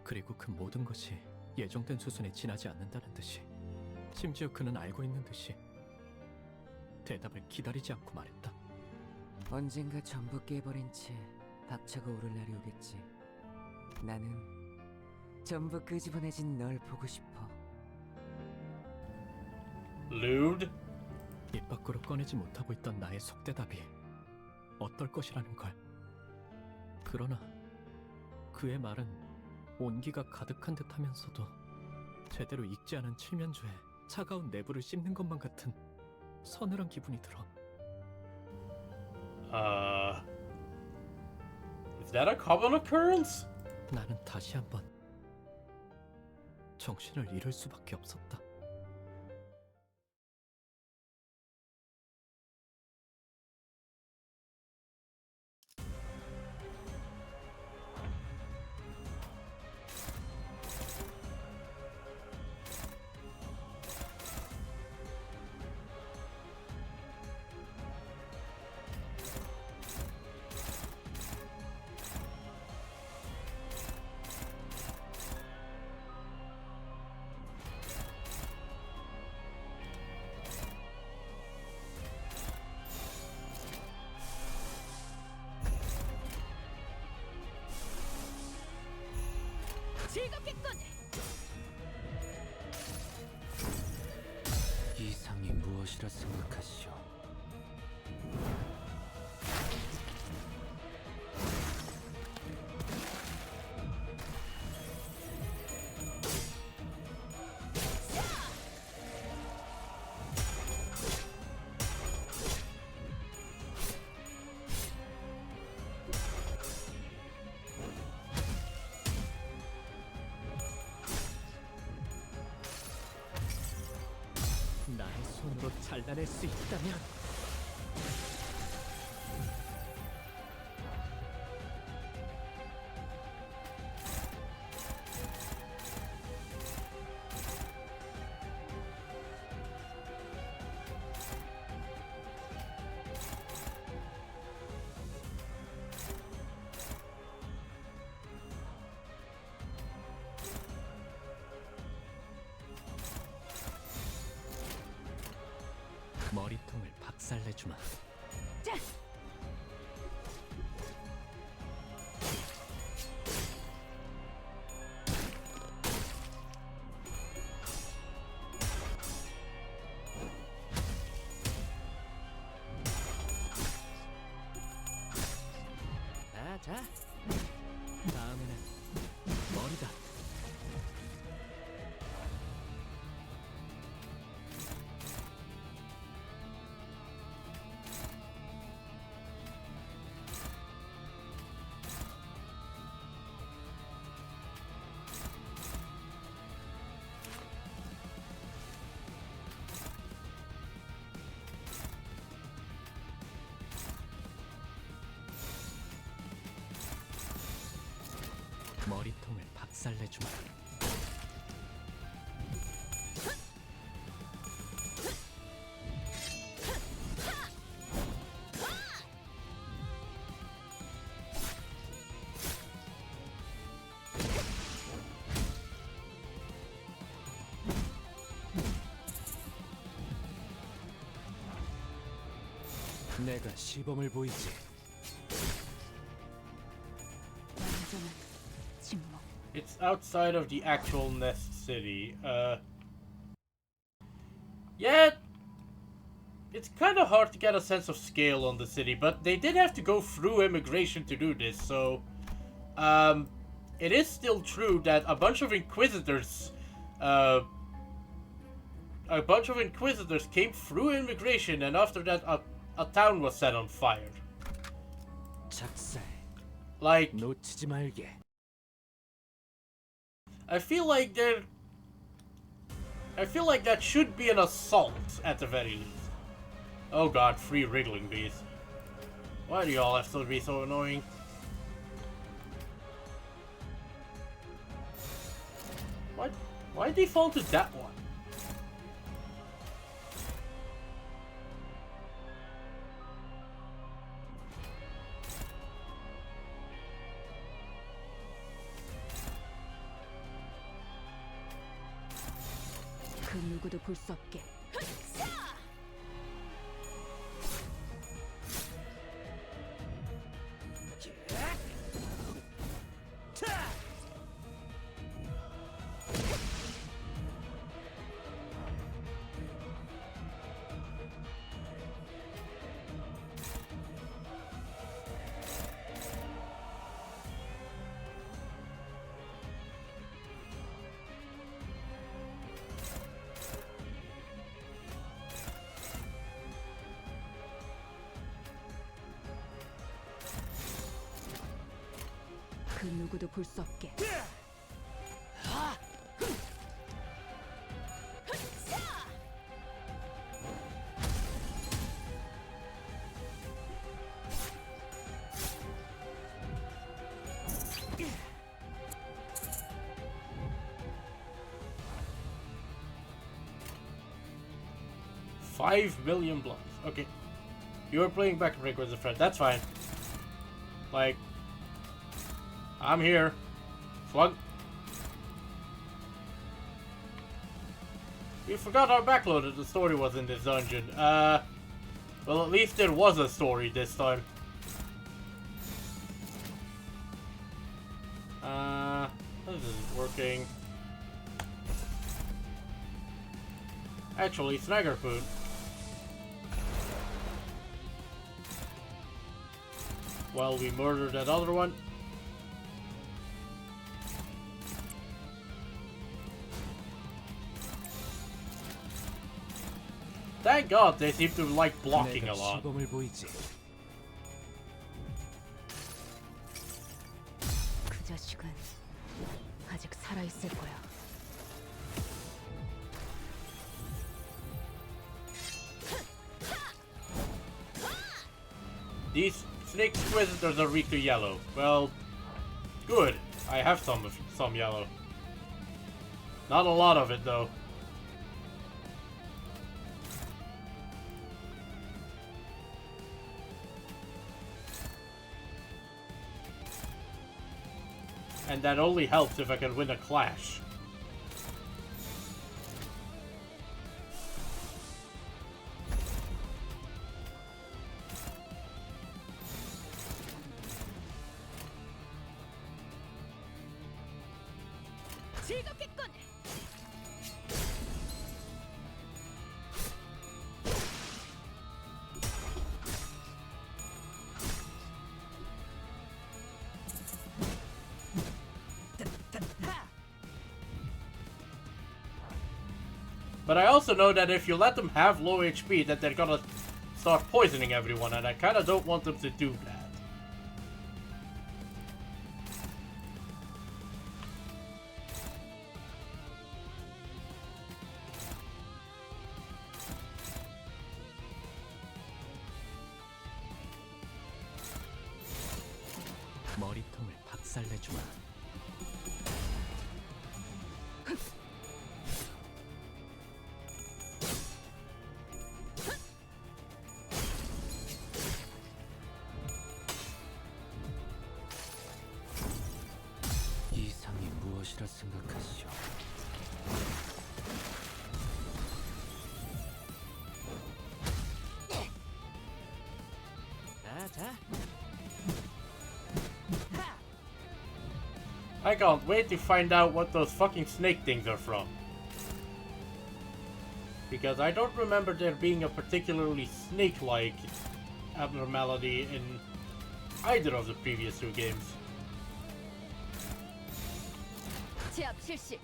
그리고 그 모든 것이 예정된 수순에 지나지 않는다는 듯이, 심지어 그는 알고 있는 듯이 대답을 기다리지 않고 말했다. 언젠가 전부 깨버린 채 박차가 오를 날이 오겠지. 나는 전부 끄집어내진 널 보고 싶어. Lewd? 입 밖으로 꺼내지 못하고 있던 나의 속대답이 어떨 것이라는 걸. 그러나 그의 말은 온기가 가득한 듯하면서도 제대로 익지 않은 칠면조에 차가운 내부를 씹는 것만 같은 서늘한 기분이 들어. Is that a common occurrence? 나는 다시 한번 정신을 잃을 수밖에 없었다. 즐겁겠군. 이상이 무엇이라 생각하시오? 나의 손으로 잘라낼 수 있다면 머리통을 박살내주마. 자. 자, 다음에는 머리다. 머리통을 박살내주마. 내가 시범을 보이지. 완전한 침묵. It's outside of the actual Nest City. Yeah, it's kind of hard to get a sense of scale on the city, but they did have to go through immigration to do this, so it is still true that a bunch of Inquisitors came through immigration, and after that a town was set on fire. 작살. Like, 놓치지 말게. I feel like that should be an assault at the very least. Oh god, 3 wriggling bees. Why do y'all have to be so annoying? Why default to that one? 그 누구도 볼 수 없게. 그 누구도 볼 수 없게. $5 million. Okay. You were playing back Rick with a friend. That's fine. Like, I'm here. Slug. You forgot how backloaded the story was in this dungeon. Well, at least there was a story this time. This isn't working. Actually, Snagger food. While we murder that other one. Thank God they seem to like blocking a lot. 시범을 보이지. 그 자식은 아직 살아 있을 거야. These snake inquisitors are weak to yellow. Well, good. I have some yellow. Not a lot of it though. And that only helps if I can win a clash. But I also know that if you let them have low HP, that they're gonna start poisoning everyone, and I kinda don't want them to do that. 머리통을 박살내주마. 보자. I can't wait to find out what those fucking snake things are from. Because I don't remember there being a particularly snake-like abnormality in either of the previous two games. 제압 실시.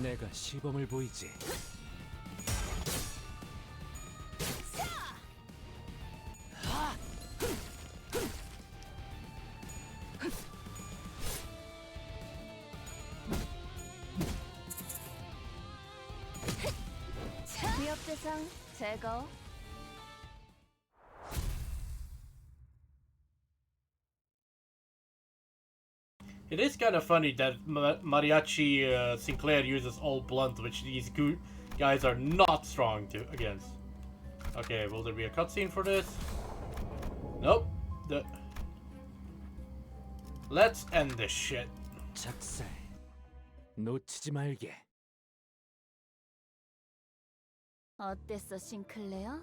내가 시범을 보이지. 위협 대상 제거. It is kind of funny that Mariachi Sinclair uses all blunt, which these guys are not strong against. Okay, will there be a cutscene for this? Nope. Let's end this shit. 작살. 놓치지 말게. 어땠어, 싱클레어?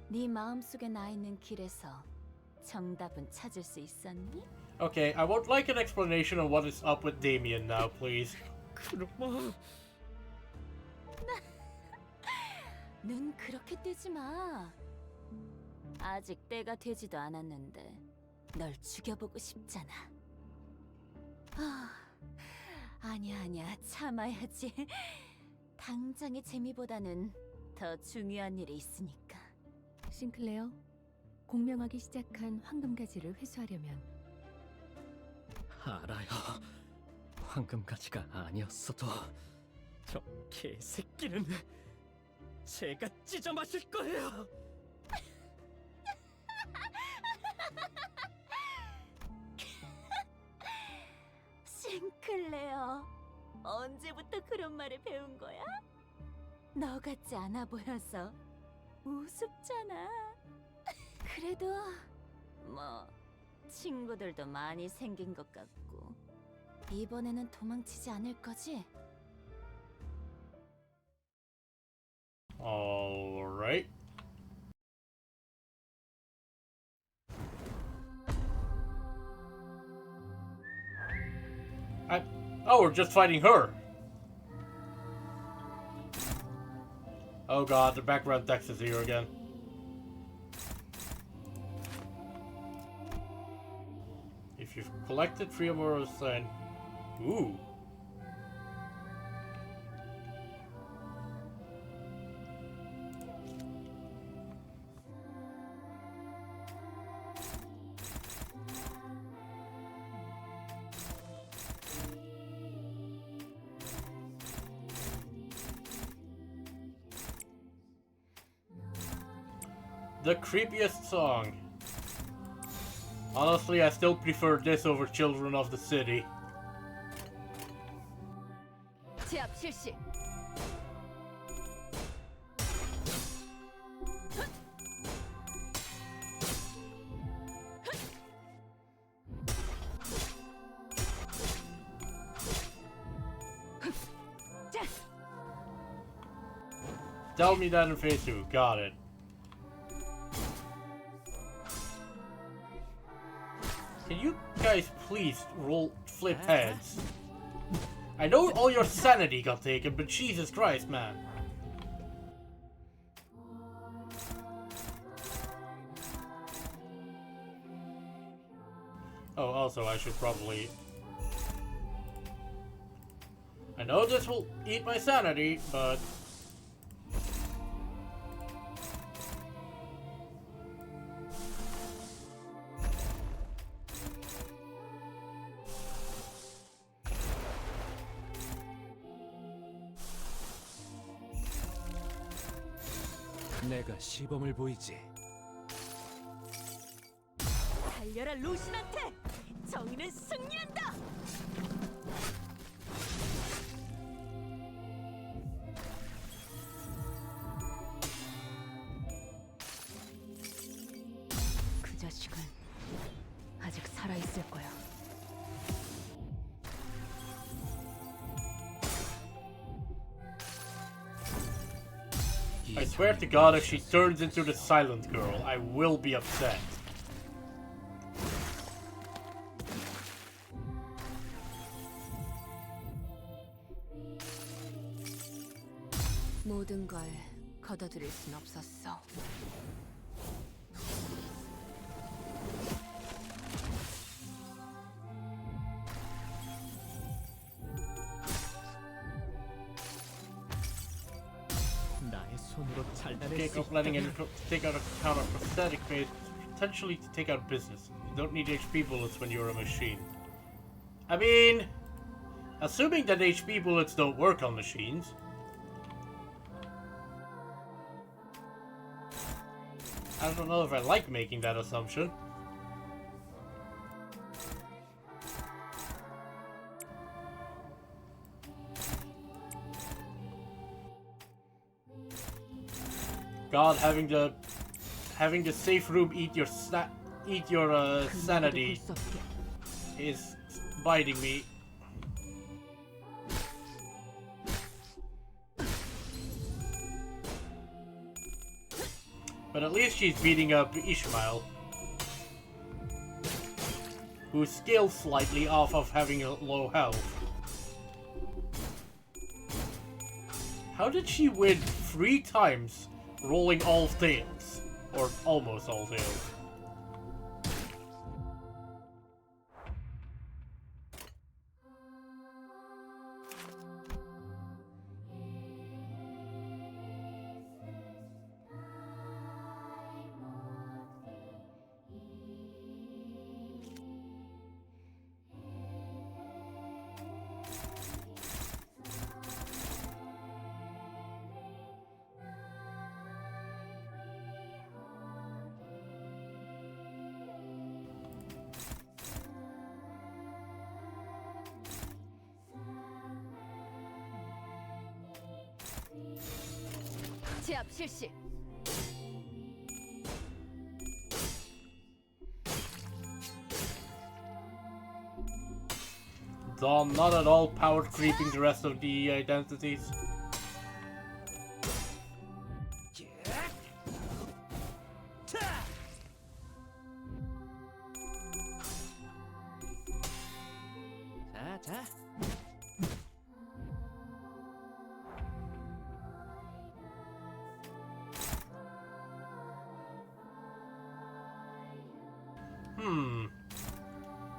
네 마음속에 나 있는 길에서 정답은 찾을 수 있었니? Okay, I would like an explanation on what is up with Damien now, please. 그럼 눈 그렇게 뜨지 마. 아직 때가 되지도 않았는데 널 죽여보고 싶잖아. 아니야, 참아야지. 당장의 재미보다는 더 중요한 일이 있으니까. 싱클레어, 공명하기 시작한 황금가지를 회수하려면 알아요. 황금가지가 아니었어도 저 개새끼는 제가 찢어 마실 거예요. 싱클레어, 언제부터 그런 말을 배운 거야? 너 같지 않아 보여서 우습잖아. 그래도 뭐 친구들도 많이 생긴 것 같고 이번에는 도망치지 않을 거지? Alright. Oh, we're just fighting her. Oh god, the background text is here again. If you've collected 3 or more sign. Ooh. The creepiest song. Honestly, I still prefer this over Children of the City. 제압 실시. Tell me that in phase 2. Got it. Can you guys please flip heads? I know all your sanity got taken, but Jesus Christ, man. Oh, also, I should probably... I know this will eat my sanity, but... 내가 시범을 보이지. 달려라 루신한테! 정의는 승리한다! I swear to God, if she turns into the silent girl, I will be upset. 모든 걸 거둬들일 순 없었어. 나의 손으로 잘라낼 Take 수 out letting it 있다면 take out a counter prosthetic made potentially to take out business. You don't need HP bullets when you're a machine. I mean, assuming that HP bullets don't work on machines. I don't know if I like making that assumption. God, having the safe room eat your sanity is biting me. But at least she's beating up Ishmael, who's scaled slightly off of having a low health. How did she win 3 times rolling all tails? Or almost all tails. 제압 실시. Dawn not at all power creeping the rest of the identities. 자.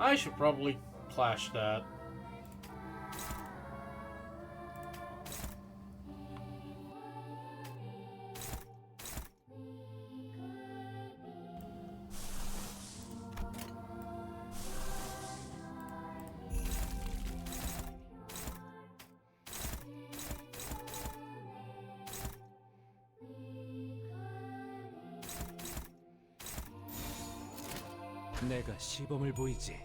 I should probably clash that. 내가 시범을 보이지.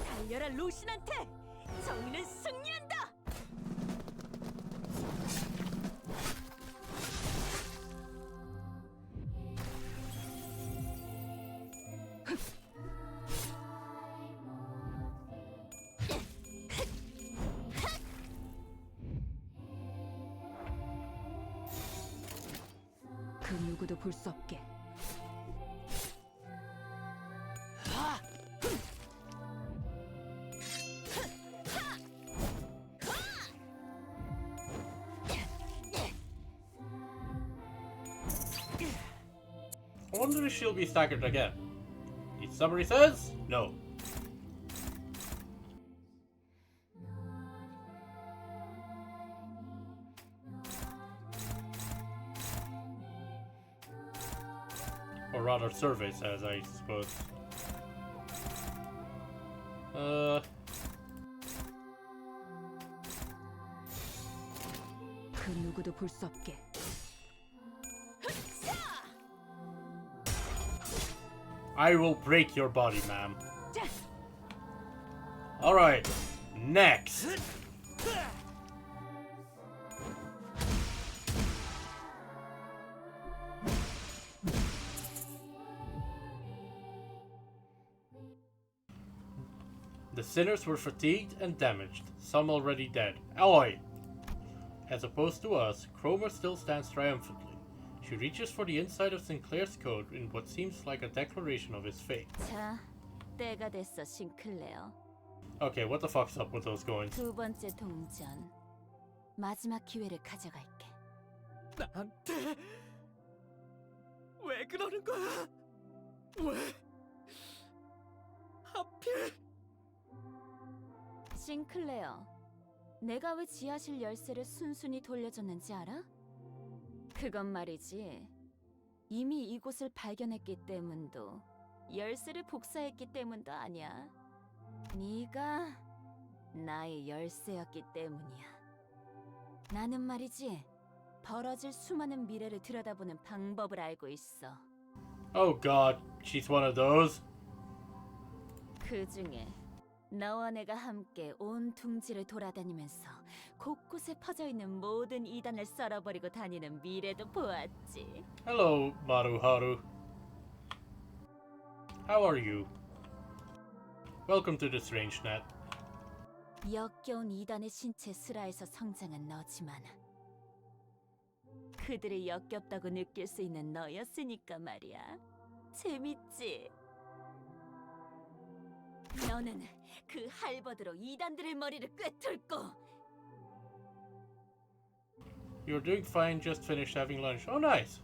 달려라 로신한테! 정의는 승리한다! 그 누구도 볼 수 없게. I wonder if she'll be staggered again. The summary says no. Or rather, survey says, I suppose. 그 누구도 볼 수 없게. I will break your body, ma'am. Alright, next. sinners were fatigued and damaged, some already dead. Oi! As opposed to us, Cromer still stands triumphantly. She reaches for the inside of Sinclair's coat in what seems like a declaration of his faith. 자, 때가 됐어, 싱클레어. Okay, what the fuck's up with those coins? 두 번째 동전. 마지막 기회를 가져갈게. 나한테 왜 그러는 거야? 왜? 하필? 싱클레어, 내가 왜 지하실 열쇠를 순순히 돌려줬는지 알아? 그건 말이지. 이미 이곳을 발견했기 때문도 열쇠를 복사했기 때문도 아니야. 네가 나의 열쇠였기 때문이야. 나는 말이지, 벌어질 수많은 미래를 들여다보는 방법을 알고 있어. Oh god, she's one of those. 그 중에 너와 내가 함께 온 둥지를 돌아다니면서 곳곳에 퍼져있는 모든 이단을 썰어버리고 다니는 미래도 보았지. Hello, Maruharu. How are you? Welcome to the Strange Net. 역겨운 이단의 신체 슬하에서 성장한 너지만 그들이 역겹다고 느낄 수 있는 너였으니까 말이야. 재밌지? 너는 그 할버드로 이단들의 머리를 꿰뚫고 You're doing fine, just finished having lunch. Oh, nice.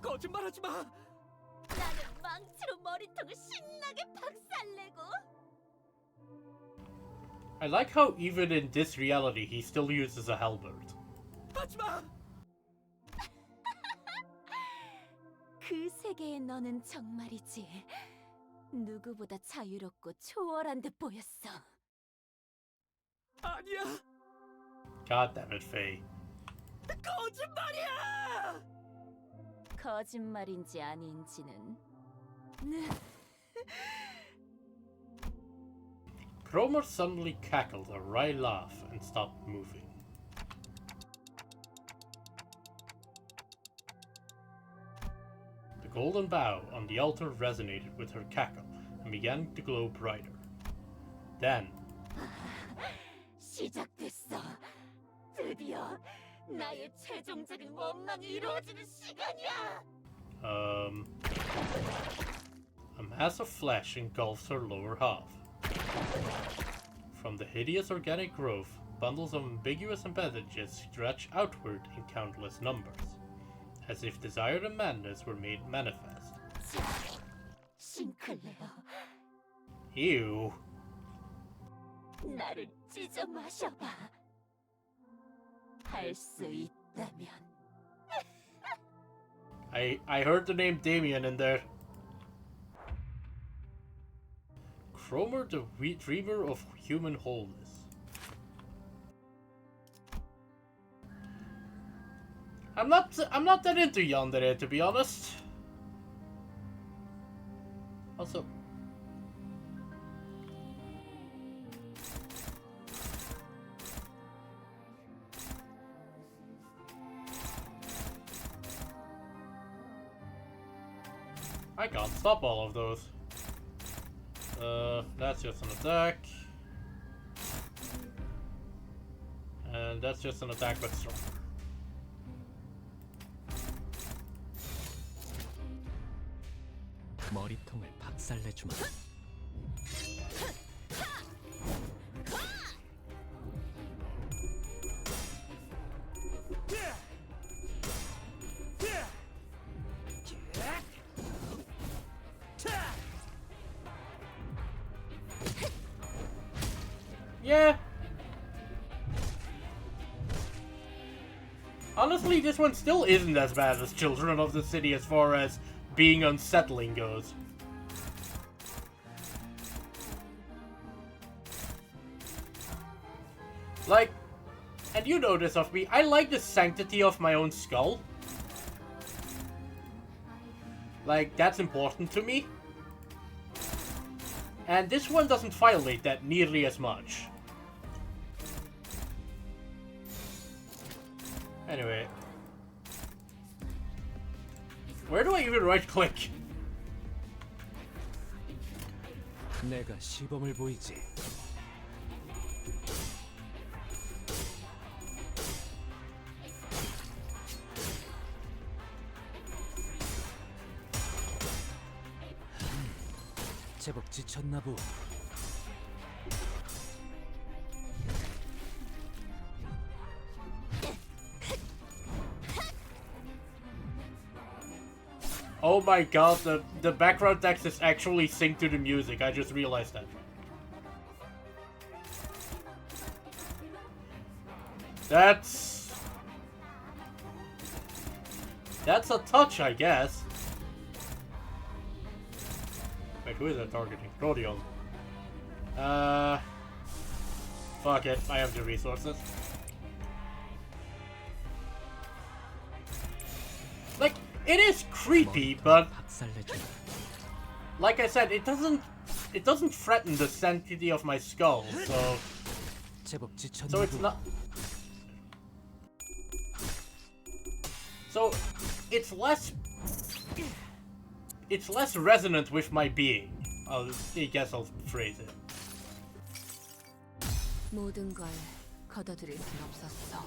거짓말하지 마. 나는 망치로 머리통을 신나게 박살내고 I like how even in this reality he still uses a halberd. 하지 마. 그 세계의 너는 정말이지 누구보다 자유롭고 초월한 듯 보였어. 아니야. God damn it, Faye. 거짓말이야. 거짓말인지 아닌지는 Cromer suddenly cackled a wry laugh and stopped moving. The golden bow on the altar resonated with her cackle and began to glow brighter. Then, 시작됐어. 드디어 나의 최종적인 원망이 이루어지는 시간이야. A mass of flesh engulfs her lower half. From the hideous organic growth, bundles of ambiguous appendages stretch outward in countless numbers, as if desire and madness were made manifest. 싱클레어, Ew. 나를 찢어 마셔봐. 할 수 있다면. I heard the name Damien in there. Cromer, the dreamer of human wholeness. I'm not that into yandere, to be honest. Also, I can't stop all of those. That's just an attack. And that's just an attack but strong. 머리통을 박살내주마. Yeah. Honestly, this one still isn't as bad as Children of the City as far as being unsettling goes. Like, and you know this of me, I like the sanctity of my own skull. Like, that's important to me. And this one doesn't violate that nearly as much. Anyway. Where do I even right click? 내가 시범을 보이지. 제법 지쳤나 보. Oh my god, the background text is actually synced to the music. I just realized that. That's a touch, I guess. Wait, who is that targeting? Rodion. Fuck it, I have the resources. Like, it is creepy, but like I said, it doesn't threaten the sanctity of my skull, so it's not. So it's less resonant with my being. I guess I'll phrase it. 모든 걸 거둬들일 순 없었어.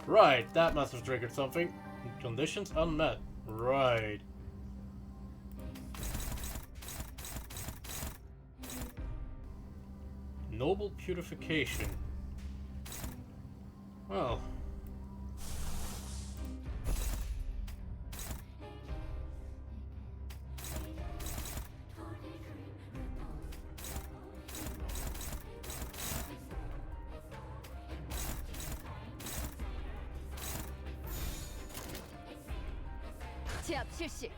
Right, that must have triggered something. Conditions unmet. Right. Noble purification. Well. 제압 실시.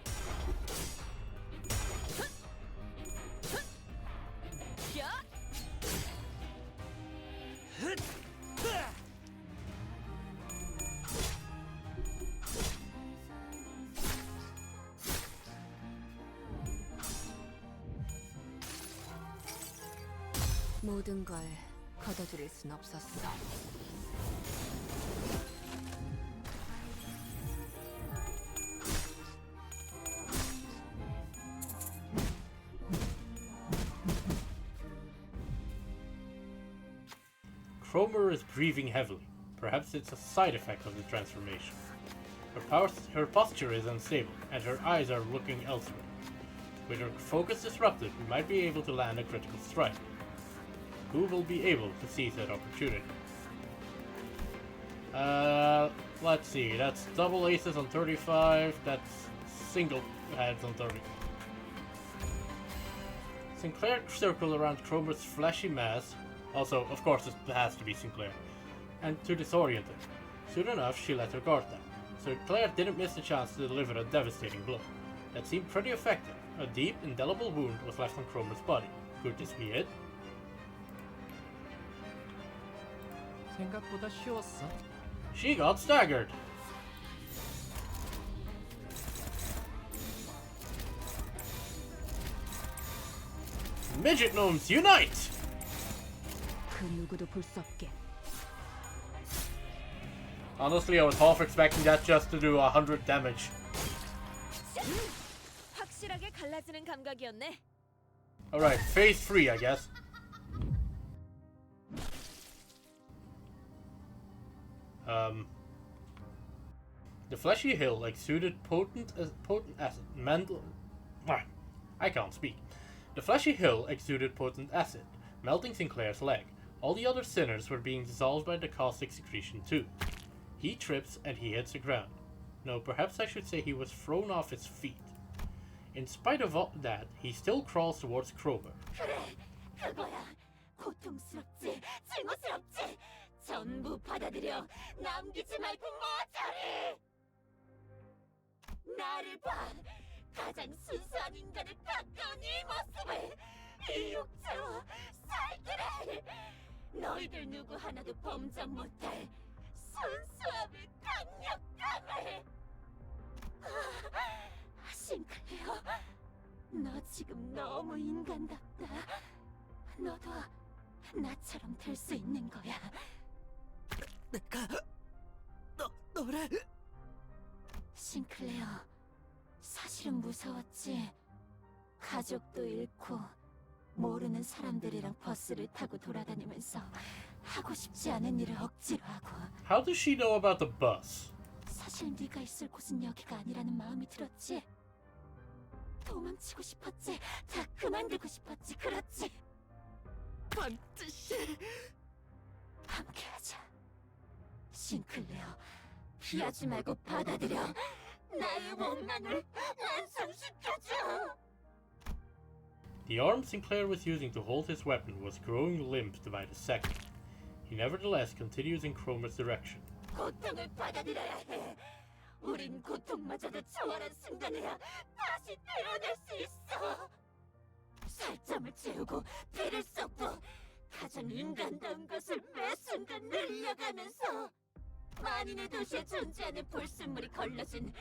모든 걸 거둬들일 순 없었어. Cromer is breathing heavily. Perhaps it's a side effect of the transformation. Her posture is unstable, and her eyes are looking elsewhere. With her focus disrupted, we might be able to land a critical strike. Who will be able to seize that opportunity? Let's see. That's double aces on 35. That's single heads on 30. Sinclair circled around Cromer's fleshy mass. Also, of course, it has to be Sinclair. And to disorient her. Soon enough, she let her guard down. Sinclair didn't miss the chance to deliver a devastating blow. That seemed pretty effective. A deep, indelible wound was left on Cromer's body. Could this be it? 생각보다 쉬웠어. She got staggered. Midget gnomes unite! 그 누구도 볼 수 없게. Honestly, I was half expecting that just to do 100 damage. 확실하게 갈라지는 감각이었네. Alright, phase 3, I guess. The fleshy hill exuded potent acid. I can't speak. The fleshy hill exuded potent acid, melting Sinclair's leg. All the other sinners were being dissolved by the caustic secretion too. He trips and he hits the ground. No, perhaps I should say he was thrown off his feet. In spite of all that, he still crawls towards Cromer. 그래, 그거야. 고통스럽지, 증오스럽지. 전부 받아들여. 남기지 말고 모자리. 나를 봐. 가장 순수한 인간을 가까운 이 모습을. 이 육체와 살기를. 너희들 누구 하나도 범접 못할 순수함을, 강력함을. 싱클레어, 너 지금 너무 인간답다. 너도 나처럼 될 수 있는 거야. 너 너래? 싱클레어, 사실은 무서웠지. 가족도 잃고 모르는 사람들이랑 버스를 타고 돌아다니면서 하고 싶지 않은 일을 억지로 하고. How does she know about the bus? 사실 네가 있을 곳은 여기가 아니라는 마음이 들었지. 도망치고 싶었지. 다 그만두고 싶었지. 그렇지. 반드시 함께하자. 싱클레어, 피하지 말고 받아들여. 나의 원망을 완성시켜줘. The arm Sinclair was using to hold his weapon was growing limp by the second. He nevertheless continued in Cromer's direction. 고통을 받아들여야 해. 우린 고통마저도 초월한 순간에야 다시 태어날 수 있어. 살점을 채우고 피를 쏟고 가장 인간다운 것을 매 순간 늘려가면서 만인의 도시에 존재하는 불순물이 걸러진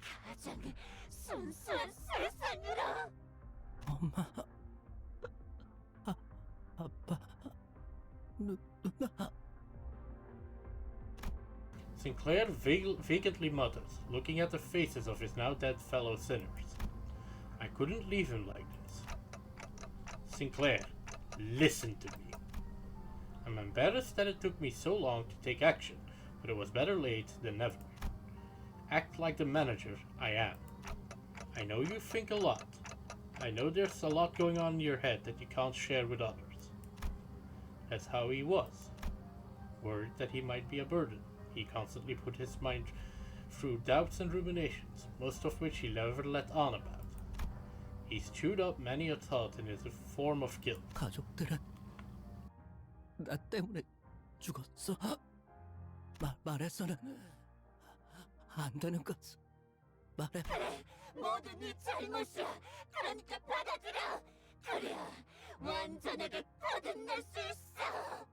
가장 순수한 세상으로. 엄마, 아빠, 누나. Sinclair vacantly mutters, looking at the faces of his now dead fellow sinners. I couldn't leave him like this. Sinclair, listen to me. I'm embarrassed that it took me so long to take action, but it was better late than never. Act like the manager I am. I know you think a lot. I know there's a lot going on in your head that you can't share with others. That's how he was. Worried that he might be a burden, he constantly put his mind through doubts and ruminations, most of which he never let on about. He's chewed up many a thought in his form of guilt. 가족들은 나 때문에 죽었어. 말해서는 안 되는 것. 말해. 그래, 모두 네 잘못이야. 그러니까 받아들여. 그래야 완전하게 거듭날 수 있어.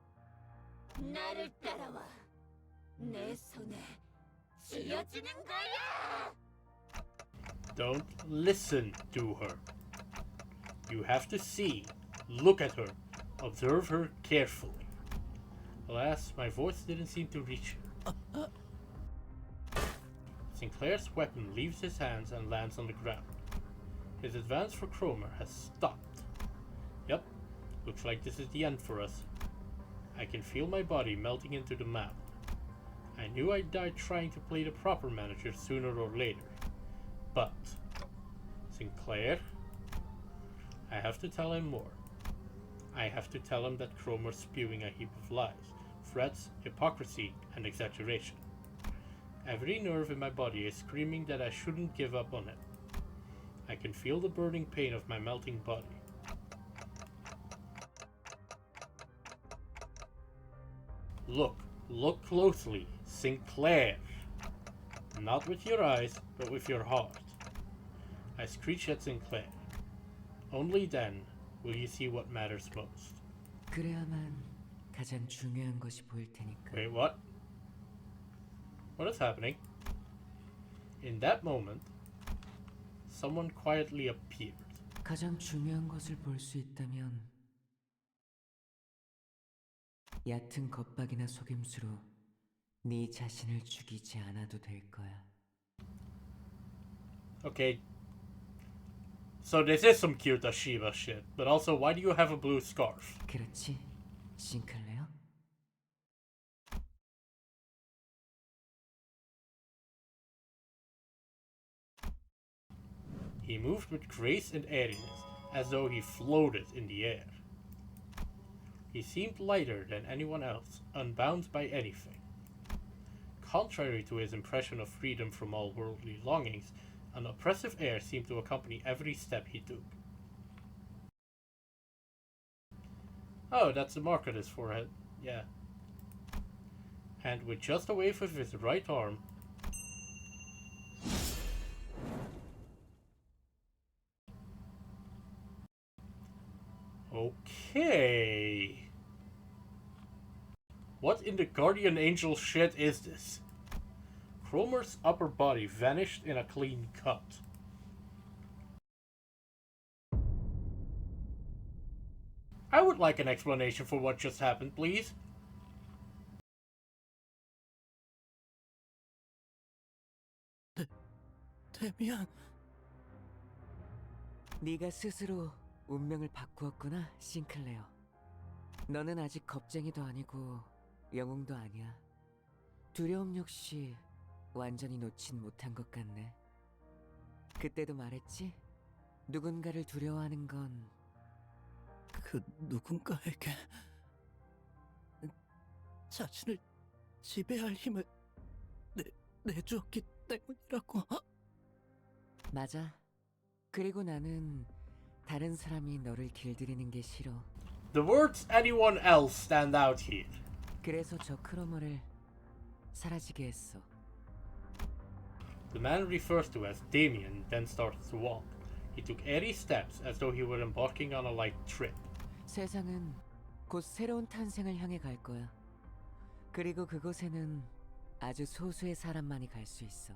나를 따라와. 내 손에 쥐어주는 거야. Don't listen to her. You have to see, look at her, observe her carefully. Alas, my voice didn't seem to reach her. Sinclair's weapon leaves his hands and lands on the ground. His advance for Cromer has stopped. Yep, looks like this is the end for us. I can feel my body melting into the map. I knew I'd die trying to play the proper manager sooner or later. But Sinclair, I have to tell him more. I have to tell him that Cromer's spewing a heap of lies, threats, hypocrisy, and exaggeration. Every nerve in my body is screaming that I shouldn't give up on him. I can feel the burning pain of my melting body. Look closely, Sinclair. Not with your eyes, but with your heart. I screech at Sinclair. Only then will you see what matters most. 그래야만 가장 중요한 것이 보일 테니까. Wait, what? What is happening? In that moment, someone quietly appeared. 가장 중요한 것을 볼 수 있다면 얕은 겁박이나 속임수로 네 자신을 죽이지 않아도 될 거야. Okay. So this is some cute Ashiva shit, but also why do you have a blue scarf? 그렇지, 싱클레어? He moved with grace and airiness, as though he floated in the air. He seemed lighter than anyone else, unbound by anything. Contrary to his impression of freedom from all worldly longings, an oppressive air seemed to accompany every step he took. Oh, that's the mark on his forehead. Yeah. And with just a wave of his right arm, okay. What in the guardian angel shit is this? Cromer's upper body vanished in a clean cut. I would like an explanation for what just happened, please. 데미안. 네가 스스로 운명을 바꾸었구나, 싱클레어. 너는 아직 겁쟁이도 아니고 영웅도 아니야. 두려움 역시 완전히 놓진 못한 것 같네. 그때도 말했지? 누군가를 두려워하는 건 그 누군가에게 자신을 지배할 힘을 내주었기 때문이라고. 맞아. 그리고 나는 다른 사람이 너를 길들이는 게 싫어. The words anyone else stand out here. 그래서 저 크로머를 사라지게 했어. The man refers to as Damien then started to walk. He took airy steps as though he were embarking on a light trip. 세상은 곧 새로운 탄생을 향해 갈 거야. 그리고 그곳에는 아주 소수의 사람만이 갈 수 있어.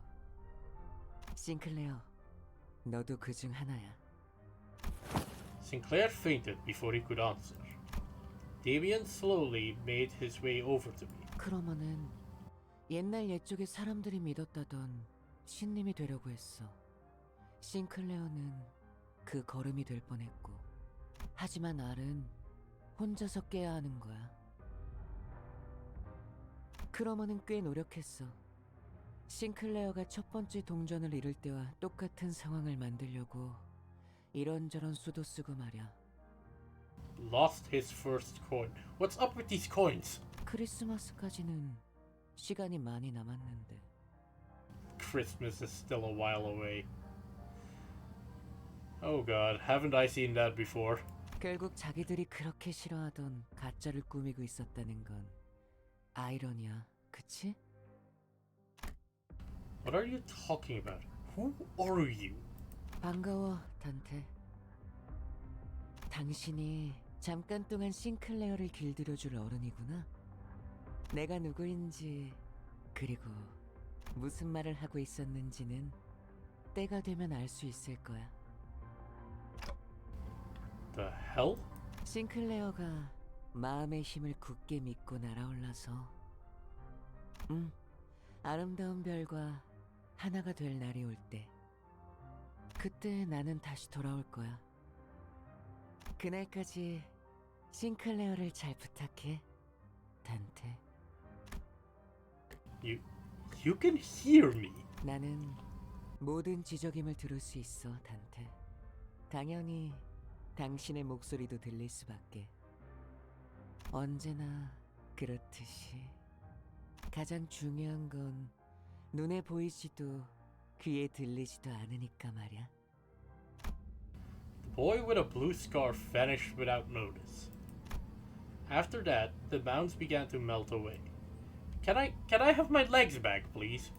싱클레어, 너도 그중 하나야. Sinclair fainted before he could answer. Damien slowly made his way over to me. 크로머는 옛날 옛적에 사람들이 믿었다던 신님이 되려고 했어. 싱클레어는 그 걸음이 될 뻔했고, 하지만 알은 혼자서 깨야 하는 거야. 크로머는 꽤 노력했어. 싱클레어가 첫 번째 동전을 잃을 때와 똑같은 상황을 만들려고 이런저런 수도 쓰고 말이야. Lost his first coin. What's up with these coins? 크리스마스까지는 시간이 많이 남았는데. Christmas is still a while away. Oh god, haven't I seen that before? 결국 자기들이 그렇게 싫어하던 가짜를 꾸미고 있었다는 건 아이러니야, 그치? What are you talking about? Who are you? 반가워, 단테. 당신이 잠깐 동안 싱클레어를 길들여줄 어른이구나. 내가 누구인지, 그리고 무슨 말을 하고 있었는지는 때가 되면 알 수 있을 거야. The hell? 싱클레어가 마음의 힘을 굳게 믿고 날아올라서 아름다운 별과 하나가 될 날이 올 때, 그때 나는 다시 돌아올 거야. 그날까지 싱클레어를 잘 부탁해, 단테. You can hear me. 나는 모든 지적임을 들을 수 있어, 단테. 당연히 당신의 목소리도 들릴 수밖에. 언제나 그렇듯이 가장 중요한 건 눈에 보이지도 귀에 들리지도 않으니까 말이야. The boy with a blue scarf vanished without notice. After that, the mounds began to melt away. Can I have my legs back, please?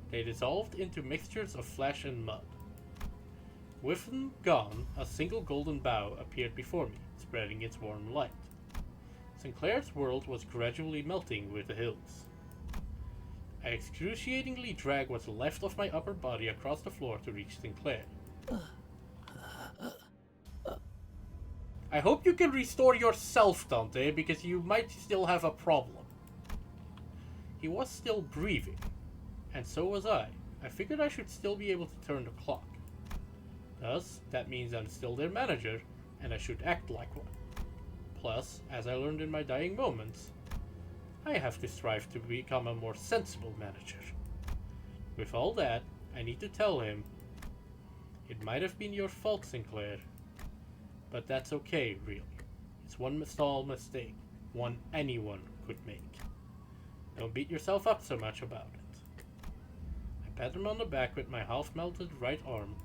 They dissolved into mixtures of flesh and mud. With them gone, a single golden bough appeared before me, spreading its warm light. Sinclair's world was gradually melting with the hills. I excruciatingly dragged what's left of my upper body across the floor to reach Sinclair. I hope you can restore yourself, Dante, because you might still have a problem. He was still breathing, and so was I. I figured I should still be able to turn the clock. Thus, that means I'm still their manager, and I should act like one. Plus, as I learned in my dying moments, I have to strive to become a more sensible manager. With all that, I need to tell him, it might have been your fault, Sinclair, but that's okay, really. It's one small mistake, one anyone could make. Don't beat yourself up so much about it. I pat him on the back with my half-melted right arm.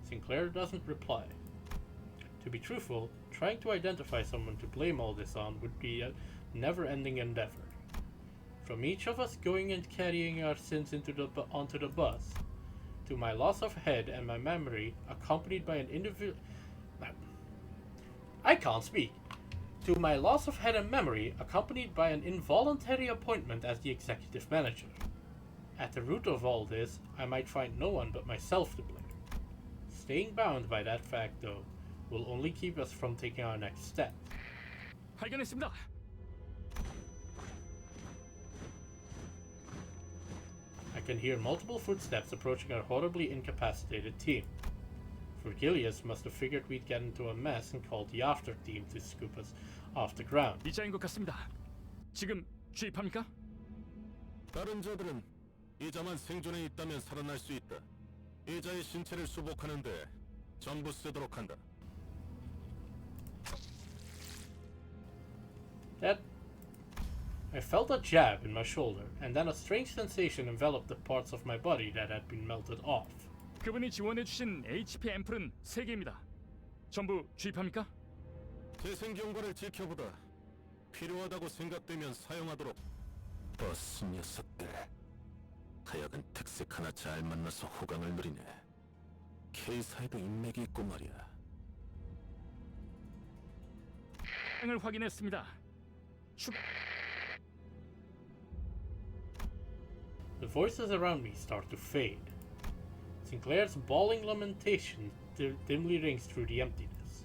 Sinclair doesn't reply. To be truthful, trying to identify someone to blame all this on would be a never-ending endeavor. From each of us going and carrying our sins onto the bus, to my loss of head and my memory accompanied by an individual... I can't speak. To my loss of head and memory accompanied by an involuntary appointment as the executive manager. At the root of all this, I might find no one but myself to blame. Staying bound by that fact, though, will only keep us from taking our next step. can hear multiple footsteps approaching our horribly incapacitated team. Vergilius must have figured we'd get into a mess and called the after team to scoop us off the ground. 이자인 것 같습니다. 지금 주입합니까? 다른 자들은 이자만 생존해 있다면 살아날 수 있다. 이자의 신체를 수복하는데 전부 쓰도록 한다. I felt a jab in my shoulder, and then a strange sensation enveloped the parts of my body that had been melted off. 그분이 지원해주신 HP 앰플은 3개입니다. 전부 주입합니까? 재생 경과를 지켜보다 필요하다고 생각되면 사용하도록. 버스 녀석들. 하여간 특색 하나 잘 만나서 호강을 누리네. K사에도 인맥이 있고 말이야. 을 확인했습니다. The voices around me start to fade. Sinclair's bawling lamentation dimly rings through the emptiness.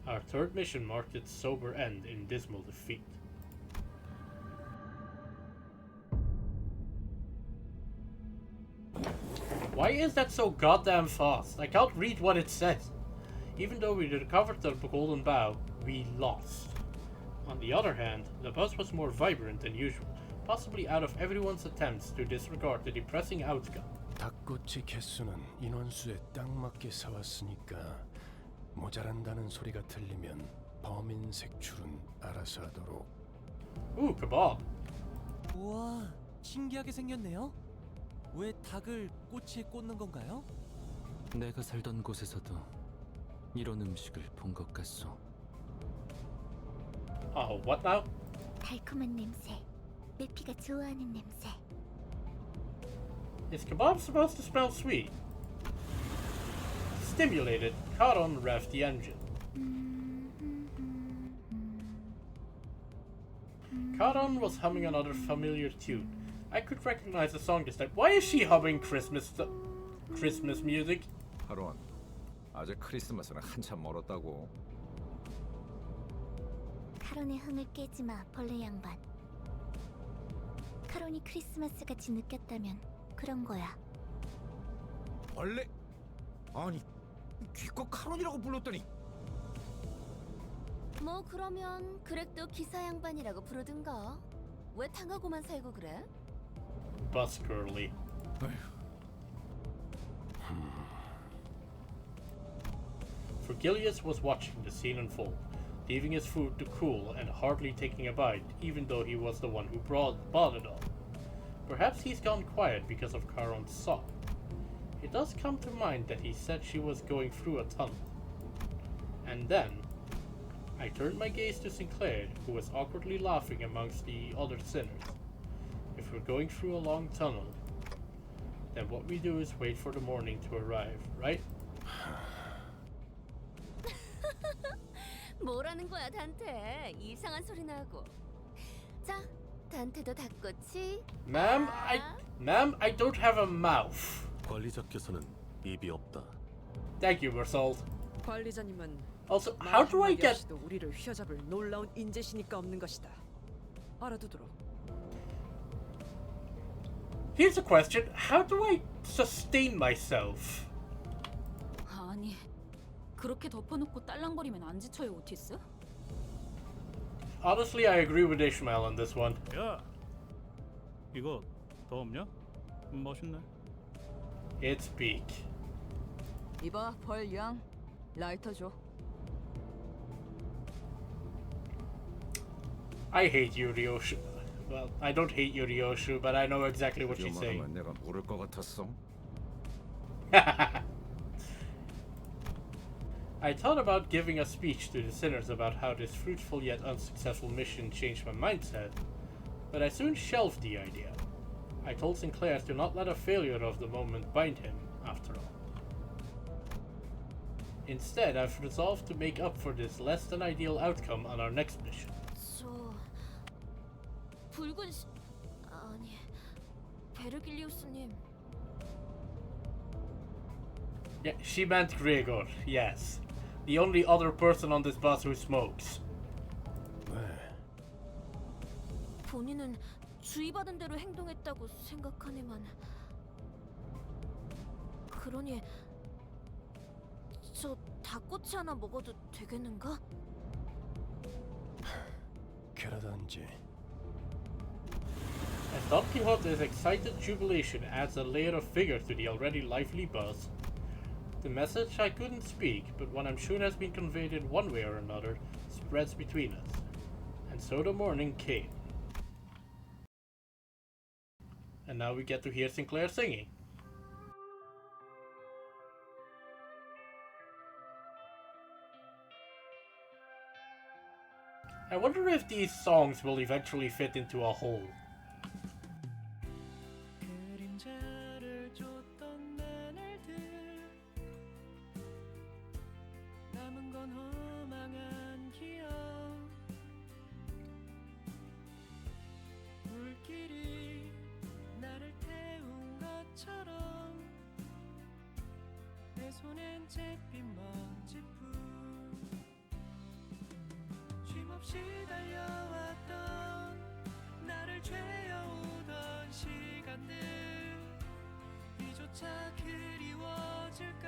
Our third mission marked its sober end in dismal defeat. Why is that so goddamn fast? I can't read what it says. Even though we recovered the Golden Bow, we lost. On the other hand, the buzz was more vibrant than usual, possibly out of everyone's attempts to disregard the depressing outcome. 닭꼬치 개수는 인원수에 딱 맞게 사왔으니까 모자란다는 소리가 들리면 범인 색출은 알아서 하도록. Ooh, kebab. 우와, 신기하게 생겼네요. 왜 닭을 꼬치에 꽂는 건가요? 내가 살던 곳에서도 이런 음식을 본 것 같소. Oh, what now? 달콤한 냄새. 메피가 좋아하는 냄새. Is kebab supposed to smell sweet? Stimulated, Charon revved the engine. Charon was humming another familiar tune. I could recognize the song this time. Why is she humming Christmas music? 하론, 아직 크리스마스는 한참 멀었다고. 카론의 흥을 깨지 마, 벌레 양반. 카론이 크리스마스 같이 느꼈다면 그런 거야. 벌레? 아니, 기껏 카론이라고 불렀더니. 뭐 그러면 그렉도 기사 양반이라고 부르든가. 왜 당하고만 살고 그래? Bus girly. Vergilius was watching the scene unfold, leaving his food to cool and hardly taking a bite, even though he was the one who bought it all. Perhaps he's gone quiet because of Charon's song. It does come to mind that he said she was going through a tunnel. And then, I turned my gaze to Sinclair, who was awkwardly laughing amongst the other sinners. If we're going through a long tunnel, then what we do is wait for the morning to arrive, right? 뭐라는 거야, 단테? 이상한 소리 나고. 자, 단테도 닭꼬치. Ma'am, I don't have a mouth. 관리자께서는 입이 없다. Thank you, Bersold. 관리자님은 Also, how do I get? 우리를 휘어잡을 놀라운 인재시니까 없는 것이다. 알아두도록. Here's a question: how do I sustain myself? 아니, 그렇게 덮어놓고 딸랑거리면 안 지쳐요, 오티스? Honestly, I agree with Ishmael on this one. 야, 이거 더 없냐? 멋있네. It's peak. 이봐, 벌양. 라이터 줘. I hate Yurioshu. Well, I don't hate Yurioshu, but I know exactly what she's saying. 내가 모를 것 같았어. I thought about giving a speech to the sinners about how this fruitful yet unsuccessful mission changed my mindset, but I soon shelved the idea. I told Sinclair to not let a failure of the moment bind him, after all. Instead, I've resolved to make up for this less than ideal outcome on our next mission. 붉은 아니, 베르길리우스님. Yeah, she meant Gregor, yes. The only other person on this bus who smokes. 본인은 주의받은 대로 행동했다고 생각하네만. 그러니 저 닭꼬치 하나 먹어도 되겠는가? 그러던지. As Don Quixote's excited jubilation adds a layer of vigor to the already lively buzz, the message I couldn't speak, but one I'm sure has been conveyed in one way or another, spreads between us. And so the morning came. And now we get to hear Sinclair singing. I wonder if these songs will eventually fit into a whole. 그림자를 줬던 나날들 남은 건 허망한 기억 불길이 나를 태운 것처럼 내 손엔 잿빛 먼지뿐 쉼없이 달려왔던 나를 죄어오던 시간들 이조차 그리워질까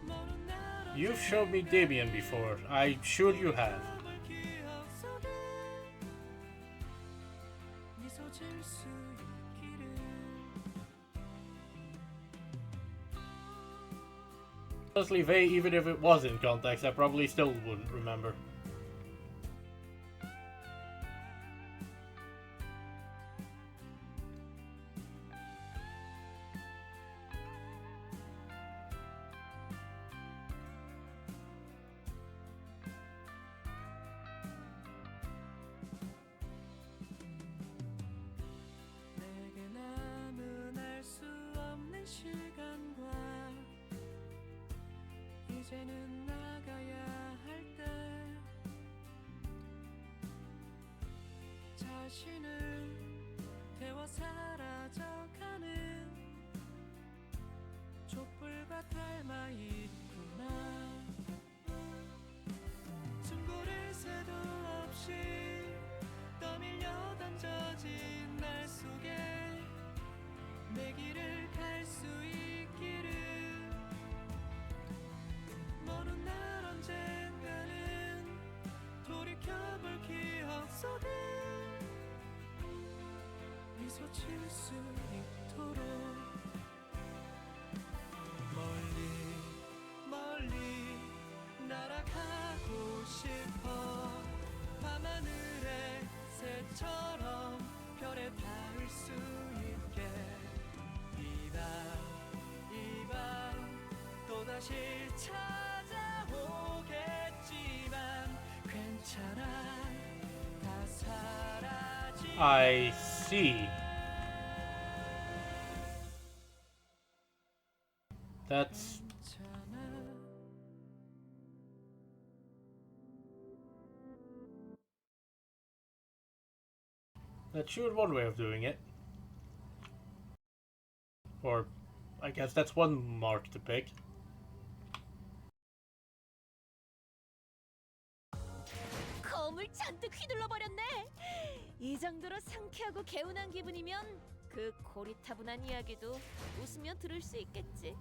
먼 날 You've shown me Damien before. I'm sure you have. 기억 속에 미소 질 수 있기를 Honestly, Vey, even if it was in context, I probably still wouldn't remember. 내게 남은 알 수 없는 시간과 이제는 나가야 할 때 자신을 태워 사라져가는 촛불과 닮아 있구나 숨고를 새도 없이 떠밀려 던져진 날 속에 내 길을 갈 수 있기를 먼 날 언젠가는 돌이켜볼 기억 속에 미소 질 수 있도록 멀리 멀리 날아가고 싶어 밤하늘의 새처럼 별에 닿을 수 있게 이 밤 또다시 찾아오겠지만 괜찮아 다 사라지 I see. That's... That's sure one way of doing it. Or, I guess that's one mark to pick. 검을 잔뜩 휘둘러 버렸네. 이 정도로 상쾌하고 개운한 기분이면 그 고리타분한 이야기도 웃으며 들을 수 있겠지.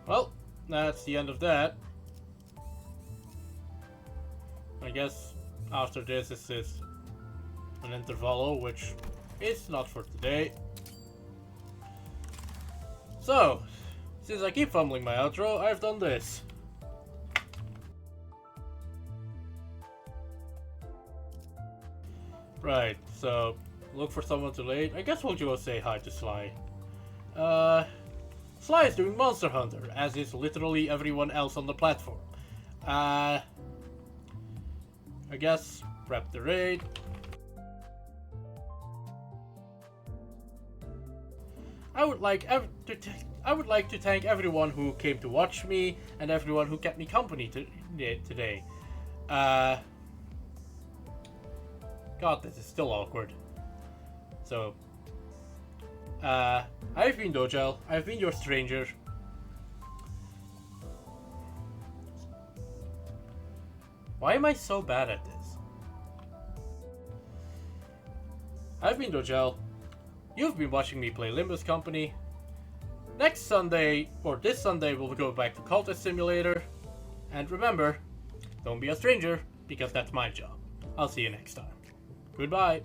Well, that's the end of that. I guess after this is an intervallo, which is not for today. So, since I keep fumbling my outro, I've done this. Right, so look for someone to late. I guess we'll go say hi to Sly. Sly is doing Monster Hunter, as is literally everyone else on the platform. I guess prep the raid. I would like to thank everyone who came to watch me and everyone who kept me company today. God, this is still awkward. So, I've been Dojel. I've been your stranger. Why am I so bad at this? I've been Dojel. You've been watching me play Limbus Company. Next Sunday, or this Sunday, we'll go back to Cultist Simulator. And remember, don't be a stranger, because that's my job. I'll see you next time. Goodbye.